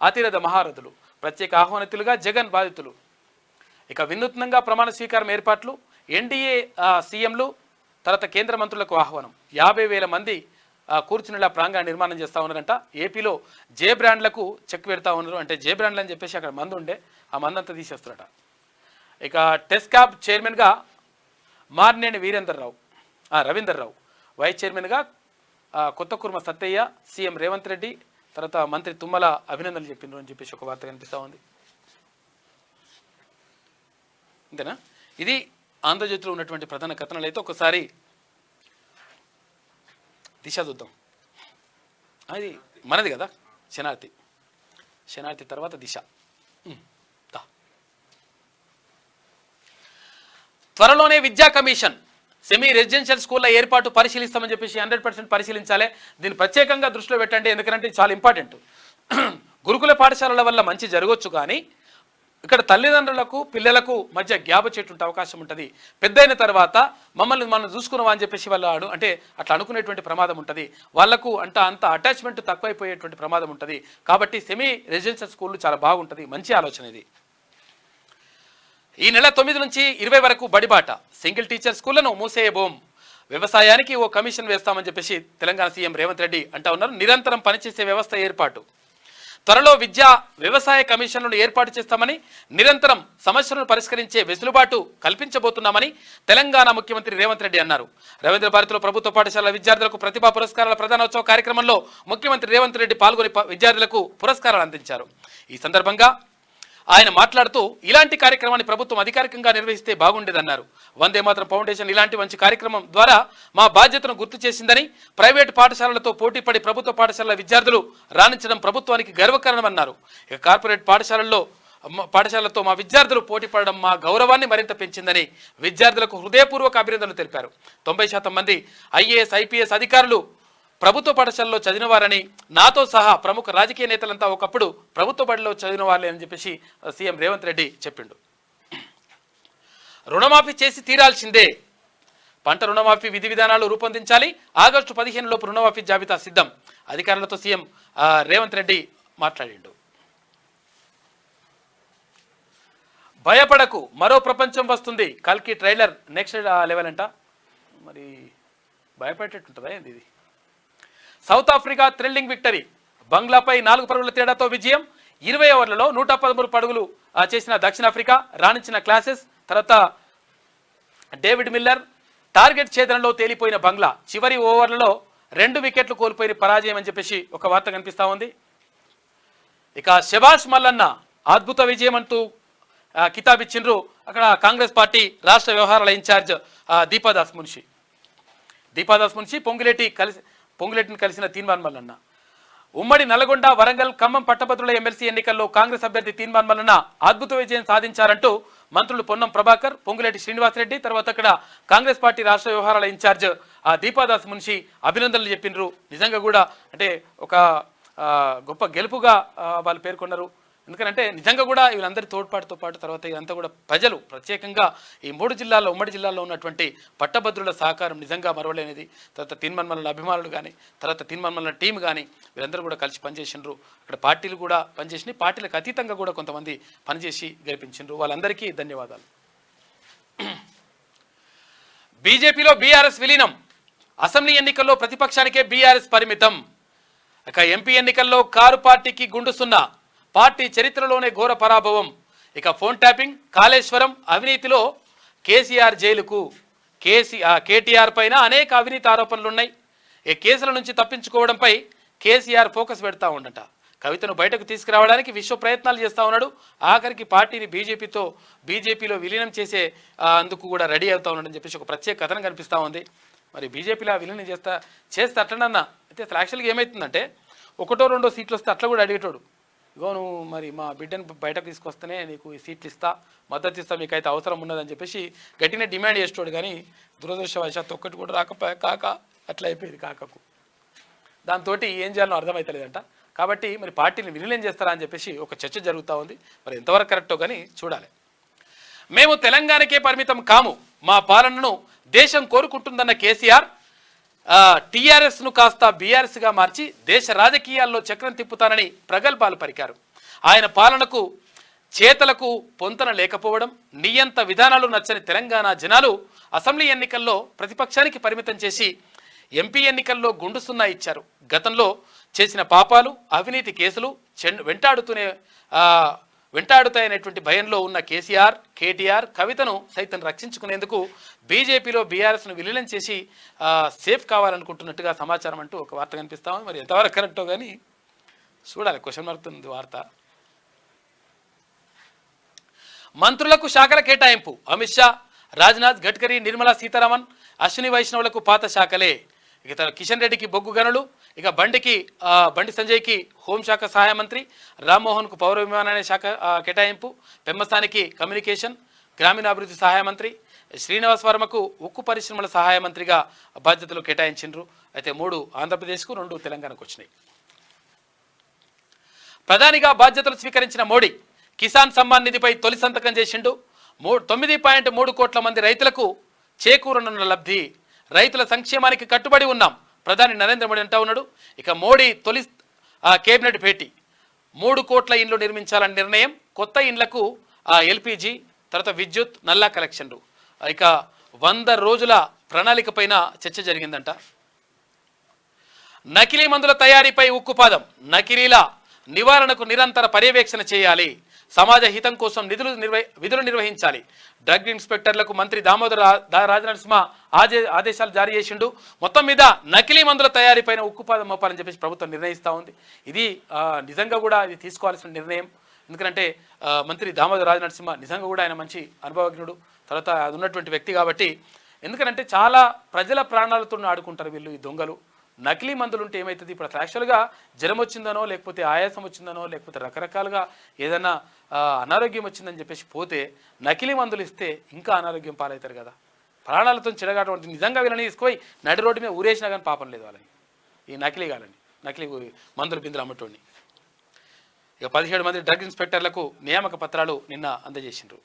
అతిరథ మహారథులు, ప్రత్యేక ఆహ్వానితులుగా జగన్ బాధితులు. ఇక వినూత్నంగా ప్రమాణ స్వీకారం ఏర్పాట్లు, ఎన్డీఏ సీఎంలు తర్వాత కేంద్ర మంత్రులకు ఆహ్వానం. 50,000 మంది కూర్చునేలా ప్రాంగణ నిర్మాణం చేస్తూ ఉన్నారంట. ఏపీలో జే బ్రాండ్లకు చెక్ పెడతా ఉన్నారు. అంటే జే బ్రాండ్లు అని చెప్పేసి అక్కడ మందు ఉండే ఆ మందంతా తీసేస్తారట. ఇక టెస్కాబ్ చైర్మన్గా మార్నేని రవీందర్రావు, వైస్ చైర్మన్గా కొత్త కుర్మ సత్తయ్య, సీఎం రేవంత్ రెడ్డి, తర్వాత మంత్రి తుమ్మల అభినందనలు చెప్పినారు అని చెప్పేసి ఒక వార్త కనిపిస్తూ ఉంది. అంతేనా? ఇది ఆంధ్రజ్యోతిలో ఉన్నటువంటి ప్రధాన కథనాలు. అయితే ఒకసారి దిశ చూద్దాం. అది మనది కదా, శనార్థి తర్వాత దిశ. త్వరలోనే విద్యా కమిషన్, సెమీ రెసిడెన్షియల్ స్కూళ్ళ ఏర్పాటు పరిశీలిస్తామని చెప్పేసి 100% పరిశీలించాలి. దీన్ని ప్రత్యేకంగా దృష్టిలో పెట్టండి, ఎందుకంటే చాలా ఇంపార్టెంట్. గురుకుల పాఠశాలల వల్ల మంచి జరగవచ్చు, కానీ ఇక్కడ తల్లిదండ్రులకు పిల్లలకు మధ్య గ్యాప్ వచ్చేటువంటి అవకాశం ఉంటుంది. పెద్దయిన తర్వాత మనం చూసుకున్నావా అని చెప్పేసి వాళ్ళు అంటే అట్లా అనుకునేటువంటి ప్రమాదం ఉంటుంది. వాళ్లకు అంత అటాచ్మెంట్ తక్కువైపోయేటువంటి ప్రమాదం ఉంటుంది. కాబట్టి సెమీ రెసిడెన్షియల్ స్కూళ్ళు చాలా బాగుంటుంది, మంచి ఆలోచన ఇది. ఈ నెల 9 నుంచి 20 వరకు బడిబాట, సింగిల్ టీచర్ స్కూళ్లను మూసేయబోం. వ్యవసాయానికి ఓ కమిషన్ వేస్తామని చెప్పేసి తెలంగాణ సీఎం రేవంత్ రెడ్డి అంటా ఉన్నారు. నిరంతరం పనిచేసే వ్యవస్థ ఏర్పాటు, త్వరలో వ్యవసాయ కమిషన్లను ఏర్పాటు చేస్తామని, నిరంతరం సమస్యలను పరిష్కరించే వెసులుబాటు కల్పించబోతున్నామని తెలంగాణ ముఖ్యమంత్రి రేవంత్ రెడ్డి అన్నారు. రవీంద్ర భారతిలో ప్రభుత్వ పాఠశాలల విద్యార్థులకు ప్రతిభా పురస్కారాల ప్రధానోత్సవ కార్యక్రమంలో ముఖ్యమంత్రి రేవంత్ రెడ్డి పాల్గొని విద్యార్థులకు పురస్కారాలు అందించారు. ఈ సందర్భంగా ఆయన మాట్లాడుతూ ఇలాంటి కార్యక్రమాన్ని ప్రభుత్వం అధికారికంగా నిర్వహిస్తే బాగుండేదన్నారు. వందే మాతరం ఫౌండేషన్ ఇలాంటి మంచి కార్యక్రమం ద్వారా మా బాధ్యతను గుర్తు చేసిందని, ప్రైవేటు పాఠశాలలతో పోటీపడి ప్రభుత్వ పాఠశాలల విద్యార్థులు రాణించడం ప్రభుత్వానికి గర్వకారణమన్నారు. ఇక కార్పొరేట్ పాఠశాలలతో మా విద్యార్థులు పోటీపడడం మా గౌరవాన్ని మరింత పెంచిందని విద్యార్థులకు హృదయపూర్వక అభినందనలు తెలిపారు. 90% మంది IAS, IPS అధికారులు ప్రభుత్వ పాఠశాలలో చదివినవారని, నాతో సహా ప్రముఖ రాజకీయ నేతలంతా ఒకప్పుడు ప్రభుత్వ బడిలో చదివిన వాళ్ళే అని చెప్పేసి సీఎం రేవంత్ రెడ్డి చెప్పిండు. రుణమాఫీ చేసి తీరాల్సిందే, పంట రుణమాఫీ విధి విధానాలు రూపొందించాలి, ఆగస్టు 15 లోపు రుణమాఫీ జాబితా సిద్ధం, అధికారులతో సీఎం రేవంత్ రెడ్డి మాట్లాడిండు. భయపడకు, మరో ప్రపంచం వస్తుంది, కల్కి ట్రైలర్ నెక్స్ట్ లెవెల్ అంట. మరి భయపడేటట్టుంటుందా ఏంది ఇది? సౌత్ ఆఫ్రికా థ్రిల్లింగ్ విక్టరీ, బంగ్లాపై 4 పరుగుల తేడాతో విజయం. 20 ఓవర్లలో 113 పరుగులు చేసిన దక్షిణాఫ్రికా, రాణించిన క్లాసెస్. తర్వాత డేవిడ్ మిల్లర్ టార్గెట్ ఛేదనలో తేలిపోయిన బంగ్లా, చివరి ఓవర్లలో 2 వికెట్లు కోల్పోయిన పరాజయం అని చెప్పేసి ఒక వార్త కనిపిస్తూ ఉంది. ఇక శభాష్ మల్లన్న అద్భుత విజయం అంటూ కితాబ్ ఇచ్చిండ్రు అక్కడ కాంగ్రెస్ పార్టీ రాష్ట్ర వ్యవహారాల ఇన్ఛార్జ్ దీపాదాస్ మున్షి పొంగులేటిని కలిసిన తీన్మాన్ మల్లన్న. ఉమ్మడి నల్గొండ, వరంగల్, ఖమ్మం పట్టభద్రుల ఎమ్మెల్సీ ఎన్నికల్లో కాంగ్రెస్ అభ్యర్థి తీన్మాన్ మల్లన్న అద్భుత విజయం సాధించారంటూ మంత్రులు పొన్నం ప్రభాకర్, పొంగులేటి శ్రీనివాసరెడ్డి, తర్వాత అక్కడ కాంగ్రెస్ పార్టీ రాష్ట్ర వ్యవహారాల ఇన్ఛార్జ్ దీపాదాస్ మున్షి అభినందనలు చెప్పిండ్రు. నిజంగా కూడా అంటే ఒక గొప్ప గెలుపుగా వాళ్ళు పేర్కొన్నారు. ఎందుకంటే నిజంగా కూడా వీళ్ళందరి తోడ్పాటుతో పాటు తర్వాత ఇదంతా కూడా ప్రజలు ప్రత్యేకంగా ఈ 3 జిల్లాల్లో ఉమ్మడి జిల్లాల్లో ఉన్నటువంటి పట్టభద్రుల సహకారం నిజంగా మరవలేనిది. తర్వాత తీన్మాన్ మల్లన్న అభిమానులు కానీ, తర్వాత తీన్మాన్ మల్లన్న టీం కానీ వీళ్ళందరూ కూడా కలిసి పనిచేసిండ్రు. ఇక్కడ పార్టీలు కూడా పనిచేసినాయి, పార్టీలకు అతీతంగా కూడా కొంతమంది పనిచేసి గెలిపించిండ్రు. వాళ్ళందరికీ ధన్యవాదాలు. బీజేపీలో బీఆర్ఎస్ విలీనం, అసెంబ్లీ ఎన్నికల్లో ప్రతిపక్షానికే బీఆర్ఎస్ పరిమితం. ఇక ఎంపీ ఎన్నికల్లో కారు పార్టీకి గుండు సున్నా, పార్టీ చరిత్రలోనే ఘోర పరాభవం. ఇక ఫోన్ ట్యాపింగ్, కాళేశ్వరం అవినీతిలో కేసీఆర్ జైలుకు, కేటీఆర్ పైన అనేక అవినీతి ఆరోపణలున్నాయి. ఈ కేసుల నుంచి తప్పించుకోవడంపై కేసీఆర్ ఫోకస్ పెడతా ఉండట. కవితను బయటకు తీసుకురావడానికి విశ్వ ప్రయత్నాలు చేస్తూ ఉన్నాడు. ఆఖరికి పార్టీని బీజేపీలో విలీనం చేసే అందుకు కూడా రెడీ అవుతా ఉన్నాడని చెప్పేసి ఒక ప్రత్యేక కథనం కనిపిస్తూ ఉంది. మరి బీజేపీలో విలీనం చేస్తే అట్లనన్నా అయితే అసలు యాక్చువల్గా ఏమవుతుందంటే 1-2 సీట్లు వస్తే అట్లా కూడా అడిగేటోడు. ఇగో నువ్వు మరి మా బిడ్డను బయటకు తీసుకొస్తేనే నీకు ఈ సీట్లు ఇస్తా, మద్దతు ఇస్తా, మీకు అయితే అవసరం ఉన్నదని చెప్పేసి గట్టినే డిమాండ్ చేసేటోడు. కానీ దురదృష్టవశాత్తు ఒక్కటి కూడా రాకపోయా కాక అట్లా అయిపోయింది కాకకు. దాంతో ఏం చేయాలో అర్థమవుతలేదంట. కాబట్టి మరి పార్టీని విలీనం చేస్తారా అని చెప్పేసి ఒక చర్చ జరుగుతూ ఉంది. మరి ఎంతవరకు కరెక్టో కానీ చూడాలి. మేము తెలంగాణకే పరిమితం కాము, మా పాలనను దేశం కోరుకుంటుందన్న కేసీఆర్ టీఆర్ఎస్ను కాస్త బీఆర్ఎస్గా మార్చి దేశ రాజకీయాల్లో చక్రం తిప్పుతానని ప్రగల్భాలు పలికారు. ఆయన పాలనకు చేతలకు పొంతన లేకపోవడం, నియంత విధానాలు నచ్చని తెలంగాణ జనాలు అసెంబ్లీ ఎన్నికల్లో ప్రతిపక్షానికి పరిమితం చేసి ఎంపీ ఎన్నికల్లో గుండు సున్నా ఇచ్చారు. గతంలో చేసిన పాపాలు, అవినీతి కేసులు వెంటాడుతాయనేటువంటి భయంలో ఉన్న కేటీఆర్ కవితను సైతం రక్షించుకునేందుకు బీజేపీలో బీఆర్ఎస్ను విలీనం చేసి సేఫ్ కావాలనుకుంటున్నట్టుగా సమాచారం అంటూ ఒక వార్త కనిపిస్తాము. మరి ఎంతవరకు కరెక్టో కానీ చూడాలి, క్వశ్చన్ మార్క్ ఉంది వార్త. మంత్రులకు శాఖల కేటాయింపు, అమిత్ షా, రాజ్నాథ్, గడ్కరీ, నిర్మలా సీతారామన్, అశ్విని వైష్ణవులకు పాత శాఖలే. ఇక కిషన్ రెడ్డికి బొగ్గు గనులు, ఇక బండి సంజయ్కి హోంశాఖ సహాయ మంత్రి, రామ్మోహన్కు పౌర విమానయాన శాఖ కేటాయింపు, పెమ్మస్థానికి కమ్యూనికేషన్, గ్రామీణాభివృద్ధి సహాయ మంత్రి, శ్రీనివాస్ వర్మకు ఉక్కు పరిశ్రమల సహాయ మంత్రిగా బాధ్యతలు కేటాయించిండ్రు. అయితే 3 ఆంధ్రప్రదేశ్కు, 2 తెలంగాణకు వచ్చినాయి. ప్రధానిగా బాధ్యతలు స్వీకరించిన మోడీ కిసాన్ సమ్మాన్ నిధిపై తొలి సంతకం చేసిండు. 9.3 కోట్ల మంది రైతులకు చేకూరనున్న లబ్ధి, రైతుల సంక్షేమానికి కట్టుబడి ఉన్నాం, ప్రధాని నరేంద్ర మోడీ అంటా ఉన్నాడు. ఇక మోడీ తొలి కేబినెట్ భేటీ, 3 కోట్ల ఇండ్లు నిర్మించాలని నిర్ణయం, కొత్త ఇండ్లకు ఎల్పీజీ, తర్వాత విద్యుత్, నల్లా కలెక్షన్లు. ఇక 100 రోజుల ప్రణాళిక పైన చర్చ జరిగిందంట. నకిలీ మందుల తయారీపై ఉక్కుపాదం, నకిలీల నివారణకు నిరంతర పర్యవేక్షణ చేయాలి, సమాజ హితం కోసం విధులు నిర్వహించాలి. డ్రగ్ ఇన్స్పెక్టర్లకు మంత్రి దామోదర రాజనరసింహ ఆదేశాలు జారీ చేసిండు. మొత్తం మీద నకిలీ మందుల తయారీపైన ఉక్కుపాదం మోపాలని చెప్పేసి ప్రభుత్వం నిర్ణయిస్తూ ఉంది. ఇది నిజంగా కూడా ఇది తీసుకోవాల్సిన నిర్ణయం. ఎందుకంటే మంత్రి దామోదర రాజనరసింహ నిజంగా కూడా ఆయన మంచి అనుభవజ్ఞుడు, తర్వాత అది ఉన్నటువంటి వ్యక్తి కాబట్టి. ఎందుకంటే చాలా ప్రజల ప్రాణాలతో ఆడుకుంటారు వీళ్ళు, ఈ దొంగలు. నకిలీ మందులు ఉంటే ఏమవుతుంది, ఇప్పుడు అసలు యాక్చువల్గా జ్వరం వచ్చిందనో, లేకపోతే ఆయాసం వచ్చిందనో, లేకపోతే రకరకాలుగా ఏదైనా అనారోగ్యం వచ్చిందని చెప్పేసి పోతే నకిలీ మందులు ఇస్తే ఇంకా అనారోగ్యం పాలవుతారు కదా. ప్రాణాలతో చెడగాటం నిజంగా వీళ్ళని తీసుకుపోయి నడి రోడ్డు మీద ఊరేసినా కానీ పాపం లేదు వాళ్ళని. ఈ నకిలీగాలని, నకిలీ మందుల బిందులు అమ్మటోడిని. ఇక 17 మంది డ్రగ్ ఇన్స్పెక్టర్లకు నియామక పత్రాలు నిన్న అందజేసిండ్రు.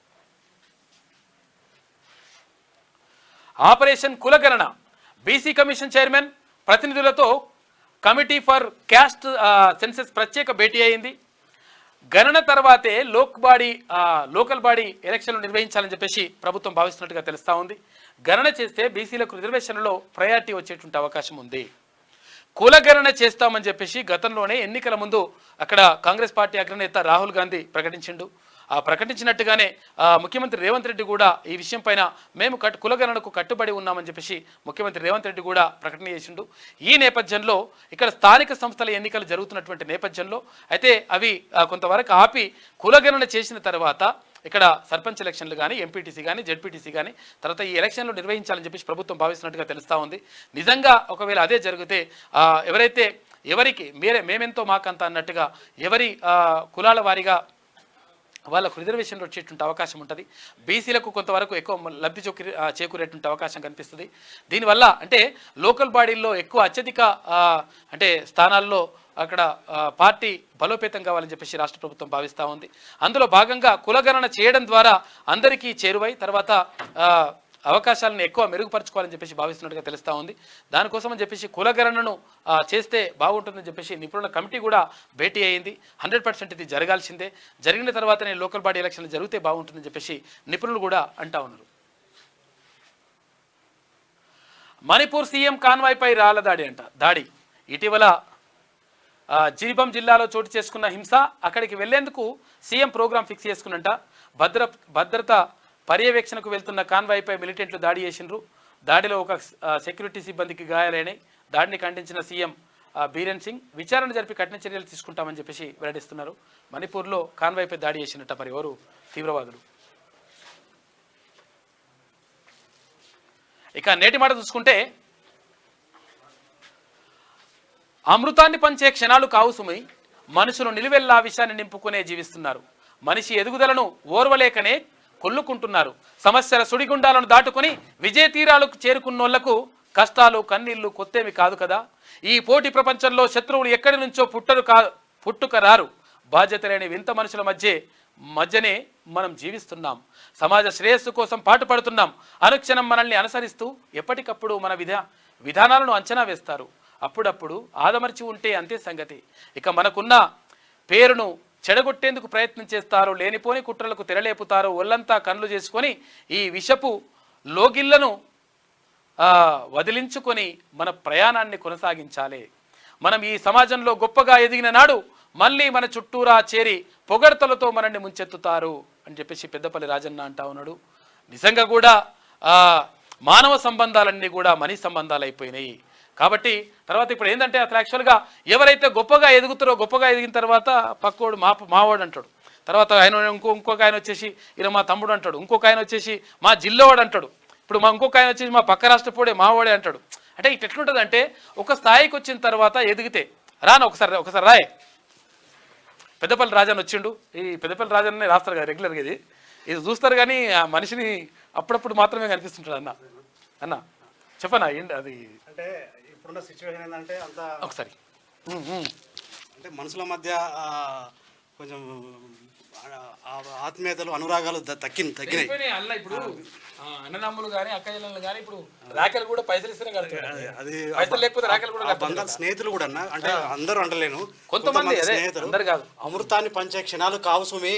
ఆపరేషన్ కులగణన, బీసీ కమిషన్ చైర్మన్ ప్రతినిధులతో కమిటీ ఫర్ క్యాస్ట్ సెన్సెస్ ప్రత్యేక భేటీ అయింది. గణన తర్వాతే లోకల్ బాడీ ఎలక్షన్లు నిర్వహించాలని చెప్పేసి ప్రభుత్వం భావిస్తున్నట్టుగా తెలుస్తూ ఉంది. గణన చేస్తే బీసీలకు రిజర్వేషన్లలో ప్రయారిటీ వచ్చేటువంటి అవకాశం ఉంది. కులగణన చేస్తామని చెప్పేసి గతంలోనే ఎన్నికల ముందు అక్కడ కాంగ్రెస్ పార్టీ అగ్రనేత రాహుల్ గాంధీ ప్రకటించిండు. ఆ ప్రకటించినట్టుగానే ముఖ్యమంత్రి రేవంత్ రెడ్డి కూడా ఈ విషయం పైన మేము కులగణనకు కట్టుబడి ఉన్నామని చెప్పేసి ముఖ్యమంత్రి రేవంత్ రెడ్డి కూడా ప్రకటన చేసిండు. ఈ నేపథ్యంలో ఇక్కడ స్థానిక సంస్థల ఎన్నికలు జరుగుతున్నటువంటి నేపథ్యంలో అయితే అవి కొంతవరకు ఆపి కులగణన చేసిన తర్వాత ఇక్కడ సర్పంచ్ ఎలక్షన్లు కానీ, ఎంపీటీసీ కానీ, జెడ్పీటీసీ కానీ తర్వాత ఈ ఎలక్షన్లు నిర్వహించాలని చెప్పేసి ప్రభుత్వం భావిస్తున్నట్టుగా తెలుస్తూ ఉంది. నిజంగా ఒకవేళ అదే జరిగితే ఎవరికి మేమెంతో మాకంత అన్నట్టుగా ఎవరి కులాల వారీగా వాళ్ళకు రిజర్వేషన్లు వచ్చేటువంటి అవకాశం ఉంటుంది. బీసీలకు కొంతవరకు ఎక్కువ లబ్ధి చేకూరేటువంటి అవకాశం కనిపిస్తుంది. దీనివల్ల అంటే లోకల్ బాడీల్లో ఎక్కువ అత్యధిక అంటే స్థానాల్లో అక్కడ పార్టీ బలోపేతం కావాలని చెప్పేసి రాష్ట్ర ప్రభుత్వం భావిస్తూ ఉంది. అందులో భాగంగా కులగణన చేయడం ద్వారా అందరికీ చేరువై తర్వాత అవకాశాలను ఎక్కువ మెరుగుపరచుకోవాలని చెప్పేసి భావిస్తున్నట్టుగా తెలుస్తూ ఉంది. దానికోసం అని చెప్పేసి కులగణనను చేస్తే బాగుంటుందని చెప్పేసి నిపుణుల కమిటీ కూడా భేటీ అయింది. 100% ఇది జరగాల్సిందే. జరిగిన తర్వాతనే లోకల్ బాడీ ఎలక్షన్లు జరిగితే బాగుంటుందని చెప్పేసి నిపుణులు కూడా అంటా ఉన్నారు. మణిపూర్ సీఎం కాన్వాయ్పై రాళ్ల దాడి ఇటీవల జిరిబం జిల్లాలో చోటు చేసుకున్న హింస, అక్కడికి వెళ్లేందుకు సీఎం ప్రోగ్రాం ఫిక్స్ చేసుకున్నంట. భద్రత పర్యవేక్షణకు వెళ్తున్న కాన్వాయ్పై మిలిటెంట్లు దాడి చేసిండ్రు. దాడిలో ఒక సెక్యూరిటీ సిబ్బందికి గాయాలైనాయి. దాడిని ఖండించిన సీఎం బీరేన్ సింగ్ విచారణ జరిపి కఠిన చర్యలు తీసుకుంటామని చెప్పేసి వెల్లడిస్తున్నారు. మణిపూర్లో కాన్వాయ్పై దాడి చేసినట్ట మరి ఎవరు తీవ్రవాదులు. ఇక నేటి మాట చూసుకుంటే, అమృతాన్ని పంచే క్షణాలు కావు సుమి, మనుషులు నిలువెల్లా విషయాన్ని నింపుకునే జీవిస్తున్నారు. మనిషి ఎదుగుదలను ఓర్వలేకనే కొల్లుకుంటున్నారు. సమస్యల సుడిగుండాలను దాటుకుని విజయ తీరాలకు చేరుకున్నోళ్లకు కష్టాలు కన్నీళ్లు కొత్తేమి కాదు కదా. ఈ పోటీ ప్రపంచంలో శత్రువులు ఎక్కడి నుంచో పుట్టుక రారు. బాధ్యత లేని వింత మనుషుల మధ్యనే మనం జీవిస్తున్నాం. సమాజ శ్రేయస్సు కోసం పాటుపడుతున్నాం. అనుక్షణం మనల్ని అనుసరిస్తూ ఎప్పటికప్పుడు మన విధానాలను అంచనా వేస్తారు. అప్పుడప్పుడు ఆదమర్చి ఉంటే అంతే సంగతి. ఇక మనకున్న పేరును చెడగొట్టేందుకు ప్రయత్నం చేస్తారు. లేనిపోని కుట్రలకు తెరలేపుతారు. ఒళ్ళంతా కన్నులు చేసుకొని ఈ విషపు లోగిళ్లను వదిలించుకొని మన ప్రయాణాన్ని కొనసాగించాలి. మనం ఈ సమాజంలో గొప్పగా ఎదిగిన నాడు మళ్ళీ మన చుట్టూరా చేరి పొగడ్తలతో మనల్ని ముంచెత్తుతారు అని చెప్పేసి పెద్దపల్లి రాజన్న అంటా ఉన్నాడు. నిజంగా కూడా మానవ సంబంధాలన్నీ కూడా మనీ సంబంధాలు అయిపోయినాయి. కాబట్టి తర్వాత ఇప్పుడు ఏంటంటే అసలు యాక్చువల్గా ఎవరైతే గొప్పగా ఎదుగుతారో, గొప్పగా ఎదిగిన తర్వాత పక్కోడు మావాడు అంటాడు. తర్వాత ఆయన ఇంకొక ఆయన వచ్చేసి ఇలా మా తమ్ముడు అంటాడు. ఇంకొక ఆయన వచ్చేసి మా జిల్లావాడు అంటాడు. ఇప్పుడు ఇంకొక ఆయన వచ్చేసి మా పక్క రాష్ట్రపోడే మావాడే అంటాడు. అంటే ఇటు ఎట్లుంటుంది అంటే ఒక స్థాయికి వచ్చిన తర్వాత ఎదిగితే ఒకసారి రాయ్ పెద్దపల్లి రాజన్ వచ్చిండు. ఈ పెద్దపల్లి రాజన్నే రాస్తారు కదా రెగ్యులర్గా. ఇది చూస్తారు కానీ ఆ మనిషిని అప్పుడప్పుడు మాత్రమే కనిపిస్తుంటాడు. అన్న చెప్పనా అది అంటే ఇప్పుడున్న సిచ్యువేషన్ ఏంటంటే అంత ఒకసారి అంటే మనుషుల మధ్య కొంచెం ఆత్మీయతలు అనురాగాలు తగ్గినాయి. ఇప్పుడు అన్నదమ్ములు కానీ అక్క చెల్లెలు కానీ ఇప్పుడు రాకెలు కూడా పైసలు ఇస్తేనే కడతారు. అది పైసలు లేకపోతే రాకెలు కూడా బంధాలు స్నేహితులు కూడా అంటే అందరూ అంటలేను, కొంతమంది స్నేహితులు అమృతాన్ని పంచే క్షణాలు కావు సుమి.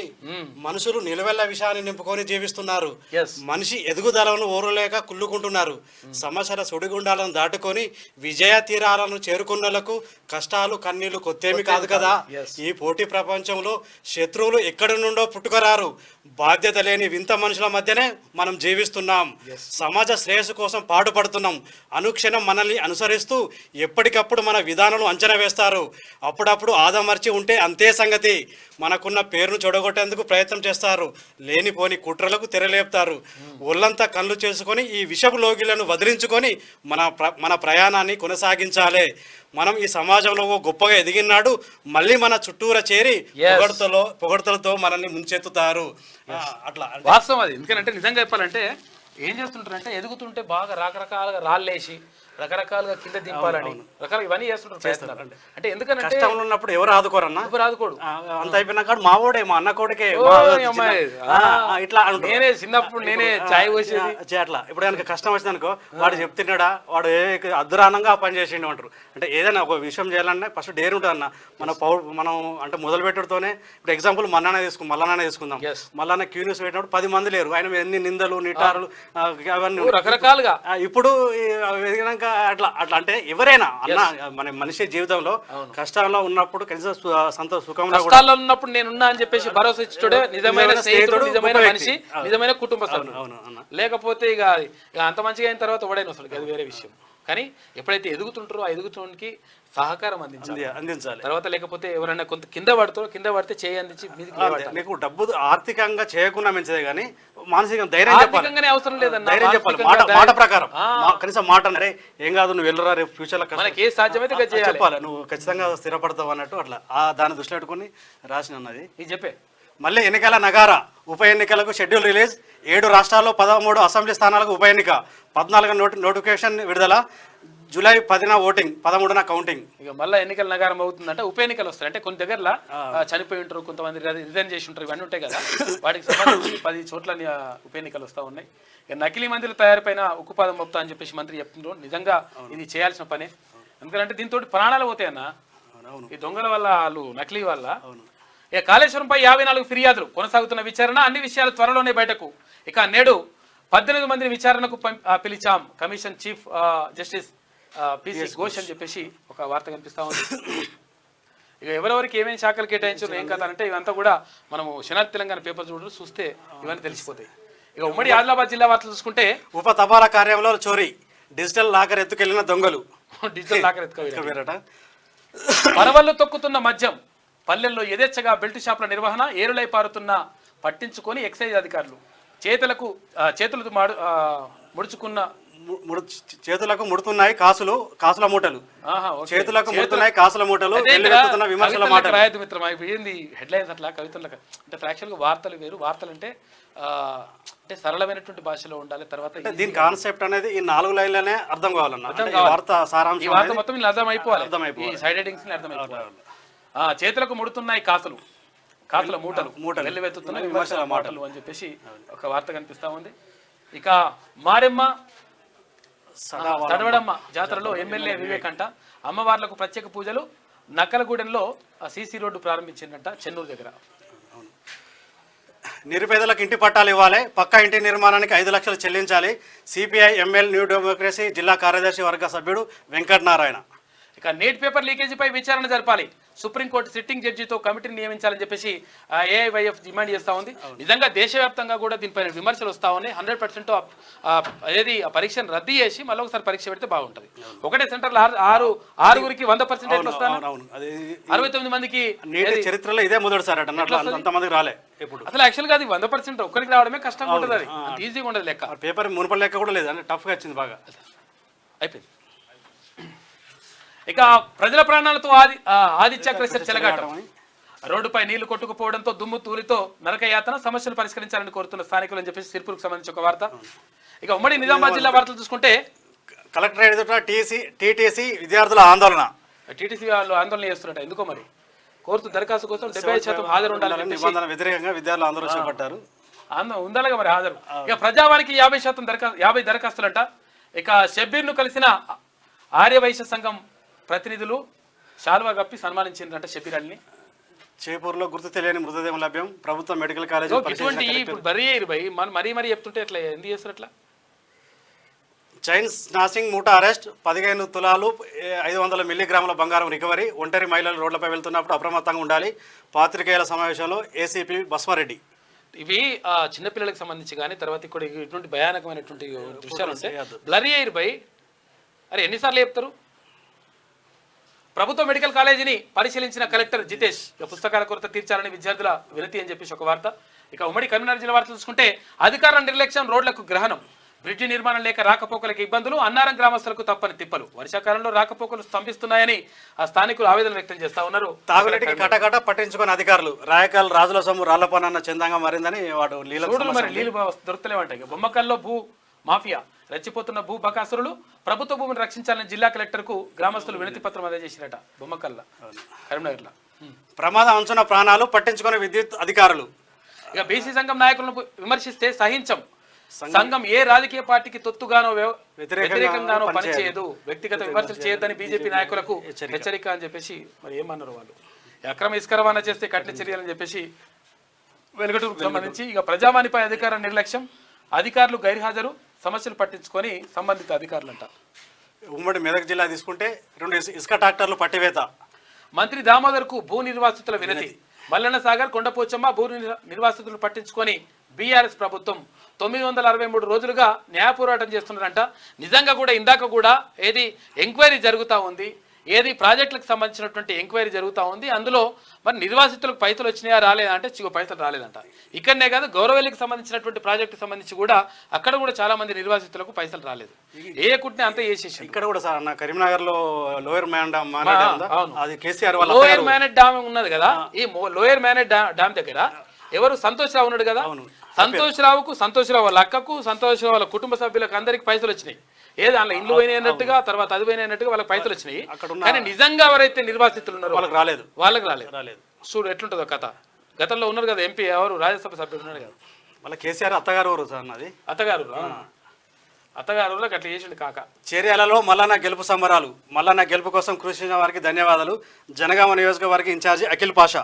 మనుషులు నిలవెల్ల విషయాన్ని నింపుకొని జీవిస్తున్నారు. మనిషి ఎదుగుదలను ఓరలేక కుళ్ళుకుంటున్నారు. సమస్యల సుడిగుండాలను దాటుకొని విజయ తీరాలను చేరుకున్నలకు కష్టాలు కన్నీళ్లు కొత్తేమి కాదు కదా. ఈ పోటీ ప్రపంచంలో శత్రువులు ఎక్కడి నుండో పుట్టుకరారు. బాధ్యత లేని వింత మనుషుల మధ్యనే మనం జీవిస్తున్నాం. సమాజ శ్రేయస్సు కోసం పాటుపడుతున్నాం. అనుక్షణం మనల్ని అనుసరిస్తూ ఎప్పటికప్పుడు మన విధానాలు అంచనా వేస్తారు. అప్పుడప్పుడు ఆదమర్చి ఉంటే అంతే సంగతి. మనకున్న పేరును చెడగొట్టేందుకు ప్రయత్నం చేస్తారు. లేనిపోని కుట్రలకు తెరలేపుతారు. ఒళ్ళంతా కళ్ళు చేసుకొని ఈ విషపు లోగిలను వదిలించుకొని మన ప్రయాణాన్ని కొనసాగించాలి. మనం ఈ సమాజంలో గొప్పగా ఎదిగినాడు మళ్ళీ మన చుట్టూరా చేరి పొగడ్తలతో మనల్ని ముంచెత్తుతారు. అట్లా వాస్తవం అది. ఎందుకంటే నిజంగా చెప్పాలంటే ఏం చేస్తుంటారంటే ఎదుగుతుంటే బాగా రకరకాలుగా రాళ్ళేసి రకరకాలుగా కింద దింపాలని రకాల ఇవన్నీ చేస్తుంటారు ప్రయత్నాలు. అంటే ఎందుకంటే కష్టంలో ఉన్నప్పుడు ఎవరు ఆదుకోరన్నా, ఎవరు ఆదుకోడు. అంత అయిపోయినాక మా ఓడే మా అన్న కొడుకే ఇట్లా నేనే చిన్నప్పుడు నేనే చాయ్ పోసేది అట్లా. ఇప్పుడు కనుక కష్టం వచ్చింది అనుకో, వాడు చెప్తున్నాడా వాడు అద్దురానంగా పని చేసిండు అంటారు. అంటే ఏదైనా ఒక విషయం చేయాలంటే ఫస్ట్ డేర్ ఉంటుంది అన్న. మనం అంటే మొదలు పెట్టడంతోనే ఇప్పుడు ఎగ్జాంపుల్ మల్లన్న తీసుకుందాం. మల్లన్న క్యూ న్యూస్ పెట్టినప్పుడు 10 మంది లేరు, ఆయన ఎన్ని నిందలు నిటారులు అవన్నీ రకరకాలుగా. ఇప్పుడు ఎదిగినాక అట్లా అట్లా అంటే ఎవరైనా అన్న మన మనిషి జీవితంలో కష్టాల్లో ఉన్నప్పుడు కనీసం కష్టాల్లో ఉన్నప్పుడు నేనున్నా అని చెప్పేసి భరోసా ఇచ్చుడే నిజమైన స్నేహితుడు, నిజమైన మనిషి, నిజమైన కుటుంబ సభ్యుడు. లేకపోతే ఇక అంత మంచిగా అయిన తర్వాత ఎవడైనా వస్తాడు, అది వేరే విషయం. కానీ ఎప్పుడైతే ఎదుగుతుంటారో ఆ ఎదుగుతుండకి సహకారం అందించాలి తర్వాత. లేకపోతే ఎవరైనా కొంత కింద పడితే చేయి అందించి నీకు డబ్బు ఆర్థికంగా చేయకుండా మంచిదే కానీ మానసికంగా ధైర్యం చెప్పాలి. అవసరం లేదన్న, ధైర్యం చెప్పాలి. మాట ప్రకారం కనీసం మాట అంటే ఏం కాదు, నువ్వు వెళ్ళరా రేపు ఫ్యూచర్ లో మనకి ఏ సాధ్యమైతే చెప్పాలి, నువ్వు ఖచ్చితంగా స్థిరపడతావు అన్నట్టు అట్లా దాన్ని దృష్టిలో పెట్టుకుని రాసిన అన్నది. ఇది చెప్పే మళ్ళీ ఎన్నికల నగారా. ఉప ఎన్నికలకు షెడ్యూల్ రిలీజ్. 7 రాష్ట్రాల్లో 13 అసెంబ్లీ స్థానాలకు ఉప ఎన్నిక. 14 నోటిఫికేషన్ విడుదల. జూలై 10న ఓటింగ్, 13న కౌంటింగ్. ఇక మళ్ళీ ఎన్నికల నగారం అవుతుందంటే ఉప ఎన్నికలు వస్తాయి. అంటే కొన్ని దగ్గరలో చనిపోయి ఉంటారు, కొంతమంది రిజైన్ చేసి ఉంటారు, ఇవన్నీ ఉంటాయి కదా. వాటికి సంబంధించి 10 చోట్ల ఉప ఎన్నికలు వస్తూ ఉన్నాయి. ఇక నకిలీ మందుల తయారీపైన ఉక్కుపాదం మోపుతా అని చెప్పేసి మంత్రి చెప్తున్నారు. నిజంగా ఇది చేయాల్సిన పనే. ఎందుకంటే దీంతో ప్రాణాలు పోతాయన్న, ఈ దొంగల వల్ల, వాళ్ళు నకిలీ వల్ల. ఇక కాళేశ్వరంపై 54 ఫిర్యాదులు, కొనసాగుతున్న విచారణ. అన్ని విషయాలు త్వరలోనే బయటకు. ఇక నేడు 18 మందిని విచారణకు పిలిచాం. Commission chief justice PC Ghosh అని చెప్పేసి ఒక వార్త కనిపిస్తా ఉంది. ఇక ఎవరెవరికి ఏమేమి శాఖలు కేటాయించారు ఏం కథ అంటే ఇవంతా కూడా మనము శనార్థి తెలంగాణ పేపర్ చూస్తే ఇవన్నీ తెలిసిపోతాయి. ఇక ఉమ్మడి ఆదిలాబాద్ జిల్లా వార్తలు చూసుకుంటే ఉప తపాలా కార్యాలయంలో చోరీ, డిజిటల్ లాకర్ ఎత్తుకెళ్లిన దొంగలు. డిజిటల్ లాకర్ ఎత్తుకెళ్ళారట. పరవళ్ళు తొక్కుతున్న మద్యం, పల్లెల్లో యథేచ్ఛగా బెల్ట్ షాపుల నిర్వహణ, ఏరులై పారుతున్న పట్టించుకొని ఎక్సైజ్ అధికారులు. చేతులకు ముడుతున్నాయి కాసుల మూటలు. చేతులకు ముడుతున్నాయి కాసుల మూటలు. విమర్శల మాట మిత్రం ఏంది హెడ్లైన్స్ అట్లా కవితలకు. అంటే యాక్చువల్గా వార్తలు వేరు. వార్తలు అంటే సరళమైనటువంటి భాషలో ఉండాలి. తర్వాత దీని కాన్సెప్ట్ అనేది ఈ 4 లైన్లనే అర్థం కావాలన్న. వార్త సారాంశం, వార్త మొత్తం అర్థం అయిపోవాలి. సైడ్ హెడ్డింగ్స్ అర్థం అయిపోవాలి. చేతులకు ముడుతున్నాయి కాసుల మూటలు, వెల్లువెత్తుతున్నాయి విమర్శల మాటలు అని చెప్పేసి ఒక వార్త కనిపిస్తా ఉంది. ఇక మారెమ్మ తడవడమ్మ జాతరలో ఎమ్మెల్యే వివేక్ అంట అమ్మవార్లకు ప్రత్యేక పూజలు. నక్కలగూడెంలో సీసీ రోడ్డు ప్రారంభించిందంట చెన్నూరు దగ్గర. నిరుపేదలకు ఇంటి పట్టాలు ఇవ్వాలి, పక్కా ఇంటి నిర్మాణానికి 5 లక్షలు చెల్లించాలి. సిపిఐ ఎంఎల్ న్యూ డెమోక్రసీ జిల్లా కార్యదర్శి వర్గ సభ్యుడు వెంకటనారాయణ. ఇక నీట్ పేపర్ లీకేజీపై విచారణ జరపాలి. సుప్రీంకోర్టు సిట్టింగ్ జడ్జితో కమిటీని నియమించాలని చెప్పేసి ఏఐవైఎఫ్ డిమాండ్ చేస్తూ ఉంది. నిజంగా దేశవ్యాప్తంగా కూడా దీనిపైన విమర్శలు వస్తూ ఉన్నాయి. 100% ఏది ఆ పరీక్షను రద్దు చేసి మళ్ళీ ఒకసారి పరీక్ష పెడితే బాగుంటుంది. ఒకటే సెంటర్లో 6గురికి 100% వస్తాను, 69 మందికి చరిత్రలో ఇదే మొదటిసారి అంతమందికి రాలే. అసలు యాక్చువల్గా అది 100% ఒక్కరికి రావడమే కష్టంగా ఉంటుంది. అది అంత ఈజీగా ఉండదు లెక్క. పేపర్ మునుపటి లెక్క కూడా లేదు, అంటే టఫ్గా వచ్చింది బాగా. అయిపోయింది. ఇక ప్రజల ప్రాణాలతో ఆదిత్య క్రషర్ చెలగాటం. రోడ్డుపై నీళ్లు కొట్టుకుపోవడంతో దుమ్ము తూలితో నరకయాతన, సమస్యలు పరిష్కరించాలని కోరుతున్న స్థానికులు అని చెప్పేసి సిర్పూర్కు సంబంధించి ఒక వార్త. ఇక ఉమ్మడి నిజామాబాద్ జిల్లా వార్తలు చూసుకుంటే కలెక్టరేట్ ఎదుట టీటీసీ విద్యార్థుల ఆందోళన. టీటీసీ వాళ్ళు ఆందోళన చేస్తున్నట్టు ఎందుకో మరి కోరుతూ దరఖాస్తు కోసం 75% హాజరు ఉండాలని వ్యతిరేకంగా విద్యార్థులు ఆందోళన చేపట్టారు. ఉండాలిగా మరి హాజరు. ఇక ప్రజావానికి 50 దరఖాస్తులంట. ఇక షబ్బీర్ను కలిసిన ఆర్యవైశ్య సంఘం ప్రతినిధులు శాల్వా కప్పి సన్మానించిందంట షబ్బీర్ అలీని. చేపూరులో గుర్తు తెలియని మృతదేహం లభ్యం. ప్రభుత్వ మెడికల్ కాలేజ్ మరీ చెప్తుంటే ఎట్లా ఎందుకు చేస్తారు అట్లా? చైన్ స్నాచింగ్ మూట అరెస్ట్. 15 తులాలు 500 మిల్లీగ్రాముల బంగారం రికవరీ. ఒంటరి మహిళలు రోడ్లపై వెళ్తున్నప్పుడు అప్రమత్తంగా ఉండాలి. పాత్రికేయుల సమావేశంలో ఏసీపీ బస్మారెడ్డి. ఇవి చిన్నపిల్లలకు సంబంధించి కానీ తర్వాత ఇక్కడ ఇటువంటి భయానకమైనటువంటి దృశ్యాలు ఉంటాయి. బ్లరీ ఎయిర్ బై అరే ఎన్నిసార్లు చెప్తారు? ప్రభుత్వ మెడికల్ కాలేజీని పరిశీలించిన కలెక్టర్ జితేష్. పుస్తకాల కొరత తీర్చాలని విద్యార్థుల వినతి అని చెప్పేసి ఒక వార్త. ఇక ఉమ్మడి కరీంనగర్ జిల్లా వార్తలు చూసుకుంటే అధికారుల నిర్లక్ష్యం, రోడ్లకు గ్రహణం, బ్రిడ్జి నిర్మాణం లేక రాకపోకలకు ఇబ్బందులు, అన్నారం గ్రామస్తులకు తప్పని తిప్పలు. వర్షాకాలంలో రాకపోకలు స్తంభిస్తున్నాయని ఆ స్థానికులు ఆవేదన వ్యక్తం చేస్తా ఉన్నారు. తాగునీటికి కటకట పట్టించుకుని అధికారులు. రాయకాల్ రాజుల సొమ్ము రాళ్లపన చందంగా మారిందని వాడు నీళ్ళు దొరుకుతలేమంటాయి. బొమ్మకల్లో మాఫియా రెచ్చిపోతున్న భూ బకాసురులు ప్రభుత్వ భూమిని రక్షించాలని జిల్లా కలెక్టర్కు గ్రామస్తులు వినతి పత్రం అందజేసిరట బొమ్మకల్ల కరీంనగర్లో. ప్రమాదం అంచున ప్రాణాలు పట్టించుకునే విద్యుత్ అధికారులు. ఇక బీసీ సంఘం నాయకులను విమర్శిస్తే సహించం, సంఘం ఏ రాజకీయ పార్టీకి తొత్తుగానో వ్యతిరేకంగానో పనిచేయదు, వ్యక్తిగత విమర్శలు చేయొద్దని బీజేపీ నాయకులకు హెచ్చరిక అని చెప్పేసి మరి ఏమన్నారు వాళ్ళు. అక్రమ ఇసుక రవాణా చేస్తే కఠిన చర్యలని చెప్పేసి వెలుగటూరుకు సంబంధించి ఇక ప్రజావాణిపై అధికార నిర్లక్ష్యం, అధికారులు గైర్హాజరు, సమస్యలు పట్టించుకొని సంబంధిత అధికారులంట. ఉమ్మడి మెదక్ జిల్లా తీసుకుంటే 2 ఇసుక ట్రాక్టర్లు పట్టివేత. మంత్రి దామోదర్కు భూ నిర్వాసితుల వినతి. మల్లన్న సాగర్, కొండపోచమ్మ భూ నిర్వాసితులు పట్టించుకొని బీఆర్ఎస్ ప్రభుత్వం 963 రోజులుగా న్యాయ పోరాటం చేస్తున్నారంట. నిజంగా కూడా ఇందాక కూడా ఏది ఎంక్వైరీ జరుగుతూ ఉంది, ఏది ప్రాజెక్టులకు సంబంధించినటువంటి ఎంక్వైరీ జరుగుతూ ఉంది. అందులో మరి నిర్వాసితులకు పైసలు వచ్చినాయా రాలేదా అంటే పైసలు రాలేదంట. ఇక్కడనే కాదు గౌరవల్లికి సంబంధించినటువంటి ప్రాజెక్టుకి సంబంధించి కూడా అక్కడ కూడా చాలా మంది నిర్వాసితులకు పైసలు రాలేదు. ఏ కుట్టిన అంతా చేసేసి ఇక్కడ కూడా సార్ అన్న కరీంనగర్ లో లోయర్ మేనెట్ డామ్ ఉన్నది కదా, ఈ లోయర్ మేనెట్ డామ్ దగ్గర ఎవరు సంతోష్ రావు ఉన్నాడు కదా, సంతోష్ రావు వాళ్ళ అక్కకు, సంతోష్ రావు వాళ్ళ కుటుంబ సభ్యులకు అందరికి పైసలు వచ్చినాయి. ఏది అందులో ఇండ్లు పోయినట్టుగా తర్వాత అది పోయినట్టుగా వాళ్ళకి పైసలు వచ్చినాయి. కానీ నిజంగా ఎవరైతే నిర్వాసితులు ఉన్నారో వాళ్ళకి రాలేదు. చూడు ఎట్లుంటుందో కథ. గతంలో ఉన్నారు కదా ఎంపీ ఎవరు రాజ్యసభ సభ్యుడు ఉన్నాడు కదా, వాళ్ళ కేసీఆర్ అత్తగారు అత్తగారులకు అట్లా చేసిండు కాక. చేర్యాలలో మల్లన్న గెలుపు సంబరాలు. మల్లన్న గెలుపు కోసం కృషి చేసిన వారికి ధన్యవాదాలు. జనగామ నియోజకవర్గ ఇన్ఛార్జి అఖిల్ పాషా.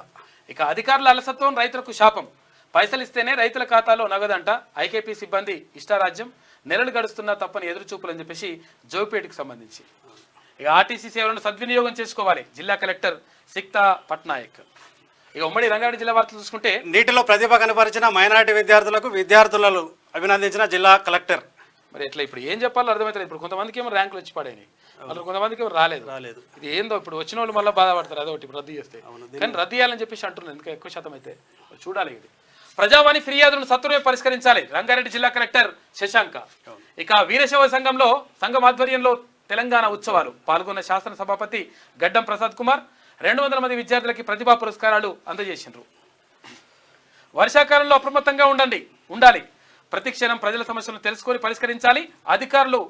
ఇక అధికారుల అలసత్వం రైతులకు శాపం. పైసలు ఇస్తేనే రైతుల ఖాతాలో నగదంట. ఐకేపీ సిబ్బంది ఇష్టారాజ్యం. నెలలు గడుస్తున్నా తప్పని ఎదురు చూపులు అని చెప్పేసి జోపేటకు సంబంధించి. ఇక ఆర్టీసీ సేవలను సద్వినియోగం చేసుకోవాలి జిల్లా కలెక్టర్ సిక్తా పట్నాయక్. ఇక ఉమ్మడి రంగారెడ్డి జిల్లా వార్తలు చూసుకుంటే నీటిలో ప్రతిభ కనపరిచిన మైనారిటీ విద్యార్థులను అభినందించిన జిల్లా కలెక్టర్. మరి ఎట్లా ఇప్పుడు ఏం చెప్పాలో అర్థమవుతుంది. ఇప్పుడు కొంతమందికి ఏమో ర్యాంకులు వచ్చి పడాయి, మళ్ళీ కొంతమందికి ఏమో రాలేదు. ఇది ఏందో ఇప్పుడు వచ్చిన వాళ్ళు మళ్ళీ బాధపడతారు అదొకటి రద్దు చేస్తే. కానీ రద్దు చేయాలని చెప్పేసి అంటున్నారు. ఎందుకంటే ఎక్కువ శాతం అయితే చూడాలి. ఇది ప్రజావాణి ఫిర్యాదులను సత్వరమే పరిష్కరించాలి రంగారెడ్డి జిల్లా కలెక్టర్ శశాంక. ఇక వీరశైవ సంఘంలో సంఘం ఆధ్వర్యంలో తెలంగాణ ఉత్సవాలు పాల్గొన్న శాసన సభాపతి గడ్డం ప్రసాద్ కుమార్ 200 మంది విద్యార్థులకి ప్రతిభా పురస్కారాలు అందజేసిండ్రు. వర్షాకాలంలో అప్రమత్తంగా ఉండాలి. ప్రతి క్షణం ప్రజల సమస్యలను తెలుసుకొని పరిష్కరించాలి. అధికారులు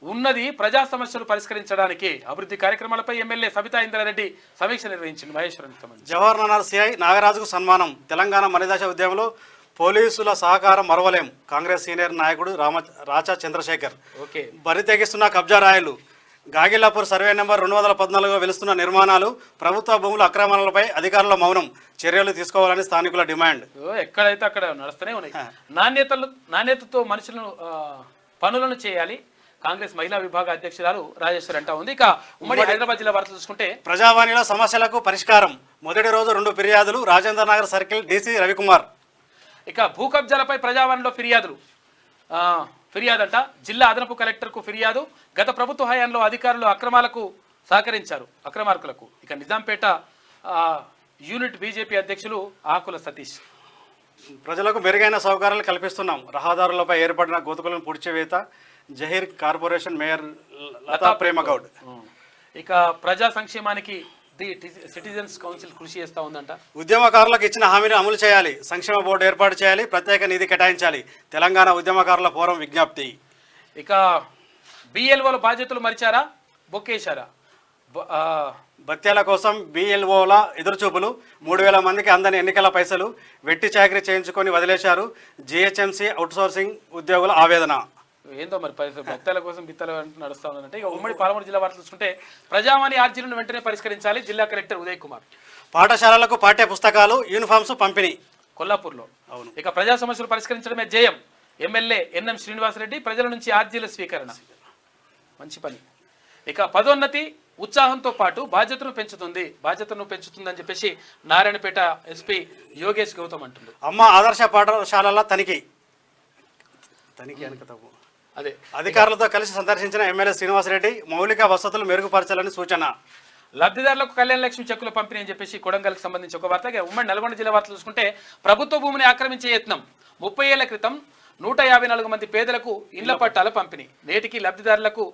ఉన్నది ప్రజా సమస్యలు పరిష్కరించడానికి. అభివృద్ధి కార్యక్రమాలపై ఎమ్మెల్యే సబితా ఇంద్రారెడ్డి సమీక్ష నిర్వహించింది. మహేశ్వరానికి సంబంధించి జవహర్ నగర్ సిఐ నాగరాజుకు సన్మానం. తెలంగాణ మలిదశ ఉద్యమంలో పోలీసుల సహకారం మరవలేం. కాంగ్రెస్ సీనియర్ నాయకుడు రాచా చంద్రశేఖర్. బరి తెగిస్తున్న కబ్జా రాయలు. గాగిల్లాపూర్ సర్వే నెంబర్ 214 వెలుస్తున్న నిర్మాణాలు, ప్రభుత్వ భూముల అక్రమాలపై అధికారుల మౌనం. చర్యలు తీసుకోవాలని స్థానికుల డిమాండ్. ఎక్కడైతే అక్కడ నడుస్తూనే ఉన్నాయి. నాణ్యతతో పనులను చేయాలి. కాంగ్రెస్ మహిళా విభాగ అధ్యక్షురాలు రాజేశ్వరి అంటా ఉంది. ఇక ఉమ్మడి హైదరాబాద్ జిల్లా వార్తలు చూసుకుంటే ప్రజావాణిలో సమస్యలకు పరిష్కారం. మొదటి రోజు 2 ఫిర్యాదులు. Rajendra Nagar circle DC Ravikumar. ఇక భూ కబ్జాలపై ప్రజావాణిలో ఫిర్యాదంట. జిల్లా అదనపు కలెక్టర్కు ఫిర్యాదు. గత ప్రభుత్వ హయాంలో అధికారులు అక్రమార్కులకు. ఇక నిజాంపేట యూనిట్ బీజేపీ అధ్యక్షులు ఆకుల సతీష్. ప్రజలకు మెరుగైన సౌకర్యాలు కల్పిస్తున్నాం. రహదారులపై ఏర్పడిన గోతుకులను పూడ్చివేత. Zaheer corporation mayor Latha Prema Goud. ఇక ప్రజా సంక్షేమానికి ది సిటిజన్స్ కౌన్సిల్ కృషి చేస్తూ ఉందంట. ఉద్యమకారులకు ఇచ్చిన హామీని అమలు చేయాలి. సంక్షేమ బోర్డు ఏర్పాటు చేయాలి. ప్రత్యేక నిధి కేటాయించాలి. తెలంగాణ ఉద్యమకారుల ఫోరం విజ్ఞప్తి. ఇక బిఎల్ఓల బాధ్యతలు మరిచారా, బొక్కేశారా? భత్యాల కోసం బిఎల్ఓల ఎదురుచూపులు. 3000 మందికి అందని ఎన్నికల పైసలు. వెట్టి చాకరీ చేయించుకొని వదిలేశారు. జిహెచ్ఎంసీ అవుట్సోర్సింగ్ ఉద్యోగుల ఆవేదన. ఏందో మరి భక్తుల కోసం బిత్తలు నడుస్తా ఉందంటే. ఇక ఉమ్మడి పాలమూరు జిల్లా వార్తలు చూసుకుంటే ప్రజావాణి ఆర్జీలను వెంటనే పరిష్కరించాలి. జిల్లా కలెక్టర్ ఉదయ్ కుమార్. పాఠశాలలకు పాఠ్య పుస్తకాలు, యూనిఫామ్స్ పంపిణీ కొల్లాపూర్లో. ఇక ప్రజా సమస్యలు పరిష్కరించడమే జయం. MLA N M Srinivasa Reddy. ప్రజల నుంచి ఆర్జీల స్వీకరణ. మంచి పని. ఇక పదోన్నతి ఉత్సాహంతో పాటు బాధ్యతను పెంచుతుందని చెప్పేసి నారాయణపేట ఎస్పీ యోగేష్ గౌతమ్ అంటున్నారు. అమ్మ ఆదర్శ పాఠశాలల తనిఖీ అదే అధికారులతో కలిసి సందర్శించిన ఎమ్మెల్యే శ్రీనివాసరెడ్డి. మౌలిక వసతులు మెరుగుపరచాలని సూచన. లబ్ధిదారులకు కళ్యాణ లక్ష్మి చెక్కుల పంపిణీ అని చెప్పేసి కొడంగల్కి సంబంధించి ఒక వార్త. ఉమ్మడి నల్గొండ జిల్లా వార్తలు చూసుకుంటే ప్రభుత్వ భూమిని ఆక్రమించే యత్నం. 30 ఏళ్ల క్రితం 154 మంది పేదలకు ఇండ్ల పట్టాల పంపిణీ. నేటికి లబ్ధిదారులకు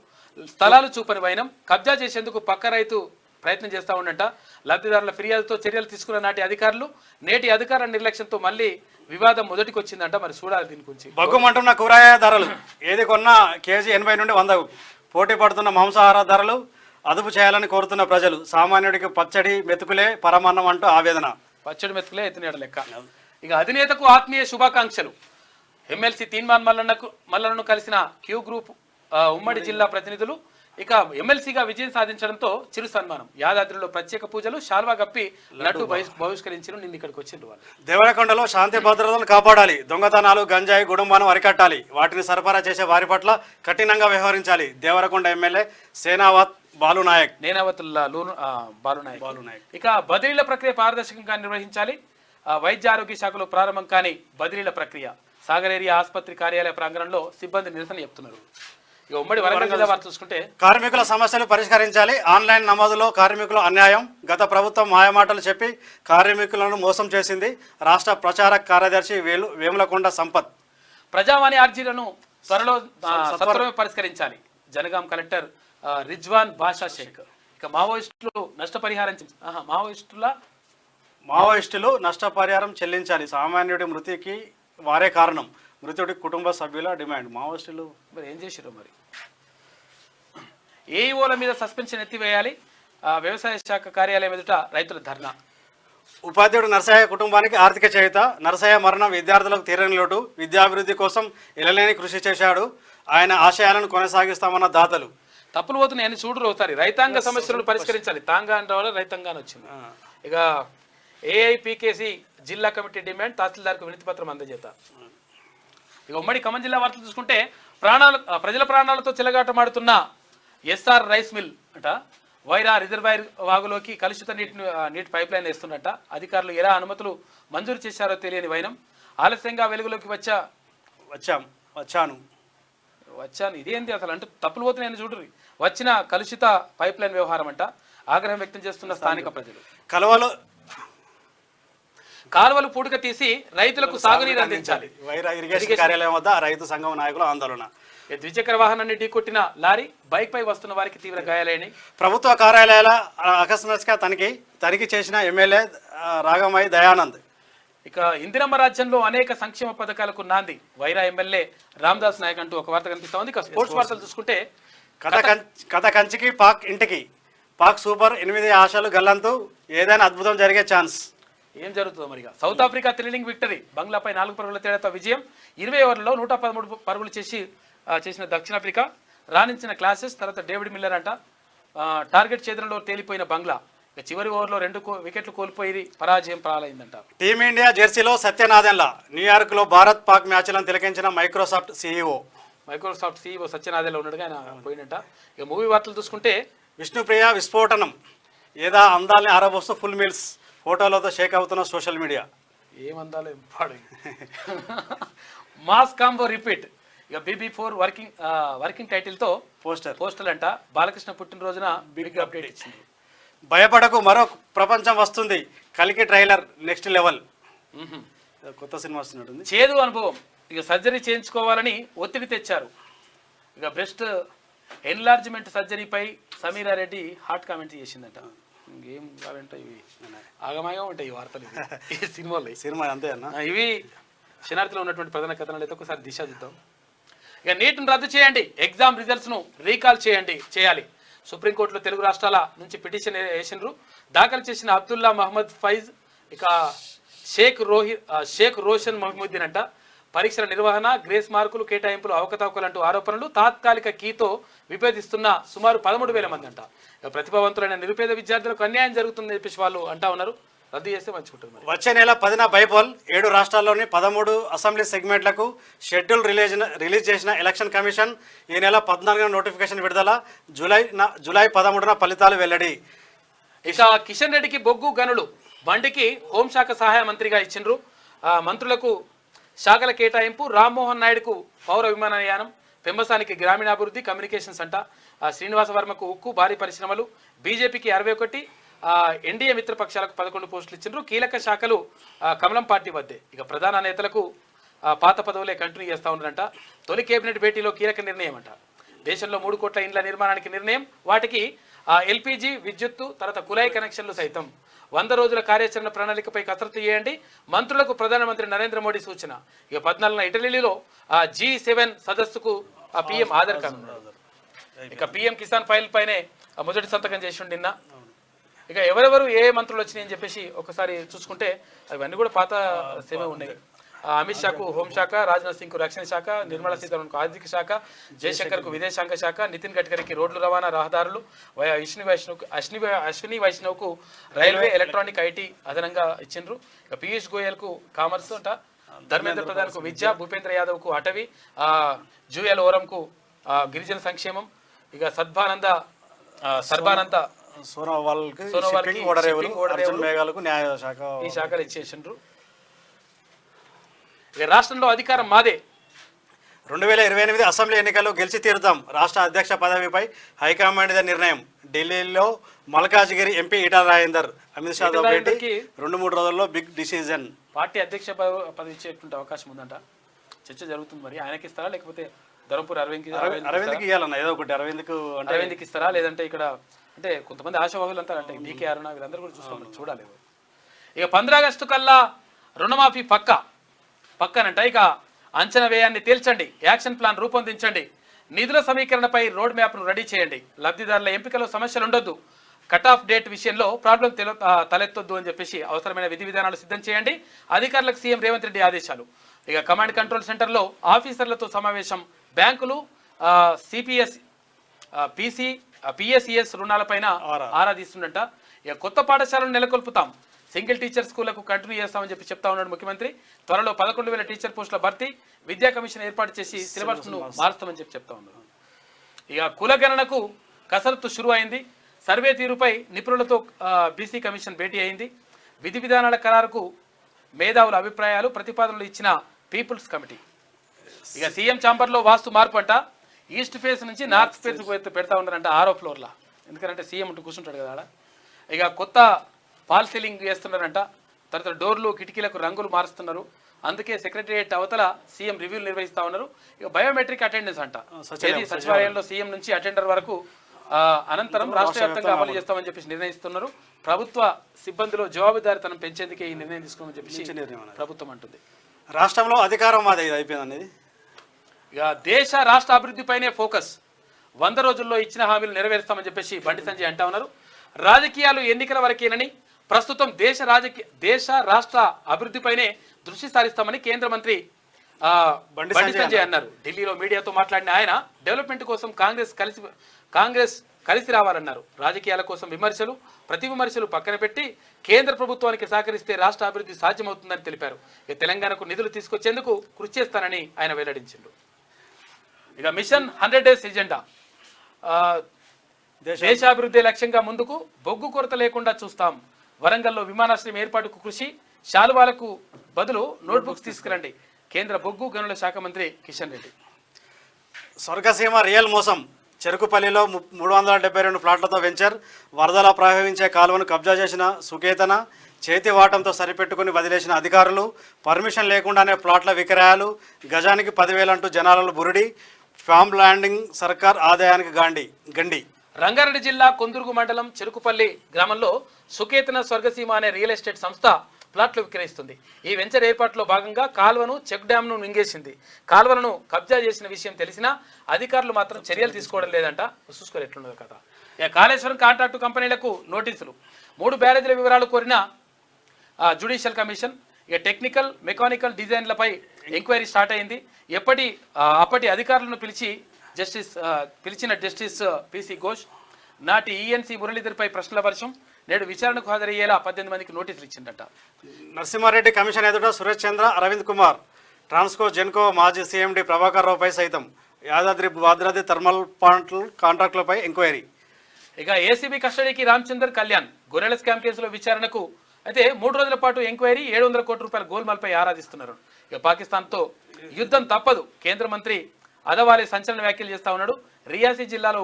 స్థలాలు చూపని వైనం. కబ్జా చేసేందుకు పక్క రైతు ప్రయత్నం చేస్తూ ఉండంట. లబ్ధిదారుల ఫిర్యాదుతో చర్యలు తీసుకున్న నాటి అధికారులు నేటి అధికార నిర్లక్ష్యంతో మళ్ళీ వివాదం మొదటికి వచ్చిందంట. మరి చూడాలి దీని గురించి. బగ్గుమంటున్న కూరగాయ ధరలు, ఏది కొన్నా కేజీ 80 నుండి 100 పోటీ పడుతున్న మాంసాహార ధరలు అదుపు చేయాలని కోరుతున్న ప్రజలు. సామాన్యుడికి పచ్చడి మెతుకులే పరమాన్నం అంటూ ఆవేదన. పచ్చడి మెతుకులే ఎత్తినేట లెక్క. ఇక అధినేతకు ఆత్మీయ శుభాకాంక్షలు. ఎమ్మెల్సీ తీన్మాన్ మల్లన్నను కలిసిన క్యూ గ్రూప్ ఉమ్మడి జిల్లా ప్రతినిధులు. ఇక ఎమ్మెల్సీగా విజయం సాధించడంతో చిరు సన్మానం. యాదాద్రిలో ప్రత్యేక పూజలు, శాల్వా కప్పి లడ్డు బహిష్కరించారు. నిన్న ఇక్కడికి వచ్చిండ్రు వాళ్ళు. దేవరకొండలో శాంతి భద్రతలు కాపాడాలి. దొంగతనాలు, గంజాయి, గుడుంబాను అరికట్టాలి. వాటిని సరఫరా చేసే వారి పట్ల కఠినంగా వ్యవహరించాలి. దేవరకొండ ఎమ్మెల్యే సేనావత్ బాలునాయక్. ఇక బదిలీల ప్రక్రియ పారదర్శకంగా నిర్వహించాలి. వైద్య ఆరోగ్య శాఖలో ప్రారంభం కాని బదిలీల ప్రక్రియ. సాగర్ ఏరియా ఆసుపత్రి కార్యాలయ ప్రాంగణంలో సిబ్బంది నిరసన చెప్తున్నారు. ఇక ఉమ్మడి వరంగల్ జిల్లా వారు చూసుకుంటే కార్మికుల సమస్యలు పరిష్కరించాలి. ఆన్లైన్ నమోదులో కార్మికుల అన్యాయం. గత ప్రభుత్వం మాయమాటలు చెప్పి కార్మికులను మోసం చేసింది. రాష్ట్ర ప్రచార కార్యదర్శి వేములకొండ సంపత్. ప్రజావాణి అర్జీలను సత్వరమే పరిష్కరించాలి. జనగాం కలెక్టర్ రిజ్వాన్ బాషా షేక్. ఇక మావోయిస్టులు నష్టపరిహారం చెల్లించాలి. సామాన్యుడి మృతికి వారే కారణం. మృతుడి కుటుంబ సభ్యుల డిమాండ్. మావోయిస్టులు మరి ఏం చేశారు? మరి ఏఈఓల మీద సస్పెన్షన్ ఎత్తివేయాలి. వ్యవసాయ శాఖ కార్యాలయం ఎదుట రైతుల ధర్నా. ఉపాధ్యాయుడు నరసయ్య కుటుంబానికి ఆర్థిక చేయుత. నరసయ్య మరణం విద్యార్థులకు తీరని లోటు. విద్యాభివృద్ధి కోసం ఎలలేని కృషి చేశాడు. ఆయన ఆశయాలను కొనసాగిస్తామన్న దాతలు. తప్పులు పోతున్నాయని చూడరు ఒకసారి. రైతాంగ సమస్యలను పరిష్కరించాలి. తాంగా అంటే వల్ల రైతాంగాన్ని వచ్చింది. ఇక ఏఐపికేసి జిల్లా కమిటీ డిమాండ్. తహసీల్దార్కు వినతి పత్రం అందజేత. ఇక ఉమ్మడి ఖమ్మం జిల్లా వార్తలు చూసుకుంటే ప్రజల ప్రాణాలతో చెలగాటమాడుతున్న ఎస్ఆర్ రైస్ మిల్ అట వైరా రిజర్వాయర్ వాగులోకి కలుషిత నీటి పైప్ లైన్ వేస్తున్నట్ట. అధికారులు ఎలా అనుమతులు మంజూరు చేశారో తెలియని వైనం. ఆలస్యంగా వెలుగులోకి వచ్చాను. ఇదేంటి అసలు అంటే తప్పులు పోతున్నాయని చూడరు. వచ్చిన కలుషిత పైప్ లైన్ వ్యవహారం అంట. ఆగ్రహం వ్యక్తం చేస్తున్న స్థానిక ప్రజలు. కాలువలు పూడిక తీసి రైతులకు సాగునీరు అందించాలి. వైరా ఇరిగేషన్ కార్యాలయం వద్ద రైతు సంఘం నాయకుల ఆందోళన. ద్విచక్ర వాహనాన్ని ఢీకొట్టిన లారీ, బైక్ పై వస్తున్న వారికి తీవ్ర గాయాలైన. ప్రభుత్వ కార్యాలయాల ఆకస్మిక తనిఖీ చేసిన ఎమ్మెల్యే రాగమై దయానంద్. ఇక ఇందిరమ్మ రాజ్యంలో అనేక సంక్షేమ పథకాలకు నాంది. వైరా ఎమ్మెల్యే రామదాస్ నాయక్ అంటూ ఒక వార్త కనిపిస్తా ఉంది. ఇక స్పోర్ట్స్ వార్తలు చూసుకుంటే కథ కంచికి పాక్ ఇంటికి. పాక్ సూపర్ 8 ఆశలు గల్లంతు. ఏదైనా అద్భుతం జరిగే ఛాన్స్. ఏం జరుగుతుందో మరి. South Africa thrilling victory. బంగ్లాపై 4 పరుగుల తేడాతో విజయం. 20 ఓవర్లలో 113 పరుగులు చేసిన దక్షిణాఫ్రికా రాణించిన క్లాసెస్. తర్వాత డేవిడ్ మిల్లర్ అంట టార్గెట్ ఛేదనలో తేలిపోయిన బంగ్లా. చివరి ఓవర్లో 2 వికెట్లు కోల్పోయి పరాజయం పాలైందంట. టీమిండియా జెర్సీలో సత్యనాదెన్ల. న్యూయార్క్లో భారత్ పాక్ మ్యాచ్లను తిలకించిన మైక్రోసాఫ్ట్ సీఈఓ సత్యనాదెన్ల ఉన్నాడుగా ఆయన పోయినట్ట. ఇక మూవీ వార్తలు చూసుకుంటే విష్ణుప్రియ విస్ఫోటనం. ఏదా అందాల్ని ఆరబోస్తూ ఫుల్ మీల్స్ ఫోటోలతో షేక్ అవుతున్న సోషల్ మీడియా. ఏమందాలో పాడు. Mass combo repeat. ఇక BB4 వర్కింగ్ టైటిల్తో పోస్టర్ అంట. బాలకృష్ణ పుట్టినరోజున బిగ్ అప్డేట్ ఇచ్చింది. భయపడకు, మరో ప్రపంచం వస్తుంది. కలికి ట్రైలర్ నెక్స్ట్ లెవెల్. కొత్త సినిమా వస్తున్నట్టుంది. చేదు అనుభవం. ఇక సర్జరీ చేయించుకోవాలని ఒత్తిడి తెచ్చారు. ఇక బ్రెస్ట్ ఎన్లార్జ్మెంట్ సర్జరీపై సమీరా రెడ్డి హాట్ కామెంట్ చేసిందట. ఇంకేం కావాలంటే ఇవి ఆగమాగా ఉంటాయి ఈ వార్తలు. ఈ సినిమా అంతే అన్న. ఇవి శనార్థిలో ఉన్నటువంటి ప్రధాన కథనాలు అయితే ఒకసారి దిశ చూద్దాం. ఇక నీట్ను రద్దు చేయండి. ఎగ్జామ్ రిజల్ట్స్ను రీకాల్ చేయాలి. సుప్రీంకోర్టులో తెలుగు రాష్ట్రాల నుంచి పిటిషన్ వేసినారు. దాఖలు చేసిన అబ్దుల్లా మహమ్మద్ ఫైజ్, ఇక షేక్ రోషన్ మహమూద్దీన్ అంట పరీక్షల నిర్వహణ, గ్రేస్ మార్కులు కేటాయింపులు అవకతవకలు అంటూ ఆరోపణలు. తాత్కాలిక కీతో విభేదిస్తున్న సుమారు 13,000 మంది అంట. ప్రతిభావంతులైన నిరుపేద విద్యార్థులకు అన్యాయం జరుగుతుందని చెప్పేసి వాళ్ళు అంటా ఉన్నారు. రద్దు చేస్తే మంచుకుంటారు. వచ్చే నెల 10న బైపోల్. 7 రాష్ట్రాల్లోని 13 అసెంబ్లీ సెగ్మెంట్లకు షెడ్యూల్ రిలీజ్ చేసిన ఎలక్షన్ కమిషన్. ఈ నెల 14న నోటిఫికేషన్ విడుదల. జూలై 13న ఫలితాలు వెల్లడి. ఇక కిషన్ రెడ్డికి బొగ్గు గనులు. బండికి హోంశాఖ సహాయ మంత్రిగా ఇచ్చిండ్రు. మంత్రులకు శాఖల కేటాయింపు. రామ్మోహన్ నాయుడుకు పౌర విమానయానం. పెంబసానికి గ్రామీణాభివృద్ధి కమ్యూనికేషన్స్ అంట. శ్రీనివాస వర్మకు ఉక్కు భారీ పరిశ్రమలు. బీజేపీకి 61, ఎన్డీఏ మిత్రపక్షాలకు 11 పోస్టులు ఇచ్చిండ్రు. కీలక శాఖలు కమలం పార్టీ వద్దే. ఇక ప్రధాన నేతలకు పాత పదవులే కంటిన్యూ చేస్తూ ఉన్నారంట. తొలి కేబినెట్ భేటీలో కీలక నిర్ణయం అంట. దేశంలో 3 కోట్ల ఇండ్ల నిర్మాణానికి నిర్ణయం. వాటికి ఎల్పిజి, విద్యుత్తు, తర్వాత కుళాయి కనెక్షన్లు సైతం 100 రోజుల కార్యాచరణ ప్రణాళికపై కసరత్తు చేయండి. మంత్రులకు ప్రధానమంత్రి నరేంద్ర మోడీ సూచన. ఇక 14న ఇటలీలో G7 సదస్సుకు పిఎం ఆధార్ కార్డు. ఇక పిఎం కిసాన్ ఫైల్ పైనే మొదటి సంతకం చేసి నిన్న. ఇక ఎవరెవరు ఏ మంత్రులు వచ్చినాయి అని చెప్పేసి ఒకసారి చూసుకుంటే అవన్నీ కూడా పాత సేవే ఉన్నాయి. అమిత్ షాకు హోంశాఖ, రాజ్నాథ్ సింగ్కు రక్షణ శాఖ, నిర్మలా సీతారామన్కు ఆర్థిక శాఖ, జయశంకర్కు విదేశాంగ శాఖ, నితిన్ గడ్కరీకి రోడ్లు రవాణా రహదారులు, అశ్విని వైష్ణవ్కు రైల్వే, ఎలక్ట్రానిక్, ఐటీ అదనంగా ఇచ్చిండ్రు. ఇక పీయూష్ గోయల్కు కామర్స్ అంట, ధర్మేంద్ర ప్రధాన్కు విద్య, భూపేంద్ర యాదవ్కు అటవీ, జూయల్ ఓరంకు గిరిజన సంక్షేమం, ఇక సర్బానంద సోనోవాల్కి ఈ శాఖలు ఇచ్చేసిండ్రు. ఇక రాష్ట్రంలో అధికారం మాదే. 2028 అసెంబ్లీ ఎన్నికల్లో గెలిచి తీరుతాం. రాష్ట్ర అధ్యక్ష పదవిపై హైకమాండ్ నిర్ణయం. ఢిల్లీలో మల్కాజ్గిరి ఎంపీ ఈటల రాజేందర్, అమిత్ షా భేటీకి 2-3 రోజుల్లో బిగ్ డిసిజన్. పార్టీ అధ్యక్ష పదవి ఇచ్చేటువంటి అవకాశం ఉందంట. చర్చ జరుగుతుంది. మరి ఆయనకి ఇస్తారా లేకపోతే ధర్మపురి అరవింద్కి ఇవ్వాలన్న ఏదో ఒకటి అరవింద్కి ఇస్తారా, లేదంటే ఇక్కడ అంటే కొంతమంది ఆశావాహులు అంటారు అంటే డీకే అరుణ వీళ్ళందరూ కూడా చూడాలి. ఇక 15 ఆగస్టు కల్లా రుణమాఫీ పక్కనంట. ఇక అంచనా వ్యయాన్ని తేల్చండి, యాక్షన్ ప్లాన్ రూపొందించండి, నిధుల సమీకరణపై రోడ్ మ్యాప్ను రెడీ చేయండి, లబ్ధిదారుల ఎంపికలో సమస్యలు ఉండొద్దు, కట్ ఆఫ్ డేట్ విషయంలో ప్రాబ్లం తలెత్తొద్దు అని చెప్పేసి అవసరమైన విధి విధానాలు సిద్ధం చేయండి. అధికారులకు సీఎం రేవంత్ రెడ్డి ఆదేశాలు. ఇక కమాండ్ కంట్రోల్ సెంటర్లో ఆఫీసర్లతో సమావేశం. బ్యాంకులు పిఎస్ఈఎస్ రుణాలపైన ఆరా తీస్తుండట. ఇక కొత్త పాఠశాలను నెలకొల్పుతాం, సింగిల్ టీచర్ స్కూళ్లకు కంటిన్యూ చేస్తామని చెప్పి చెప్తా ఉన్నాడు ముఖ్యమంత్రి. త్వరలో 11,000 టీచర్ పోస్టుల భర్తీ, విద్యా కమిషన్ ఏర్పాటు చేసి సిలబస్ను మారుస్తామని చెప్పి చెప్తా ఉన్నారు. ఇక కులగణనకు కసరత్తు షురు అయింది. సర్వే తీరుపై నిపుణులతో బీసీ కమిషన్ భేటీ అయింది. విధి విధానాల ఖరారుకు మేధావుల అభిప్రాయాలు, ప్రతిపాదనలు ఇచ్చిన పీపుల్స్ కమిటీ. ఇక సీఎం ఛాంబర్లో వాస్తు మార్పు అంట. ఈస్ట్ ఫేస్ నుంచి నార్త్ ఫేస్ పెడతా ఉన్నారంట 6వ ఫ్లోర్లో. ఎందుకంటే సీఎం ఉంటూ కూర్చుంటాడు కదా ఆడ. ఇక కొత్త ఫాల్ సీలింగ్ చేస్తున్నారంట. తర్వాత డోర్లు, కిటికీలకు రంగులు మారుస్తున్నారు. అందుకే సెక్రటరియట్ అవతల సీఎం రివ్యూలు నిర్వహిస్తా ఉన్నారు. ఇక బయోమెట్రిక్ అటెండెన్స్ అంట. సచివాలయంలో సీఎం నుంచి అటెండర్ వరకు అనంతరం రాష్ట్ర వ్యాప్తంగా అమలు చేస్తామని చెప్పేసి నిర్ణయిస్తున్నారు. ప్రభుత్వ సిబ్బందిలో జవాబుదారీతనం పెంచేందుకే ఈ నిర్ణయం తీసుకోమని చెప్పేసి ప్రభుత్వం అంటుంది. రాష్ట్రంలో అధికారం మాది అయిపోయింది. ఇక దేశ రాష్ట్ర అభివృద్ధిపైనే ఫోకస్. 100 రోజుల్లో ఇచ్చిన హామీలు నెరవేరుస్తామని చెప్పేసి బండి సంజయ్ అంటా ఉన్నారు. రాజకీయాలు ఎన్నికల వరకేనని, ప్రస్తుతం దేశ రాష్ట్ర అభివృద్ధిపైనే దృష్టి సారిస్తామని కేంద్ర మంత్రి బండి సంజయ్ అన్నారు. ఢిల్లీలో మీడియాతో మాట్లాడిన ఆయన డెవలప్మెంట్ కోసం కాంగ్రెస్ కలిసి రావాలన్నారు. రాజకీయాల కోసం ప్రతి విమర్శలు పక్కన పెట్టి కేంద్ర ప్రభుత్వానికి సహకరిస్తే రాష్ట్ర అభివృద్ధి సాధ్యమవుతుందని తెలిపారు. ఇక తెలంగాణకు నిధులు తీసుకొచ్చేందుకు కృషి చేస్తానని ఆయన వెల్లడించారు. ఇక మిషన్ 100 డేస్ ఎజెండా, దేశాభివృద్ధి లక్ష్యంగా ముందుకు, బొగ్గు కొరత లేకుండా చూస్తాం. వరంగల్లో విమానాశ్రయం ఏర్పాటుకు కృషి, శాలువాలకు బదులు నోట్బుక్స్ తీసుకురండి. కేంద్ర బొగ్గు గనుల శాఖ మంత్రి కిషన్ రెడ్డి. స్వర్గసీమ రియల్ మోసం. చెరుకుపల్లిలో 372 ప్లాట్లతో వెంచర్. వరదలా ప్రవహించే కాలువను కబ్జా చేసిన సుకేతన, చేతి వాటంతో సరిపెట్టుకుని వదిలేసిన అధికారులు, పర్మిషన్ లేకుండానే ప్లాట్ల విక్రయాలు, గజానికి 10,000 అంటూ జనాలను బురిడి, ఫామ్ ల్యాండింగ్, సర్కార్ ఆదాయానికి గండి. రంగారెడ్డి జిల్లా కొందుర్గు మండలం చెరుకుపల్లి గ్రామంలో సుకేతన స్వర్గసీమ అనే రియల్ ఎస్టేట్ సంస్థ ప్లాట్లు విక్రయిస్తుంది. ఈ వెంచర్ ఏర్పాటులో భాగంగా కాల్వను, చెక్ డ్యాంను మింగేసింది. కాల్వలను కబ్జా చేసిన విషయం తెలిసినా అధికారులు మాత్రం చర్యలు తీసుకోవడం లేదంట. చూసుకోరు ఎట్లున్నదో కదా. ఇక కాళేశ్వరం కాంట్రాక్టు కంపెనీలకు నోటీసులు. 3 బ్యారేజీల వివరాలు కోరిన జ్యుడిషియల్ కమిషన్. ఇక టెక్నికల్, మెకానికల్ డిజైన్లపై ఎంక్వైరీ స్టార్ట్ అయింది. అప్పటి అధికారులను పిలిచిన జస్టిస్ పిసి ఘోష్, నాటి ఈఎన్సీ మురళీధర్పై ప్రశ్నల వర్షం. నేడు విచారణకు హాజరయ్యేలా 18 మందికి నోటీసులు ఇచ్చిందట. నరసింహారెడ్డి కమిషన్ ఎదుట సురేష్ చంద్ర, అరవింద్ కుమార్, ట్రాన్స్కో జెన్కో మాజీ సీఎండీ ప్రభాకర్ రావుపై సైతం. యాదాద్రి భద్రాద్రి థర్మల్ ప్లాంట్ కాంట్రాక్టులపై ఎంక్వైరీ. ఇక ఏసీబీ కస్టడీకి రామచందర్ కళ్యాణ్. గొర్రెల స్కామ్ కేసులో విచారణకు అయితే 3 రోజుల పాటు ఎంక్వైరీ. 700 కోట్ల రూపాయల గోల్మాల్పై ఆరాధిస్తున్నారు. ఇక పాకిస్తాన్తో యుద్ధం తప్పదు. కేంద్ర మంత్రి అదవాలే సంచలన వ్యాఖ్యలు చేస్తా ఉన్నాడు. రియాసీ జిల్లాలో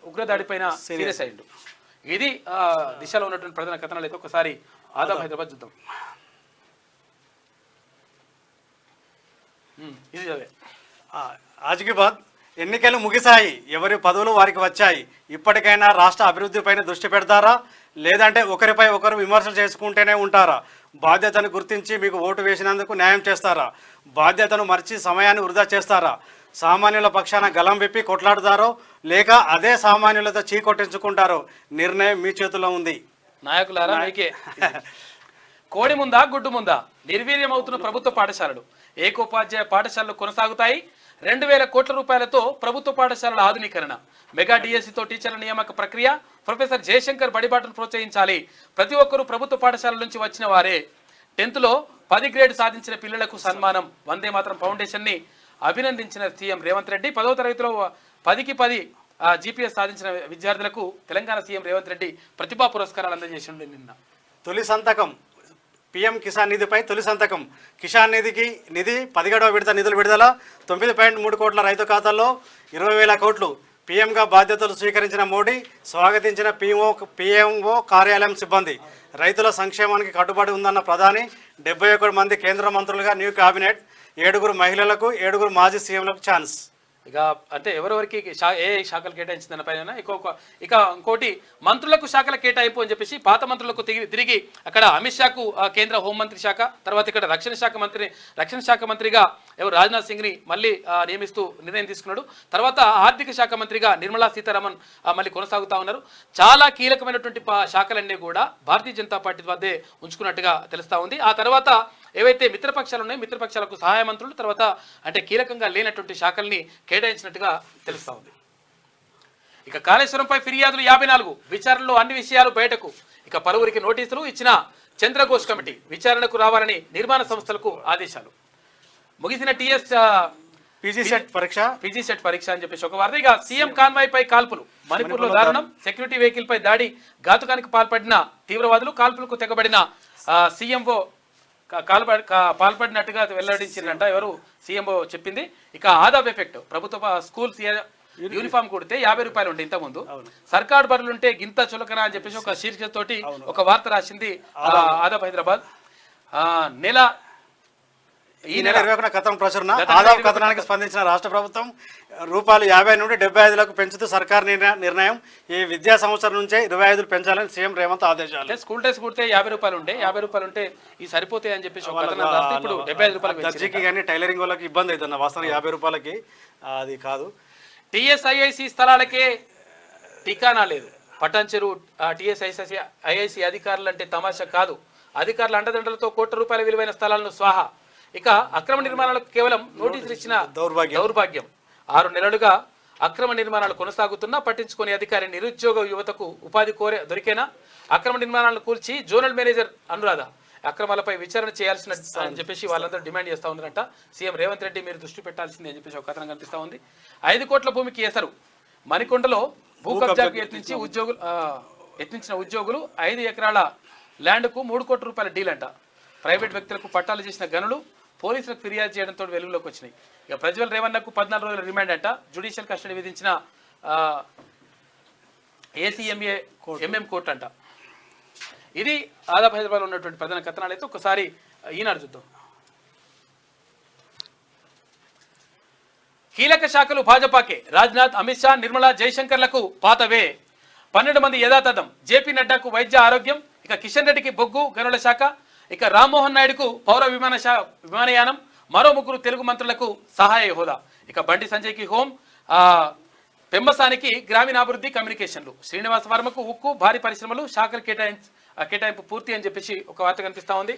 ఉగ్రదాడిపైన సీరియస్ అయ్యిండు. ఇది దిశలో ఉన్నటువంటి ప్రధాన కథనాలు. అయితే ఒకసారి ఆదాం హైదరాబాద్ చూద్దాం. ఇది అదే ఆజ్కి బాద్ ఎన్నికలు ముగిశాయి, ఎవరి పదవులు వారికి వచ్చాయి. ఇప్పటికైనా రాష్ట్ర అభివృద్ధిపైన దృష్టి పెడతారా, లేదంటే ఒకరిపై ఒకరు విమర్శలు చేసుకుంటూనే ఉంటారా? బాధ్యతను గుర్తించి మీకు ఓటు వేసినందుకు న్యాయం చేస్తారా? బాధ్యతను మర్చి సమయాన్ని వృధా చేస్తారా? సామాన్యుల పక్షాన గలం విప్పి కొట్లాడతారో, లేక అదే సామాన్యులతో చీకొట్టించుకుంటారో? నిర్ణయం మీ చేతిలో ఉంది. నాయకులారా, మీకే కోడి ముందా గుడ్డు ముందా? నిర్వీర్యం అవుతున్న ప్రభుత్వ పాఠశాలలు. ఏకోపాధ్యాయ పాఠశాలలు కొనసాగుతాయి. 2000 కోట్ల రూపాయలతో ప్రభుత్వ పాఠశాలల ఆధునీకరణ. మెగా డిఎస్సితో టీచర్ల నియామక ప్రక్రియ. ప్రొఫెసర్ జయశంకర్ బడిబాటను ప్రోత్సహించాలి. ప్రతి ఒక్కరూ ప్రభుత్వ పాఠశాలల నుంచి వచ్చిన వారే. 10th లో 10 గ్రేడ్ సాధించిన పిల్లలకు సన్మానం. వందే మాతరం ఫౌండేషన్ ని అభినందించిన సీఎం రేవంత్ రెడ్డి. 10వ తరగతిలో 10కి 10 జీపీఎస్ సాధించిన విద్యార్థులకు తెలంగాణ సీఎం రేవంత్ రెడ్డి ప్రతిభా పురస్కారాలు అందజేసిండు నిన్న. తొలి సంతకం పీఎం కిసాన్ నిధిపై తొలి సంతకం. కిసాన్ నిధి 17వ విడత నిధులు విడుదల. 9.3 కోట్ల రైతు ఖాతాల్లో 20,000 కోట్లు. పీఎంగా బాధ్యతలు స్వీకరించిన మోడీ స్వాగతించిన పీఎంఓ కార్యాలయం సిబ్బంది. రైతుల సంక్షేమానికి కట్టుబడి ఉందన్న ప్రధాని. 71 మంది కేంద్ర మంత్రులుగా న్యూ కేబినెట్. 7 మహిళలకు 7 మాజీ సీఎంలకు ఛాన్స్. ఇక అంటే ఎవరెవరికి ఏ శాఖలు కేటాయించిందన్న పైన ఇక ఇంకోటి మంత్రులకు శాఖల కేటాయింపు అని చెప్పేసి పాత మంత్రులకు తిరిగి అక్కడ అమిత్ షాకు కేంద్ర హోంమంత్రి శాఖ, తర్వాత ఇక్కడ రక్షణ శాఖ మంత్రిగా ఎవరు రాజ్నాథ్ సింగ్ని మళ్ళీ నియమిస్తూ నిర్ణయం తీసుకున్నాడు. తర్వాత ఆర్థిక శాఖ మంత్రిగా నిర్మలా సీతారామన్ మళ్ళీ కొనసాగుతా ఉన్నారు. చాలా కీలకమైనటువంటి శాఖలన్నీ కూడా భారతీయ జనతా పార్టీ వద్దే ఉంచుకున్నట్టుగా తెలుస్తా ఉంది. ఆ తర్వాత ఏవైతే మిత్రపక్షాలు ఉన్నాయో మిత్రపక్షాలకు సహాయ మంత్రులు, తర్వాత అంటే కీలకంగా లేనటువంటి శాఖల్ని కేటాయించినట్టుగా తెలుస్తా ఉంది. ఇక కాళేశ్వరంపై ఫిర్యాదులు 54. విచారణలో అన్ని విషయాలు బయటకు. ఇక పలువురికి నోటీసులు ఇచ్చిన చంద్రఘోష్ కమిటీ. విచారణకు రావాలని నిర్మాణ సంస్థలకు ఆదేశాలు. ముగిసిన పీజీ సెట్ పరీక్ష అని చెప్పేసి ఒక వార్త. ఇక సీఎం కాన్వాయ్ పై కాల్పులు. మణిపూర్లో దారుణం. సెక్యూరిటీ వెహికల్ పై దాడి. ఘాతుకానికి పాల్పడిన తీవ్రవాదులు. కాల్పులకు తెగబడిన సీఎంఓ పాల్పడినట్టుగా వెల్లడించిందంట. ఎవరు సీఎంఓ చెప్పింది. ఇక ఆదాబ్ ఎఫెక్ట్. ప్రభుత్వ స్కూల్స్ యూనిఫామ్ కుడితే 50 రూపాయలు ఉండే ఇంతకుముందు. సర్కార్ బరులుంటే గింత చులకన అని చెప్పేసి ఒక శీర్షిక తోటి ఒక వార్త రాసింది ఆదాబ్ హైదరాబాద్. ఈ నెల 21 కథనం ప్రచురణ. ఆదాబ్ కథనానికి స్పందించిన రాష్ట్ర ప్రభుత్వం రూపాయలు 50 నుండి 75లకు పెంచుతూ సర్కార్ నిర్ణయం. ఈ విద్యా సంవత్సరం నుంచే 25 పెంచాలని సీఎం రేవంత్ ఆదేశాలు. స్కూల్ డ్రెస్ కుడితే 50 రూపాయలు ఉండే, 50 రూపాయలు ఉంటే ఈ సరిపోతాయి అని చెప్పేసి ఇప్పుడు 75 రూపాయలు. దర్జీకి కానీ టైలరింగ్ వాళ్ళకి ఇబ్బంది అవుతుంది. వాస్తవం 50 రూపాయలకి అది కాదు. టీఎస్ఐఐసి స్థలాలకే ఠికానా లేదు. పటాన్చెరు టీఎస్ఐఐసి అధికారులు అంటే తమాషా కాదు. అధికారుల అండదండలతో కోట్ల రూపాయల విలువైన స్థలాలను స్వాహా. ఇక అక్రమ నిర్మాణాలకు కేవలం నోటీసులు ఇచ్చిన దౌర్భాగ్యం. 6 నెలలుగా అక్రమ నిర్మాణాలు కొనసాగుతున్నా పట్టించుకునే అధికారి. నిరుద్యోగ యువతకు ఉపాధి దొరికేనా? అక్రమ నిర్మాణాలను కూల్చి జోనల్ మేనేజర్ అనురాధ అక్రమాలపై విచారణ చేయాల్సిన అని చెప్పేసి వాళ్ళందరూ డిమాండ్ చేస్తూ ఉన్నారంట. సీఎం రేవంత్ రెడ్డి మీరు దృష్టి పెట్టాల్సిందే అని చెప్పేసి ఒక కథనం కనిపిస్తూ ఉంది. 5 కోట్ల భూమికి ఎసరు. మణికొండలో భూ కబ్జాకు యత్నించిన ఉద్యోగులు 5 ఎకరాల ల్యాండ్కు 3 కోట్ల రూపాయల డీల్ అంట. ప్రైవేట్ వ్యక్తులకు పట్టాలు చేసిన గనులు పోలీసులకు ఫిర్యాదు చేయడంతో వెలుగులోకి వచ్చినాయి. ఇక ప్రజ్వల్ రేవన్నకు 14 రోజుల రిమాండ్ అంట. జ్యుడిషియల్ కస్టడీ విధించిన ఏసీఎంఏ కోర్టు అంట. ఇది ఆదాబ్ హైదరాబాద్లో ఉన్నటువంటి ప్రధాన కథనాలు. అయితే ఒకసారి ఈనాడు చూద్దాం. కీలక శాఖలు భాజపాకే. రాజ్నాథ్, అమిత్ షా, నిర్మలా, జయశంకర్లకు పాతవే. 12 మంది యథాతథం. జేపీ నడ్డాకు వైద్య ఆరోగ్యం. ఇక కిషన్ రెడ్డికి బొగ్గు గనుల శాఖ. ఇక రామ్మోహన్ నాయుడుకు పౌర విమానయానం. మరో 3 తెలుగు మంత్రులకు సహాయ హోదా. ఇక బండి సంజయ్కి హోం. పెంబసానికి గ్రామీణాభివృద్ధి కమ్యూనికేషన్లు. శ్రీనివాస వర్మకు ఉక్కు, భారీ పరిశ్రమలు. శాఖలు కేటాయింపు పూర్తి అని చెప్పేసి ఒక వార్త కనిపిస్తా ఉంది.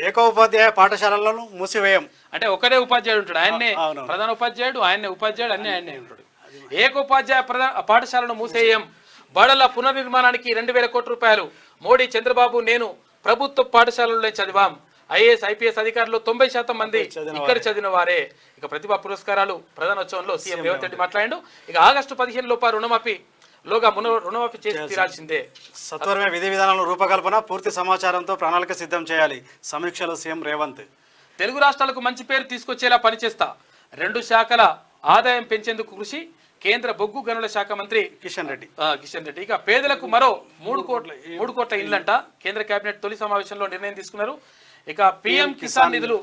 ఏకోపాధ్యాయ పాఠశాలలను మూసివేయం. అంటే ఒకరే ఉపాధ్యాయుడు ఉంటాడు. ఆయన్నే ప్రధాన ఉపాధ్యాయుడు, ఆయన్నే ఉపాధ్యాయుడు, అన్నీ ఆయన్నే ఉంటాడు. ఏకోపాధ్యాయ పాఠశాలను మూసేయం. బడుల పునర్నిర్మాణానికి 2,000 కోట్ల రూపాయలు. మోడీ, చంద్రబాబు, నేను ప్రభుత్వ పాఠశాలల్లో చదివాం. ఐఏఎస్, ఐపీఎస్ అధికారులు 90% మంది ఇక్కడ చదివిన వారే. ఇక ప్రతిభా పురస్కారాలు ప్రధానోత్సవంలో సీఎం రేవంత్ రెడ్డి మాట్లాడాడు. ఇక ఆగస్టు 15 లోపా రుణమాఫీ చేసి తీరాల్సిందే. సత్వరమే విధి విధానాల రూపకల్పన. పూర్తి సమాచారంతో ప్రణాళిక సిద్ధం చేయాలి. సమీక్షలో సీఎం రేవంత్. తెలుగు రాష్ట్రాలకు మంచి పేరు తీసుకొచ్చేలా పనిచేస్తా. 2 శాఖల ఆదాయం పెంచేందుకు కృషి. కేంద్ర బొగ్గు గనుల శాఖ మంత్రి కిషన్ రెడ్డి. ఇక పేదలకు మరో 3 కోట్ల ఇళ్లంట. కేంద్ర కేబినెట్ తొలి సమావేశంలో నిర్ణయం తీసుకున్నారు. ఇక పీఎం కిసాన్ నిధులు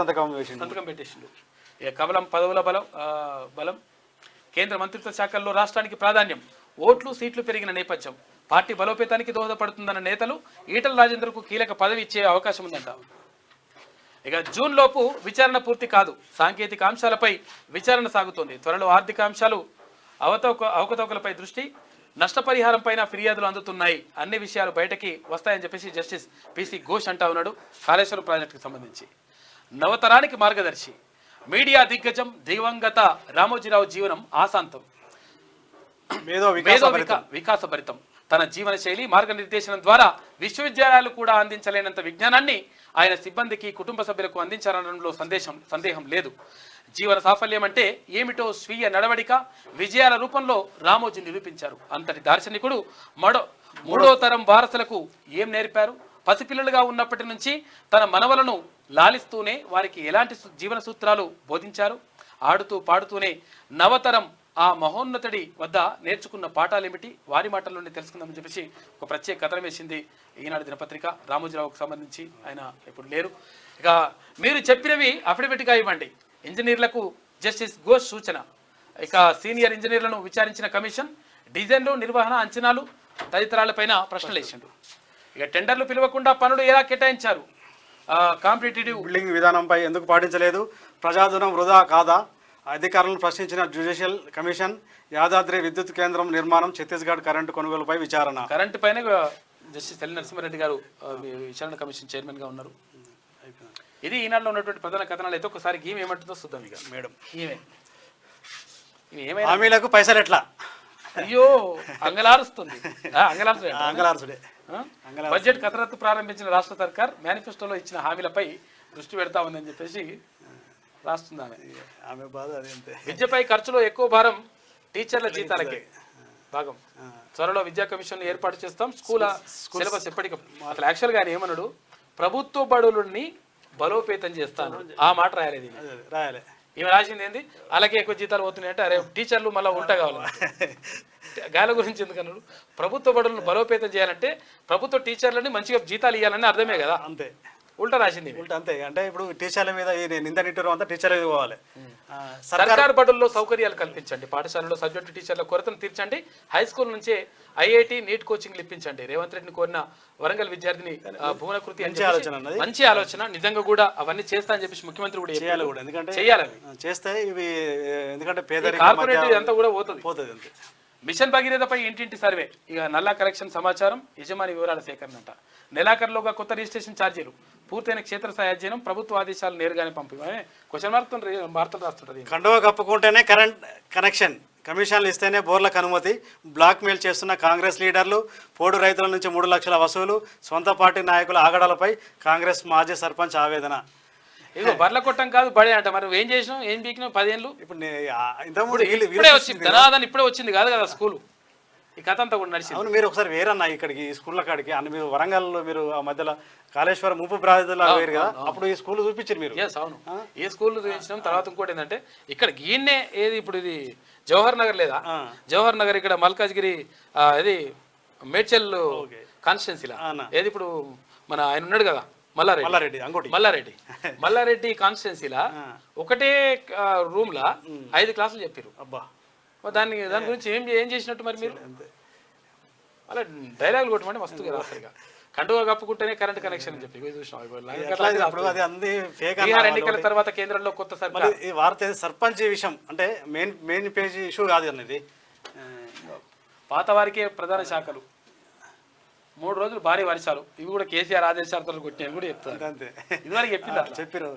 సంతకం పెట్టేసిండు. ఇక కమలం పదవుల బలం కేంద్ర మంత్రిత్వ శాఖల్లో రాష్ట్రానికి ప్రాధాన్యం, ఓట్లు సీట్లు పెరిగిన నేపథ్యం, పార్టీ బలోపేతానికి దోహదపడుతుందన్న నేతలు ఈటల రాజేందర్కు కీలక పదవి ఇచ్చే అవకాశం ఉందంట. ఇక జూన్ లోపు విచారణ పూర్తి కాదు, సాంకేతిక అంశాలపై విచారణ సాగుతోంది. త్వరలో ఆర్థిక అంశాలు, అవకతవకలపై దృష్టి, నష్టపరిహారం పైన ఫిర్యాదులు అందుతున్నాయి. అన్ని విషయాలు బయటకి వస్తాయని చెప్పేసి జస్టిస్ పిసి ఘోష్ అంటా ఉన్నాడు. కాళేశ్వరం ప్రాజెక్టుకు సంబంధించి నవతరానికి మార్గదర్శి, మీడియా దిగ్గజం దివంగత రామోజీరావు జీవనం ఆశాంతం, మేధో వికాసభరితం. తన జీవన శైలి, మార్గనిర్దేశనం ద్వారా విశ్వవిద్యాలయాలు కూడా అందించలేనంత విజ్ఞానాన్ని ఆయన సిబ్బందికి, కుటుంబ సభ్యులకు అందించాలనడంలో సందేహం లేదు. జీవన సాఫల్యం అంటే ఏమిటో స్వీయ నడవడిక, విజయాల రూపంలో రామోజీ నిరూపించారు. అంతటి దార్శనికుడు మూడో తరం వారసులకు ఏం నేర్పారు? పసిపిల్లలుగా ఉన్నప్పటి నుంచి తన మనవలను లాలిస్తూనే వారికి ఎలాంటి జీవన సూత్రాలు బోధించారు? ఆడుతూ పాడుతూనే నవతరం ఆ మహోన్నతుడి వద్ద నేర్చుకున్న పాఠాలేమిటి? వారి మాటల్లోనే తెలుసుకుందామని చెప్పేసి ఒక ప్రత్యేక కథనం వేసింది ఈనాడు దినపత్రిక. రామోజీరావుకు సంబంధించి ఆయన ఇప్పుడు లేరు. ఇక మీరు చెప్పినవి అఫిడవిట్గా ఇవ్వండి, ఇంజనీర్లకు జస్టిస్ ఘోష్ సూచన. ఇక సీనియర్ ఇంజనీర్లను విచారించిన కమిషన్ డిజైన్లు, నిర్వహణ, అంచనాలు తదితరాలపైన ప్రశ్నలు వేసిండు. ఇక టెండర్లు పిలవకుండా పనులు ఎలా కేటాయించారు? కాంపిటేటివ్ బిల్డింగ్ విధానంపై ఎందుకు పాటించలేదు? ప్రజాధనం వృధా కాదా? అధికారులను ప్రశ్నించిన జ్యుడిషియల్ కమిషన్. యాదాద్రి విద్యుత్ కేంద్రం నిర్మాణం, ఛత్తీస్గఢ్ కరెంటు కొనుగోలుపై విచారణ. కరెంటు పైన జస్టిస్ ఎల్ నరసింహారెడ్డి గారు విచారణ కమిషన్ చైర్మన్గా ఉన్నారు. ఇది ఈనాడులో ఉన్నటువంటి ప్రధాన కథనాలు. అయితే ఒకసారి గీమ్ ఏమంటుందో చూద్దాం. ఇక మేడం ఏమైనా హామీలకు పైసలు ఎట్లా? అయ్యో అంగలారుస్తుంది. అంగలార్చుడే. బడ్జెట్ కసరత్తు ప్రారంభించిన రాష్ట్ర సర్కార్ మేనిఫెస్టోలో ఇచ్చిన హామీలపై దృష్టి పెడతా ఉందని చెప్పేసి రాస్తుంది ఆమె బాధ. అదే విద్యపై ఖర్చులో ఎక్కువ భారం టీచర్ల జీతాలకే భాగం. త్వరలో విద్యా కమిషన్ ఏర్పాటు చేస్తాం. స్కూల్ సిలబస్ ఎప్పటికీ అసలు యాక్చువల్గా ఆయన ఏమన్నాడు? ప్రభుత్వ బడులని బలోపేతం చేస్తాను. ఆ మాట రాయలేదు రాయలే. ఈమె రాసింది ఏంది? అలాగే ఎక్కువ జీతాలు పోతున్నాయంటే అరే టీచర్లు మళ్ళీ ఉల్టా కావాలి. గాల గురించి ఎందుకన్నాడు? ప్రభుత్వ బడులను బలోపేతం చేయాలంటే ప్రభుత్వ టీచర్లని మంచిగా జీతాలు ఇవ్వాలని అర్థమే కదా. అంతే. ఉల్టా రాసింది. ఉల్టా అంతే. అంటే ఇప్పుడు టీచర్ల మీద నింద నిట్టూరం అంతా టీచర్ల మీద పోవాలి. సర్కారు బడుల్లో సౌకర్యాలు కల్పించండి, పాఠశాలలో సబ్జెక్టు టీచర్ల కొరతను తీర్చండి, హై స్కూల్ నుంచే ఐఐటి నీట్ కోచింగ్లు ఇప్పించండి. రేవంత్ రెడ్డిని కోరిన వరంగల్ విద్యార్థిని భువనకృతి మంచి ఆలోచన. నిజంగా కూడా అవన్నీ చేస్తా అని చెప్పేసి ముఖ్యమంత్రి కూడా చేయాలి. కూడా ఎందుకంటే చేయాలి, చేస్తే ఇవి ఎందుకంటే కార్పొరేట్ అంతా కూడా పోతుంది అంతే. మిషన్ భగీరథపై ఇంటింటి సర్వే. ఇక నల్లా కలెక్షన్ సమాచారం, యజమాని వివరాల సేకరణ అంట. నెలాఖరులోగా కొత్త రిజిస్ట్రేషన్ ఛార్జీలు, పూర్తయిన క్షేత్రస్థాయి అధ్యయనం, ప్రభుత్వ ఆదేశాలు నేరుగానే పంపిణీ. క్వశ్చన్ మార్క్ వార్తలు రాస్తుంటది. కండువా కప్పుకుంటేనే కరెంట్ కనెక్షన్, కమిషన్లు ఇస్తేనే బోర్లకు అనుమతి, బ్లాక్ మెయిల్ చేస్తున్న కాంగ్రెస్ లీడర్లు, పోడు రైతుల నుంచి 3 లక్షల వసూలు, సొంత పార్టీ నాయకుల ఆగడాలపై కాంగ్రెస్ మాజీ సర్పంచ్ ఆవేదన. ఇదిగో బర్ల కొట్టం కాదు బడే అంట. మరి ఏం చేసినావు? ఏం పీకినావు? 10 ఏళ్ళు ఇప్పుడే వచ్చింది. ధనాదాన్ని ఇప్పుడే వచ్చింది కాదు కదా స్కూలు. ఈ కథ అంతా కూడా నడిచింది. అవును, మీరు ఒకసారి వేరన్నా ఇక్కడికి స్కూళ్ళ కాడికి అని మీరు వరంగల్లో మీరు ఆ మధ్యలో కాళేశ్వరం ముప్పు ప్రాంతాలు వేరు కదా, అప్పుడు ఈ స్కూల్ చూపించారు మీరు. అవును, ఏ స్కూల్ చూపించినాం. తర్వాత ఇంకోటి ఏంటంటే ఇక్కడ గీన్నే ఏది ఇప్పుడు ఇది జవహర్ నగర్ లేదా? జవహర్ నగర్ ఇక్కడ మల్కాజ్గిరి ఇది మేడ్చల్ కాన్స్టిట్యున్సీలా ఏది ఇప్పుడు మన ఆయన ఉన్నాడు కదా మల్లారెడ్డి కాన్స్టిట్యున్సీలా ఒకటే రూమ్ లా 5 క్లాసులు చెప్పారు. అబ్బా, దాని గురించి ఏం చేసినట్టు మరి మీరు? అలా డైలాగులు కొట్టమంటే మస్తుగా రాస్తారు. కండువా కప్పుకుంటేనే కరెంట్ కనెక్షన్ అని చెప్పి ఎన్నికల తర్వాత కేంద్రంలో కొత్త సర్కార్. ఈ వార్త సర్పంచ్ విషయం అంటే మెయిన్ పేజీ ఇష్యూ కాదు అన్నది. పాత వారికే ప్రధాన శాఖలు, 3 రోజులు భారీ వర్షాలు. ఇవి కూడా కేసీఆర్ ఆదేశాలతో కొట్టినాయని కూడా చెప్తారు. అంతే, ఇదివరకు చెప్పింది చెప్పారు.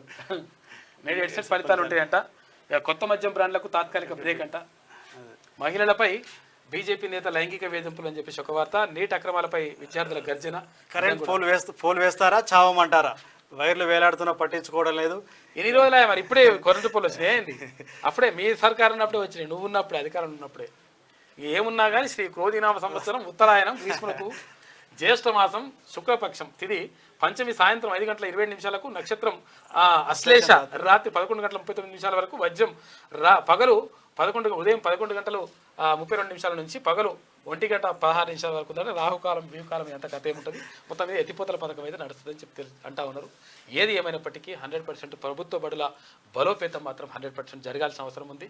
నేడు హెడ్సెట్ ఫలితాలు ఉంటాయంట. కొత్త మద్యం బ్రాండ్లకు తాత్కాలిక బ్రేక్ అంట. మహిళలపై బీజేపీ నేత లైంగిక వేధింపులు అని చెప్పేసి ఒక వార్త. నీట్ అక్రమాలపై విద్యార్థుల గర్జన. కరెంట్ పోల్ వేస్తారా చావమంటారా? వైర్లు వేలాడుతున్నా పట్టించుకోవడం లేదు. ఎన్ని రోజులే మరి ఇప్పుడే కరెంటు పోల్ వచ్చినాయి. అప్పుడే మీ సర్కారు ఉన్నప్పుడే వచ్చినాయి, నువ్వు ఉన్నప్పుడే అధికారం ఉన్నప్పుడే. ఏమున్నా కానీ శ్రీ క్రోధినామ సంవత్సరం ఉత్తరాయణం గ్రీష్మకు జ్యేష్ఠ మాసం శుక్లపక్షం తిది పంచమి సాయంత్రం 5 గంటల 27 నిమిషాలకు, నక్షత్రం అశ్లేష రాత్రి 11 గంటల 39 నిమిషాల వరకు, వజ్రం పగలు ఉదయం 11 గంటలు 32 నిమిషాల నుంచి పగలు 1:16 వరకు ఉందంటే రాహుకాలం వ్యూకాలం ఎంత కథ ఏముంటుంది మొత్తం మీద ఎత్తిపోతల పథకం అయితే నడుస్తుందని చెప్పి అంటా ఉన్నారు. ఏది ఏమైనప్పటికీ 100% ప్రభుత్వ బడుల బలోపేతం మాత్రం 100% జరగాల్సిన అవసరం ఉంది.